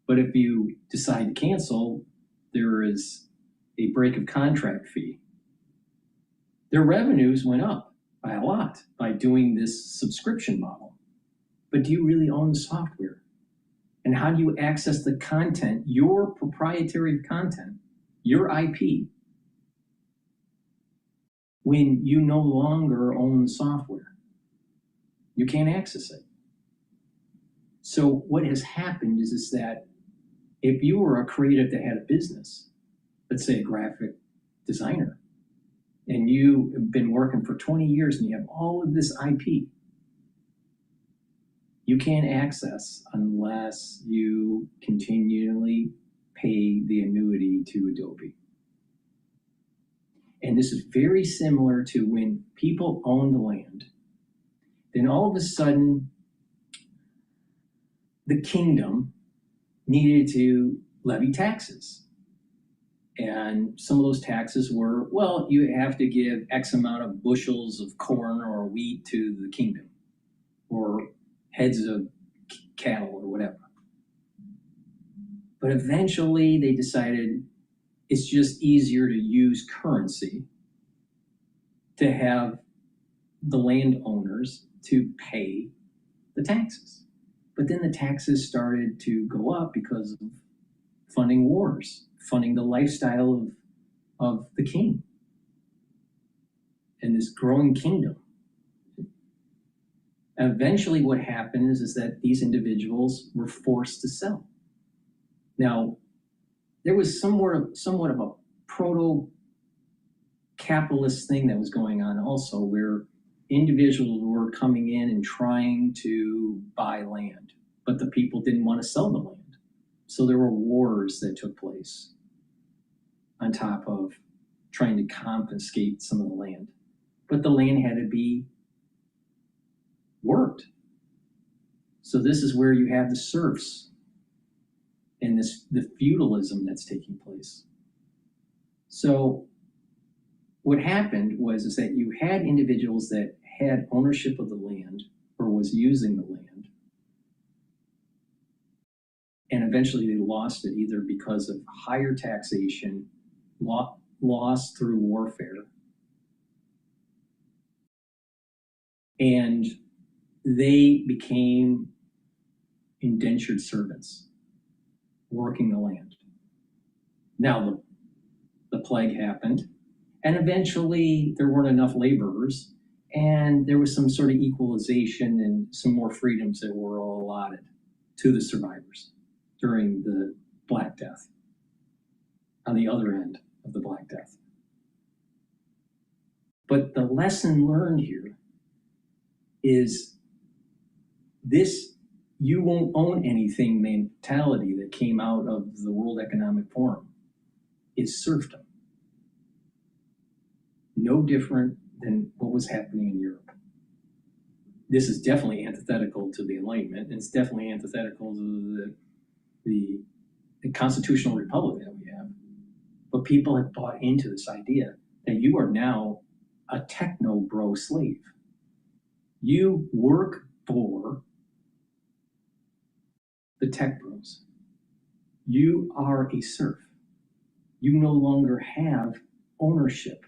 But if you decide to cancel, there is a break of contract fee. Their revenues went up by a lot by doing this subscription model. But do you really own the software? And how do you access the content, your proprietary content, your IP, when you no longer own the software? You can't access it. So what has happened is that if you were a creative that had a business, let's say a graphic designer, and you have been working for 20 years and you have all of this IP, you can't access unless you continually pay the annuity to Adobe. And this is very similar to when people owned the land. Then all of a sudden, the kingdom needed to levy taxes. And some of those taxes were, well, you have to give X amount of bushels of corn or wheat to the kingdom, or heads of cattle or whatever. But eventually they decided it's just easier to use currency to have the landowners to pay the taxes. But then the taxes started to go up because of funding wars, funding the lifestyle of the king and this growing kingdom. And eventually what happened is that these individuals were forced to sell. Now, there was somewhat of a proto-capitalist thing that was going on also, where individuals were coming in and trying to buy land, but the people didn't want to sell the land. So there were wars that took place on top of trying to confiscate some of the land. But the land had to be worked. So this is where you have the serfs and the feudalism that's taking place. So what happened was that you had individuals that had ownership of the land or was using the land, and eventually they lost it either because of higher taxation, loss through warfare, and they became indentured servants working the land. Now the plague happened, and eventually there weren't enough laborers, and there was some sort of equalization and some more freedoms that were all allotted to the survivors during the Black Death, on the other end of the Black Death. But the lesson learned here is this you won't own anything mentality that came out of the World Economic Forum is serfdom. No different than what was happening in Europe. This is definitely antithetical to the Enlightenment, and it's definitely antithetical to the constitutional republic that we have. But people have bought into this idea that you are now a techno-bro slave. You work for the tech bros. You are a serf. You no longer have ownership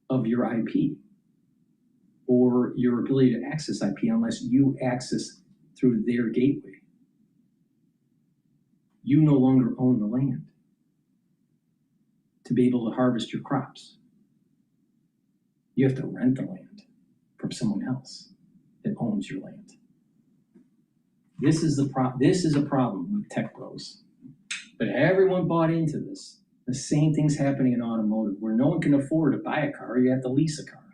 of your IP or your ability to access IP unless you access through their gateway. You no longer own the land to be able to harvest your crops. You have to rent the land from someone else that owns your land. This is a problem with tech bros. But everyone bought into this. The same thing's happening in automotive, where no one can afford to buy a car, you have to lease a car.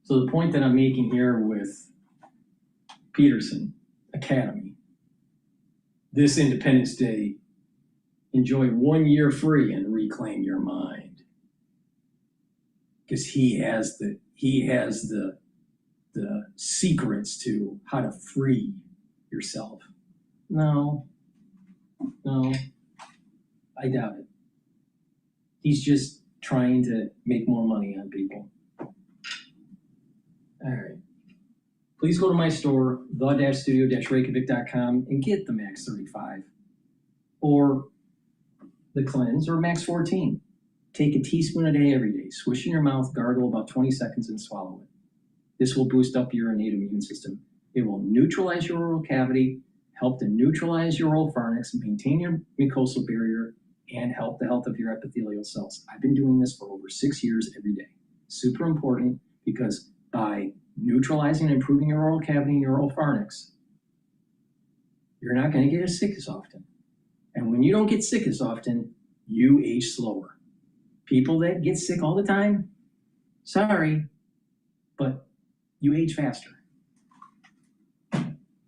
So the point that I'm making here with Peterson Academy, this Independence Day, enjoy 1 year free and reclaim your mind. Because he has the secrets to how to free yourself. No, I doubt it. He's just trying to make more money on people. All right. Please go to my store, the-studio-reykjavik.com, and get the Max 35 or the Cleanse or Max 14. Take a teaspoon a day every day. Swish in your mouth, gargle about 20 seconds, and swallow it. This will boost up your innate immune system. It will neutralize your oral cavity, help to neutralize your oral pharynx, maintain your mucosal barrier, and help the health of your epithelial cells. I've been doing this for over 6 years every day. Super important, because by neutralizing and improving your oral cavity and your oral pharynx, you're not going to get as sick as often. And when you don't get sick as often, you age slower. People that get sick all the time, sorry, but you age faster.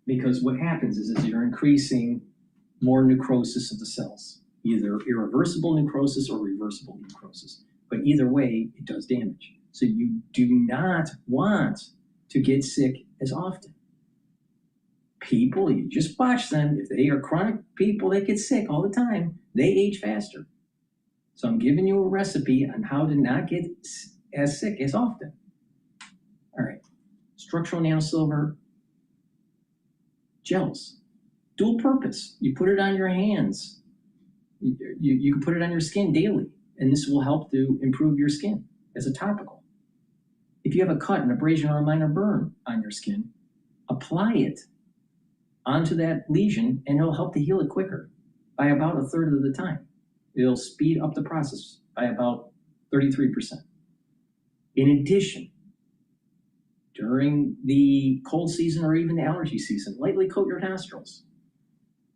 Because what happens is you're increasing more necrosis of the cells, either irreversible necrosis or reversible necrosis. But either way, it does damage. So you do not want to get sick as often. People, you just watch them. If they are chronic people that get sick all the time, they age faster. So I'm giving you a recipe on how to not get as sick as often. All right, structural nanosilver gels, dual purpose. You put it on your hands. You can put it on your skin daily, and this will help to improve your skin as a topical. If you have a cut, an abrasion, or a minor burn on your skin, apply it onto that lesion, and it'll help to heal it quicker by about a third of the time. It'll speed up the process by about 33%. In addition, during the cold season or even the allergy season, lightly coat your nostrils.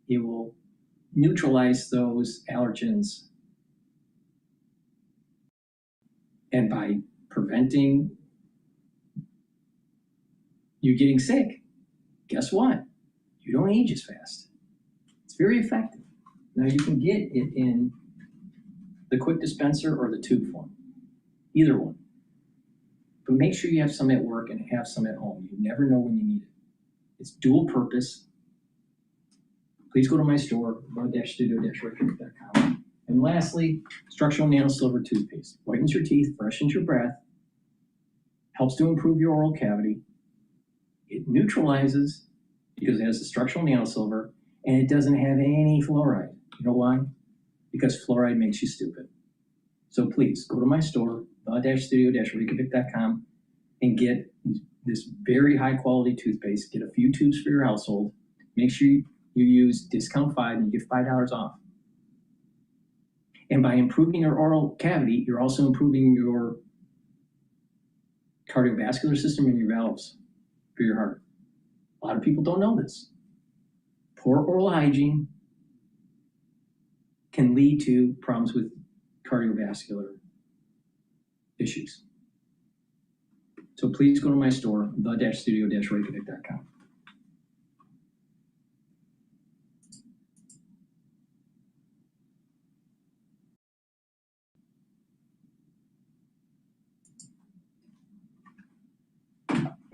It will neutralize those allergens. And by preventing you getting sick, guess what? You don't age as fast. It's very effective. Now you can get it in the quick dispenser or the tube form, either one. But make sure you have some at work and have some at home. You never know when you need it. It's dual purpose. Please go to my store, studio-reykjavik.com. And lastly, structural nanosilver toothpaste. Whitens your teeth, freshens your breath, helps to improve your oral cavity. It neutralizes because it has the structural nanosilver, and it doesn't have any fluoride. You know why? Because fluoride makes you stupid. So please go to my store, studio-reykjavik.com, and get this very high quality toothpaste. Get a few tubes for your household. Make sure you use discount 5 and you get $5 off. And by improving your oral cavity, you're also improving your cardiovascular system and your valves for your heart. A lot of people don't know this. Poor oral hygiene can lead to problems with cardiovascular issues. So please go to my store, the-studio-reykjavik.com.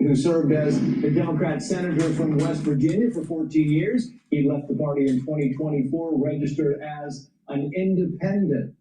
Who served as the Democrat senator from West Virginia for 14 years. He left the party in 2024, registered as an independent.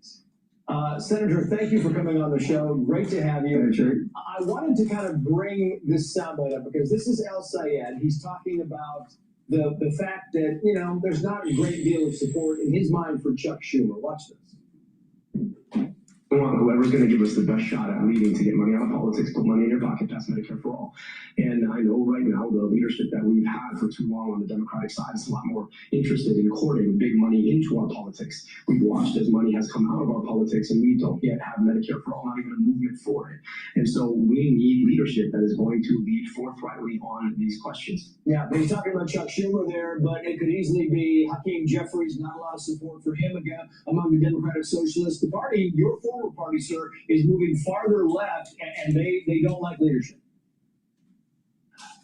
Senator, thank you for coming on the show. Great to have you. I wanted to kind of bring this soundbite up because this is El Sayed. He's talking about the fact that, you know, there's not a great deal of support in his mind for Chuck Schumer. Watch this. We want whoever's going to give us the best shot at leading to get money out of politics, put money in your pocket, that's Medicare for all. And I know right now the leadership that we've had for too long on the Democratic side is a lot more interested in courting big money into our politics. We've watched as money has come out of our politics and we don't yet have Medicare for all, not even a movement for it. And so we need leadership that is going to lead forthrightly on these questions. Yeah, but he's talking about Chuck Schumer there, but it could easily be Hakeem Jeffries. Not a lot of support for him again among the Democratic Socialists. The party, your former party, sir, is moving farther left, and they don't like leadership.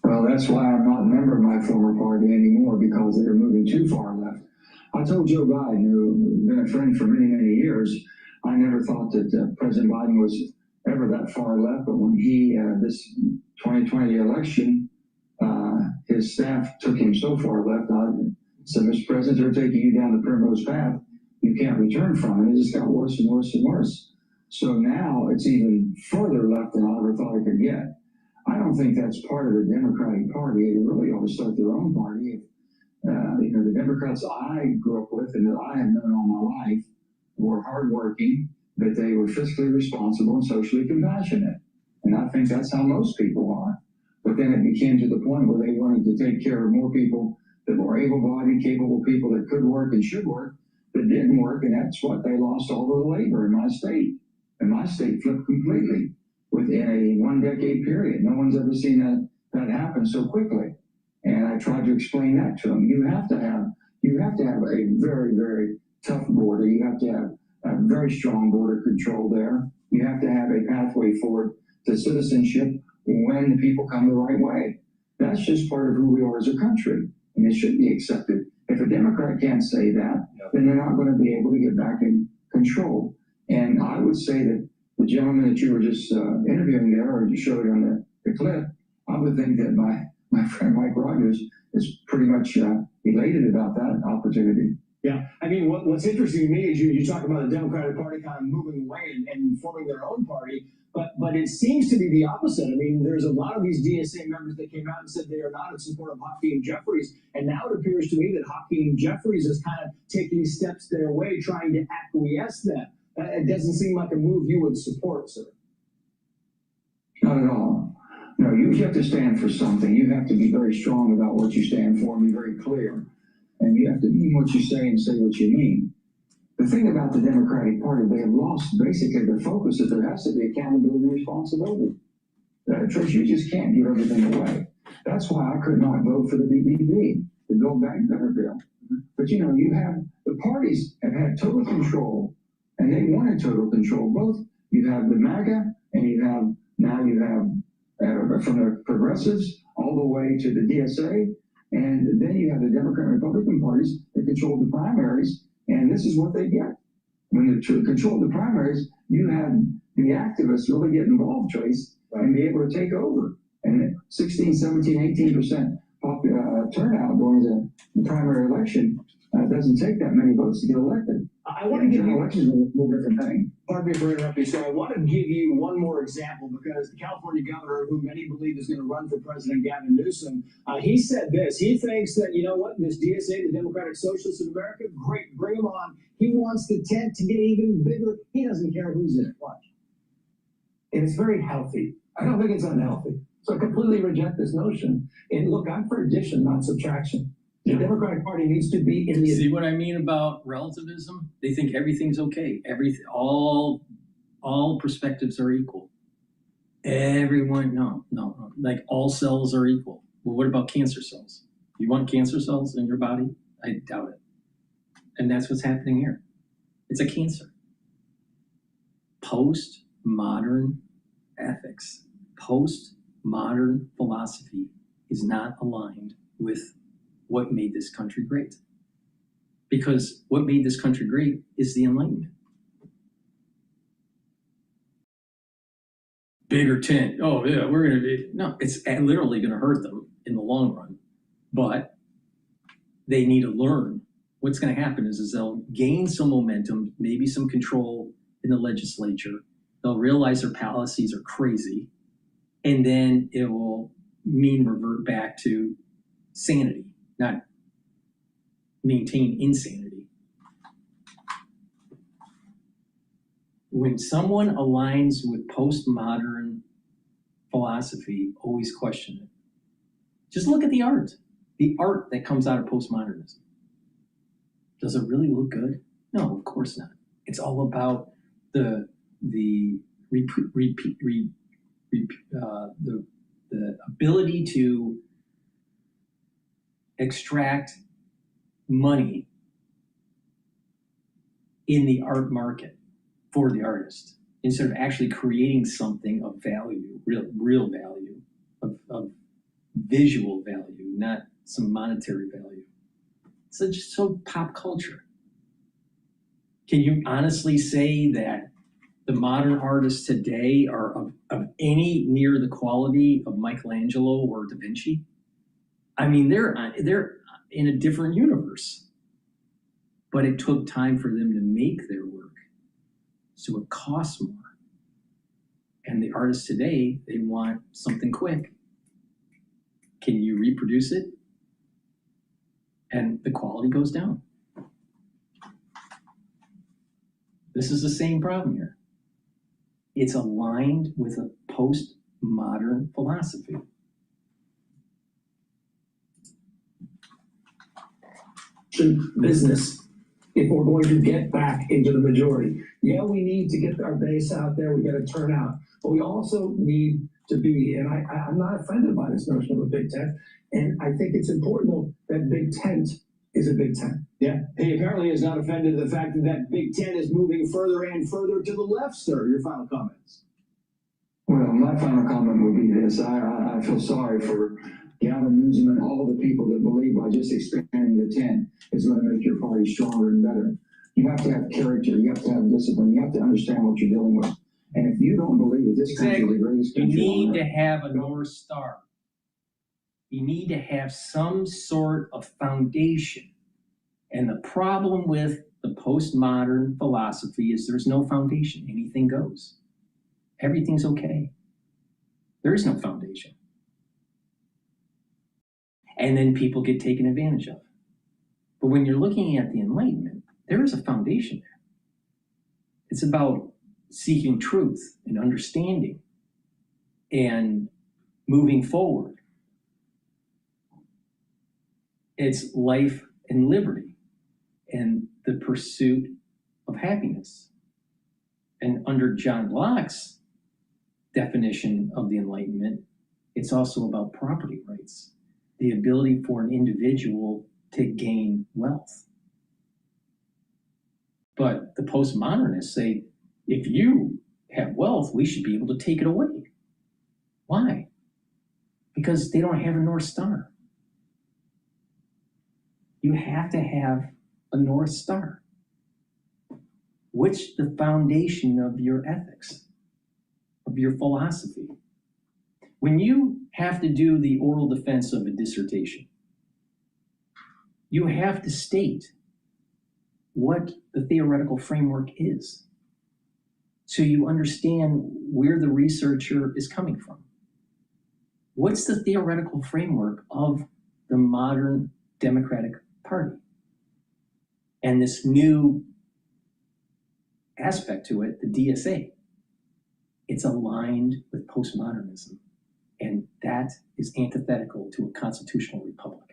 Well, that's why I'm not a member of my former party anymore, because they're moving too far left. I told Joe Biden, who's been a friend for many, many years, I never thought that President Biden was ever that far left, but when he, this 2020 election, his staff took him so far left, I said, Mr. President, they're taking you down the primrose path. You can't return from it. It just got worse and worse and worse. So now it's even further left than I ever thought it could get. I don't think that's part of the Democratic Party. They really ought to start their own party. You know, the Democrats I grew up with and that I have known all my life were hardworking, but they were fiscally responsible and socially compassionate. And I think that's how most people are. But then it became to the point where they wanted to take care of more people that were able-bodied, capable people that could work and should work, that didn't work, and that's what they lost all of the labor in my state. And my state flipped completely within a 1 decade period. No one's ever seen that happen so quickly. And I tried to explain that to them. You have to have a very, very tough border. You have to have a very strong border control there. You have to have a pathway forward to citizenship when the people come the right way. That's just part of who we are as a country, and it should be accepted. If a Democrat can't say that, then they're not going to be able to get back in control. And I would say that the gentleman that you were just interviewing there, or you showed on the clip, I would think that my friend Mike Rogers is pretty much elated about that opportunity. Yeah, I mean, what's interesting to me is you talk about the Democratic Party kind of moving away and forming their own party, but it seems to be the opposite. I mean, there's a lot of these DSA members that came out and said they are not in support of Hakeem Jeffries, and now it appears to me that Hakeem Jeffries is kind of taking steps their way, trying to acquiesce them. It doesn't seem like a move you would support, sir. Not at all. No, you have to stand for something. You have to be very strong about what you stand for and be very clear. And you have to mean what you say and say what you mean. The thing about the Democratic Party, they have lost basically their focus that there has to be accountability and responsibility. Trish, you just can't give everything away. That's why I could not vote for the BBB, the Build Back Better bill. But you know, you have, the parties have had total control, and they wanted total control. Both, you have the MAGA, and you have from the progressives all the way to the DSA, and then you have the Democrat and Republican parties that control the primaries, and this is what they get. When you control the primaries, you have the activists really get involved, Trace, and be able to take over. And 16, 17, 18% turnout during the primary election doesn't take that many votes to get elected. I want to give you elections is a little different thing. Pardon me for interrupting. So I want to give you one more example, because the California governor, who many believe is going to run for president, Gavin Newsom, he said this. He thinks that, you know what, this DSA, the Democratic Socialists of America, great, bring them on. He wants the tent to get even bigger. He doesn't care who's in it. Watch. And it's very healthy. I don't think it's unhealthy. So I completely reject this notion. And look, I'm for addition, not subtraction. The Democratic Party needs to be in the... See what I mean about relativism? They think everything's okay. All perspectives are equal. Everyone, no. Like all cells are equal. Well, what about cancer cells? You want cancer cells in your body? I doubt it. And that's what's happening here. It's a cancer. Postmodern ethics, postmodern philosophy is not aligned with what made this country great. Because what made this country great is the Enlightenment. Bigger tent. Oh yeah, we're gonna be, no, it's literally gonna hurt them in the long run. But they need to learn. What's gonna happen is they'll gain some momentum, maybe some control in the legislature. They'll realize their policies are crazy, and then it will revert back to sanity, not maintain insanity. When someone aligns with postmodern philosophy, always question it. Just look at the art that comes out of postmodernism. Does it really look good? No, of course not. It's all about the ability to extract money in the art market for the artist, instead of actually creating something of value, real value, of visual value, not some monetary value. So just so pop culture. Can you honestly say that the modern artists today are of any near the quality of Michelangelo or Da Vinci? I mean, they're in a different universe, but it took time for them to make their work, so it costs more. And the artists today, they want something quick. Can you reproduce it? And the quality goes down. This is the same problem here. It's aligned with a postmodern philosophy. Business, if we're going to get back into the majority. Yeah, we need to get our base out there, we got to turn out, but we also need to be, and I'm not offended by this notion of a big tent, and I think it's important though, that big tent is a big tent. Yeah, he apparently is not offended at the fact that that big tent is moving further and further to the left, sir. Your final comments? Well, my final comment would be this. I feel sorry for Gavin Newsom and all the people that believe by just expanding the tent is going to make your party stronger and better. You have to have character. You have to have discipline. You have to understand what you're dealing with. And if you don't believe that this country is the greatest country, you need to have a North Star. You need to have some sort of foundation. And the problem with the postmodern philosophy is there's no foundation. Anything goes. Everything's okay. There is no foundation. And then people get taken advantage of. But when you're looking at the Enlightenment, there is a foundation there. It's about seeking truth and understanding and moving forward. It's life and liberty and the pursuit of happiness. And under John Locke's definition of the Enlightenment, it's also about property rights, the ability for an individual to gain wealth. But the postmodernists say, if you have wealth, we should be able to take it away. Why? Because they don't have a North Star. You have to have a North Star. What's the foundation of your ethics, of your philosophy? When you have to do the oral defense of a dissertation, you have to state what the theoretical framework is, so you understand where the researcher is coming from. What's the theoretical framework of the modern Democratic Party? And this new aspect to it, the DSA, it's aligned with postmodernism, and that is antithetical to a constitutional republic.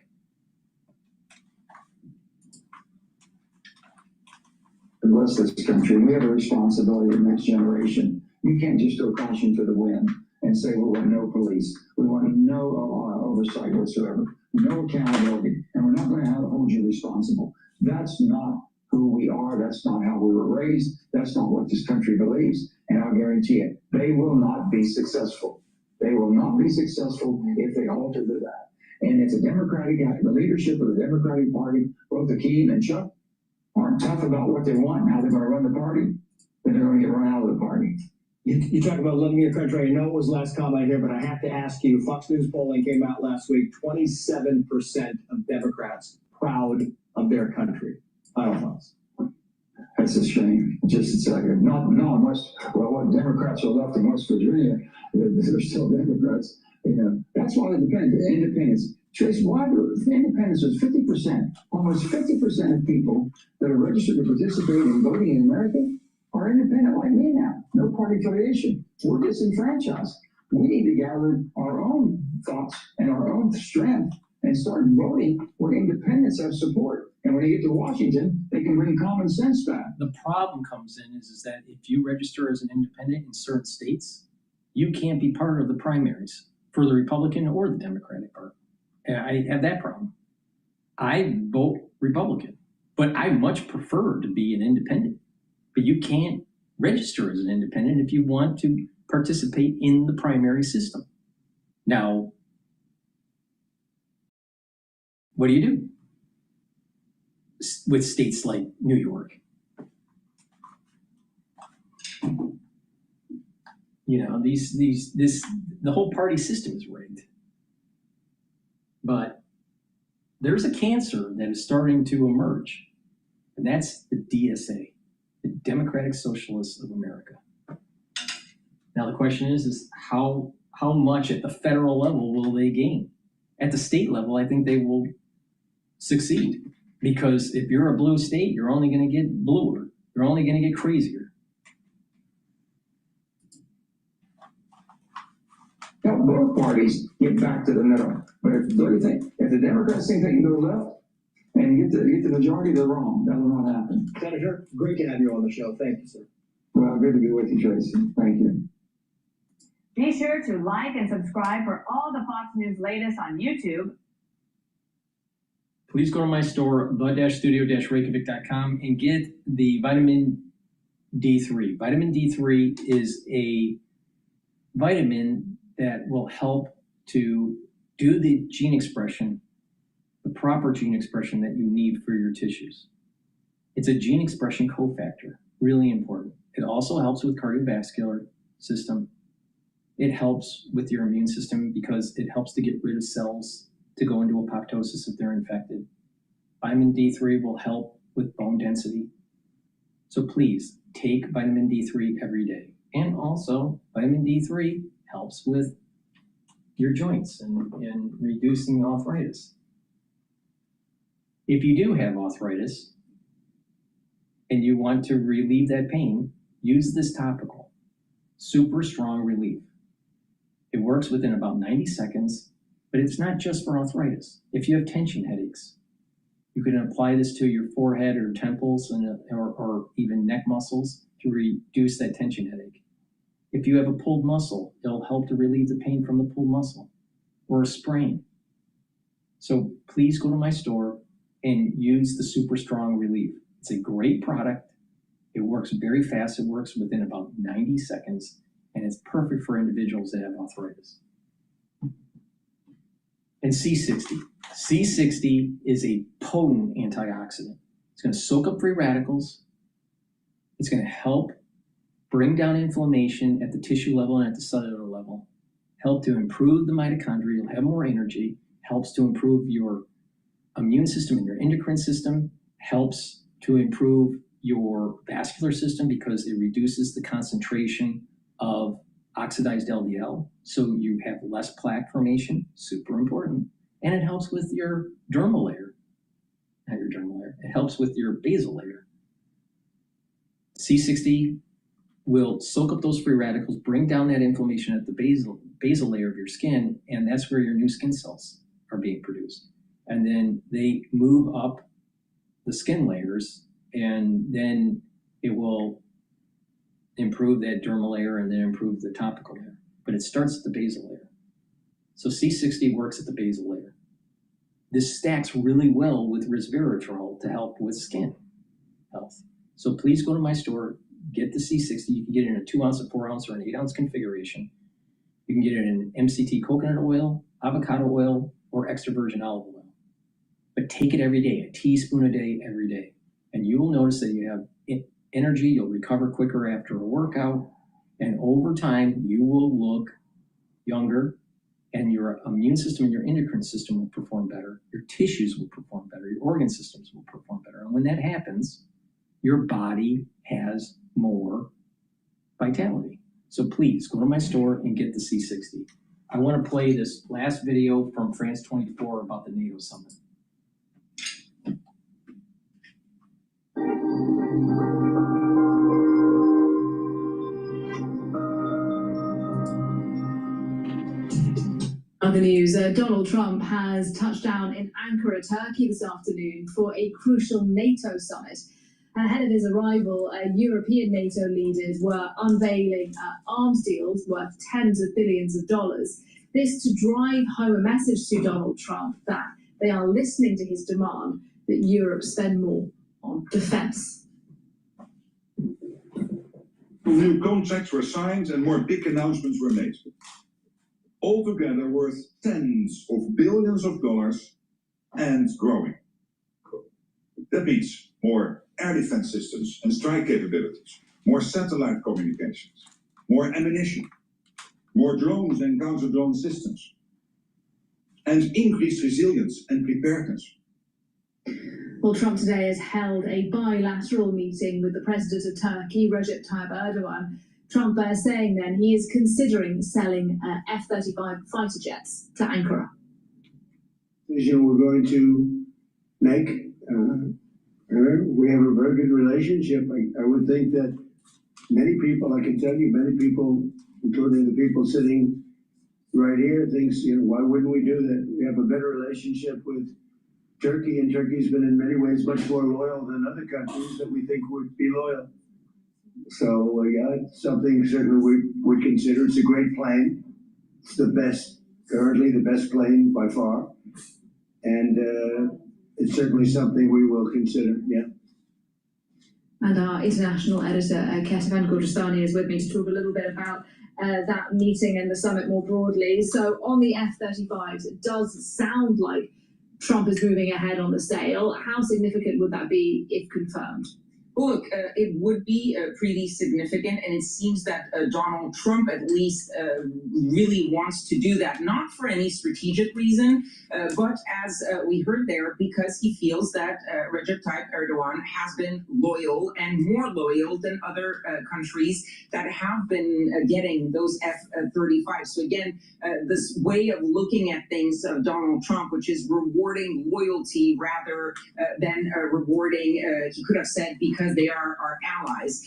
Bless this country. We have a responsibility to the next generation. You can't just throw caution to the wind and say we want no police. We want no oversight whatsoever, no accountability, and we're not going to hold you responsible. That's not who we are. That's not how we were raised. That's not what this country believes. And I'll guarantee it, they will not be successful. They will not be successful if they alter to that. And if the leadership of the Democratic Party, both Akeem and Chuck, aren't tough about what they want and how they're going to run the party, then they're going to get run out of the party. You talk about loving your country. I know it was last comment here, but I have to ask you, Fox News polling came out last week, 27% of Democrats proud of their country. Final thoughts. That's a shame. Just not much. Well, what Democrats are left in West Virginia, they're still Democrats. You know, that's why the independence. Trace, why independence was 50%, almost 50% of people that are registered to participate in voting in America are independent like me now. No party affiliation. We're disenfranchised. We need to gather our own thoughts and our own strength and start voting where independents have support. And when they get to Washington, they can bring common sense back. The problem comes in is that if you register as an independent in certain states, you can't be part of the primaries for the Republican or the Democratic Party. I have that problem. I vote Republican, but I much prefer to be an independent. But you can't register as an independent if you want to participate in the primary system. Now, what do you do with states like New York? You know, the whole party system is rigged. But there's a cancer that is starting to emerge, and that's the DSA, the Democratic Socialists of America. Now the question is how much at the federal level will they gain? At the state level, I think they will succeed, because if you're a blue state, you're only going to get bluer. You're only going to get crazier. Now, both parties get back to the middle. But if the Democrats think they can go left and get the majority, they're wrong. That will not happen. Senator, great to have you on the show. Thank you, sir. Well, good to be with you, Tracy. Thank you. Be sure to like and subscribe for all the Fox News latest on YouTube. Please go to my store, the-studio-reykjavik.com, and get the vitamin D3. Vitamin D3 is a vitamin that will help to do the gene expression, the proper gene expression that you need for your tissues. It's a gene expression cofactor, really important. It also helps with cardiovascular system. It helps with your immune system because it helps to get rid of cells to go into apoptosis if they're infected. Vitamin D3 will help with bone density. So please take vitamin D3 every day. And also vitamin D3 helps with your joints and reducing arthritis. If you do have arthritis and you want to relieve that pain, use this topical, Super Strong Relief. It works within about 90 seconds, but it's not just for arthritis. If you have tension headaches, you can apply this to your forehead or temples or even neck muscles to reduce that tension headache. If you have a pulled muscle, it'll help to relieve the pain from the pulled muscle or a sprain. So please go to my store and use the Super Strong Relief. It's a great product. It works very fast. It works within about 90 seconds, and it's perfect for individuals that have arthritis. And C60. C60 is a potent antioxidant. It's going to soak up free radicals. It's going to help bring down inflammation at the tissue level and at the cellular level, help to improve the mitochondria, you'll have more energy, helps to improve your immune system and your endocrine system, helps to improve your vascular system because it reduces the concentration of oxidized LDL, so you have less plaque formation, super important. And it helps with your dermal layer, not your dermal layer, it helps with your basal layer. C60 will soak up those free radicals, bring down that inflammation at the basal layer of your skin, and that's where your new skin cells are being produced. And then they move up the skin layers, and then it will improve that dermal layer and then improve the topical layer. But it starts at the basal layer. So C60 works at the basal layer. This stacks really well with resveratrol to help with skin health. So please go to my store, get the C60. You can get it in a 2 ounce, a 4 ounce, or an 8 ounce configuration. You can get it in MCT coconut oil, avocado oil, or extra virgin olive oil. But take it every day, a teaspoon a day, every day. And you will notice that you have energy, you'll recover quicker after a workout, and over time, you will look younger, and your immune system and your endocrine system will perform better, your tissues will perform better, your organ systems will perform better. And when that happens, your body has more vitality. So please go to my store and get the C60. I want to play this last video from France 24 about the NATO summit. Other news, Donald Trump has touched down in Ankara, Turkey this afternoon for a crucial NATO summit. Ahead of his arrival, European NATO leaders were unveiling arms deals worth tens of billions of dollars. This to drive home a message to Donald Trump that they are listening to his demand that Europe spend more on defense. New contracts were signed and more big announcements were made. Altogether worth tens of billions of dollars and growing. That means more air defense systems and strike capabilities, more satellite communications, more ammunition, more drones and counter-drone systems, and increased resilience and preparedness. Well, Trump today has held a bilateral meeting with the president of Turkey, Recep Tayyip Erdogan. Trump saying then he is considering selling F-35 fighter jets to Ankara. Decision we're going to make. We have a very good relationship. I would think that many people, I can tell you, many people, including the people sitting right here, thinks, why wouldn't we do that? We have a better relationship with Turkey, and Turkey's been in many ways much more loyal than other countries that we think would be loyal. So, yeah, it's something certainly we would consider. It's a great plane. It's the best, currently the best plane by far. And it's certainly something we will consider, yeah. And our international editor, Keta Van Gordestani, is with me to talk a little bit about that meeting and the summit more broadly. So on the F-35s, it does sound like Trump is moving ahead on the sale. How significant would that be if confirmed? Well, look, it would be pretty significant, and it seems that Donald Trump at least really wants to do that, not for any strategic reason, but as we heard there, because he feels that Recep Tayyip Erdogan has been loyal and more loyal than other countries that have been getting those F-35. So again, this way of looking at things of Donald Trump, which is rewarding loyalty rather than rewarding, he could have said, because they are our allies.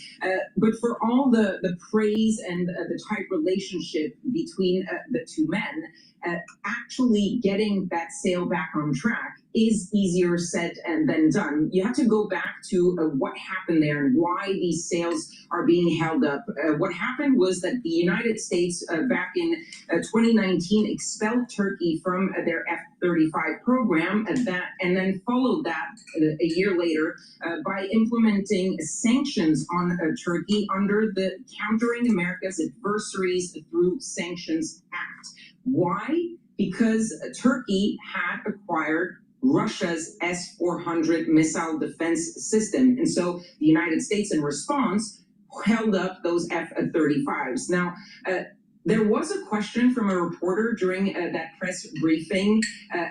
But for all the praise and the tight relationship between the two men, actually getting that sale back on track is easier said than done. You have to go back to what happened there and why these sales are being held up. What happened was that the United States back in 2019 expelled Turkey from their F-35 program and then followed that a year later by implementing sanctions on Turkey under the Countering America's Adversaries Through Sanctions Act. Why? Because Turkey had acquired Russia's S-400 missile defense system. And so the United States, in response, held up those F-35s. Now, there was a question from a reporter during that press briefing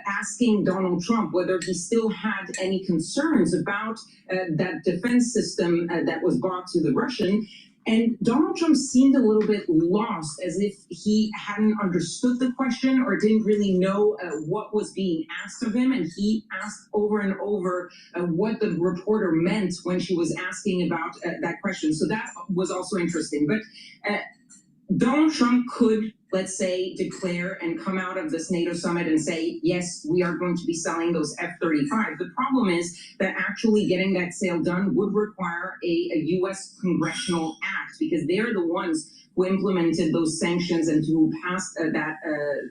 asking Donald Trump whether he still had any concerns about that defense system that was bought to the Russian. And Donald Trump seemed a little bit lost, as if he hadn't understood the question or didn't really know what was being asked of him. And he asked over and over what the reporter meant when she was asking about that question. So that was also interesting. But Donald Trump could, let's say, declare and come out of this NATO summit and say, yes, we are going to be selling those F-35. The problem is that actually getting that sale done would require a U.S. congressional act, because they're the ones who implemented those sanctions and who passed that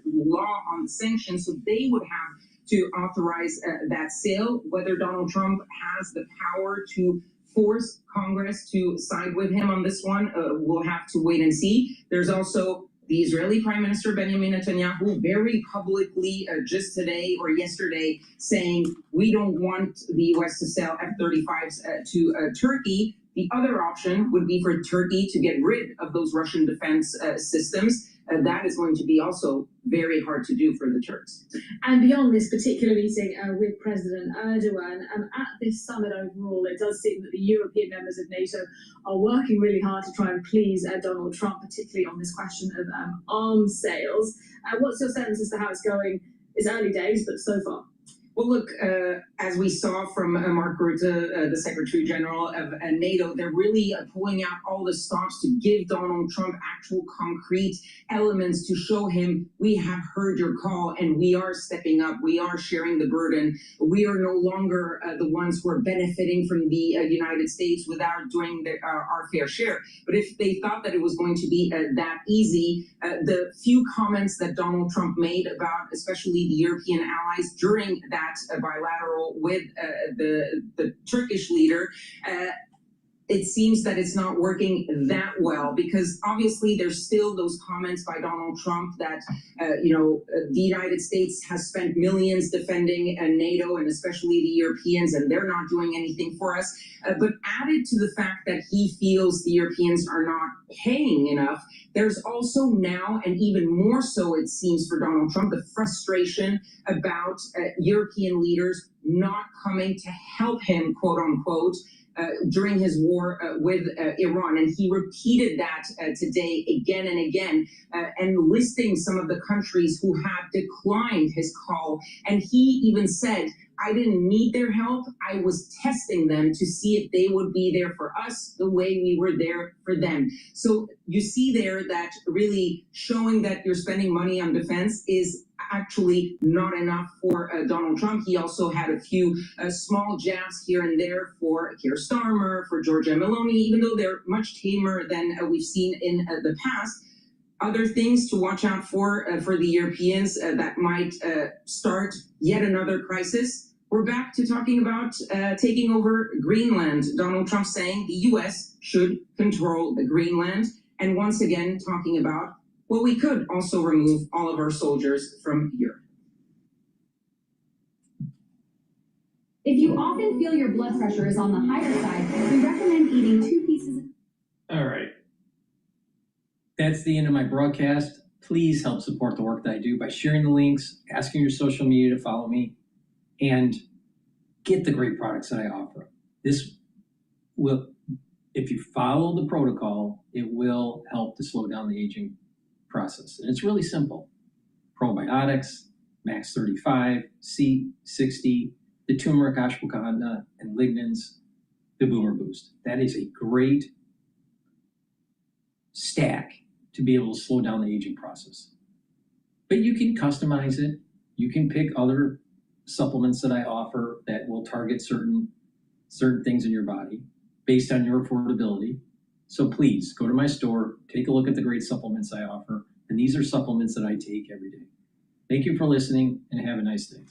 law on the sanctions. So they would have to authorize that sale. Whether Donald Trump has the power to force Congress to side with him on this one, we'll have to wait and see. There's also the Israeli Prime Minister Benjamin Netanyahu very publicly just today or yesterday saying we don't want the U.S. to sell F-35s to Turkey. The other option would be for Turkey to get rid of those Russian defense systems. That is going to be also very hard to do for the Turks. And beyond this particular meeting with President Erdogan, at this summit overall, it does seem that the European members of NATO are working really hard to try and please Donald Trump, particularly on this question of arms sales. What's your sense as to how it's going? It's early days, but so far. Well, look, as we saw from Mark Rutte, the Secretary General of NATO, they're really pulling out all the stops to give Donald Trump actual concrete elements to show him we have heard your call and we are stepping up. We are sharing the burden. We are no longer the ones who are benefiting from the United States without doing our fair share. But if they thought that it was going to be that easy, the few comments that Donald Trump made about especially the European allies during that bilateral with the Turkish leader, it seems that it's not working that well, because obviously there's still those comments by Donald Trump that the United States has spent millions defending NATO and especially the Europeans, and they're not doing anything for us. But added to the fact that he feels the Europeans are not paying enough, there's also now, and even more so it seems for Donald Trump, the frustration about European leaders not coming to help him, quote unquote, during his war with Iran. And he repeated that today again and again, and listing some of the countries who have declined his call. And he even said, I didn't need their help. I was testing them to see if they would be there for us the way we were there for them. So you see there that really showing that you're spending money on defense is actually not enough for Donald Trump. He also had a few small jabs here and there for Keir Starmer, for Giorgia Meloni, even though they're much tamer than we've seen in the past. Other things to watch out for the Europeans that might start yet another crisis. We're back to talking about taking over Greenland. Donald Trump saying the U.S. should control Greenland. And once again, talking about, well, we could also remove all of our soldiers from Europe. If you often feel your blood pressure is on the higher side, we recommend eating 2 pieces of... All right. That's the end of my broadcast. Please help support the work that I do by sharing the links, asking your social media to follow me, and get the great products that I offer. This will, if you follow the protocol, it will help to slow down the aging process. And it's really simple. Probiotics, Max 35, C60, the turmeric, ashwagandha, and lignans, the Boomer Boost. That is a great stack to be able to slow down the aging process. But you can customize it. You can pick other supplements that I offer that will target certain things in your body based on your affordability. So please go to my store, take a look at the great supplements I offer, and these are supplements that I take every day. Thank you for listening, and have a nice day.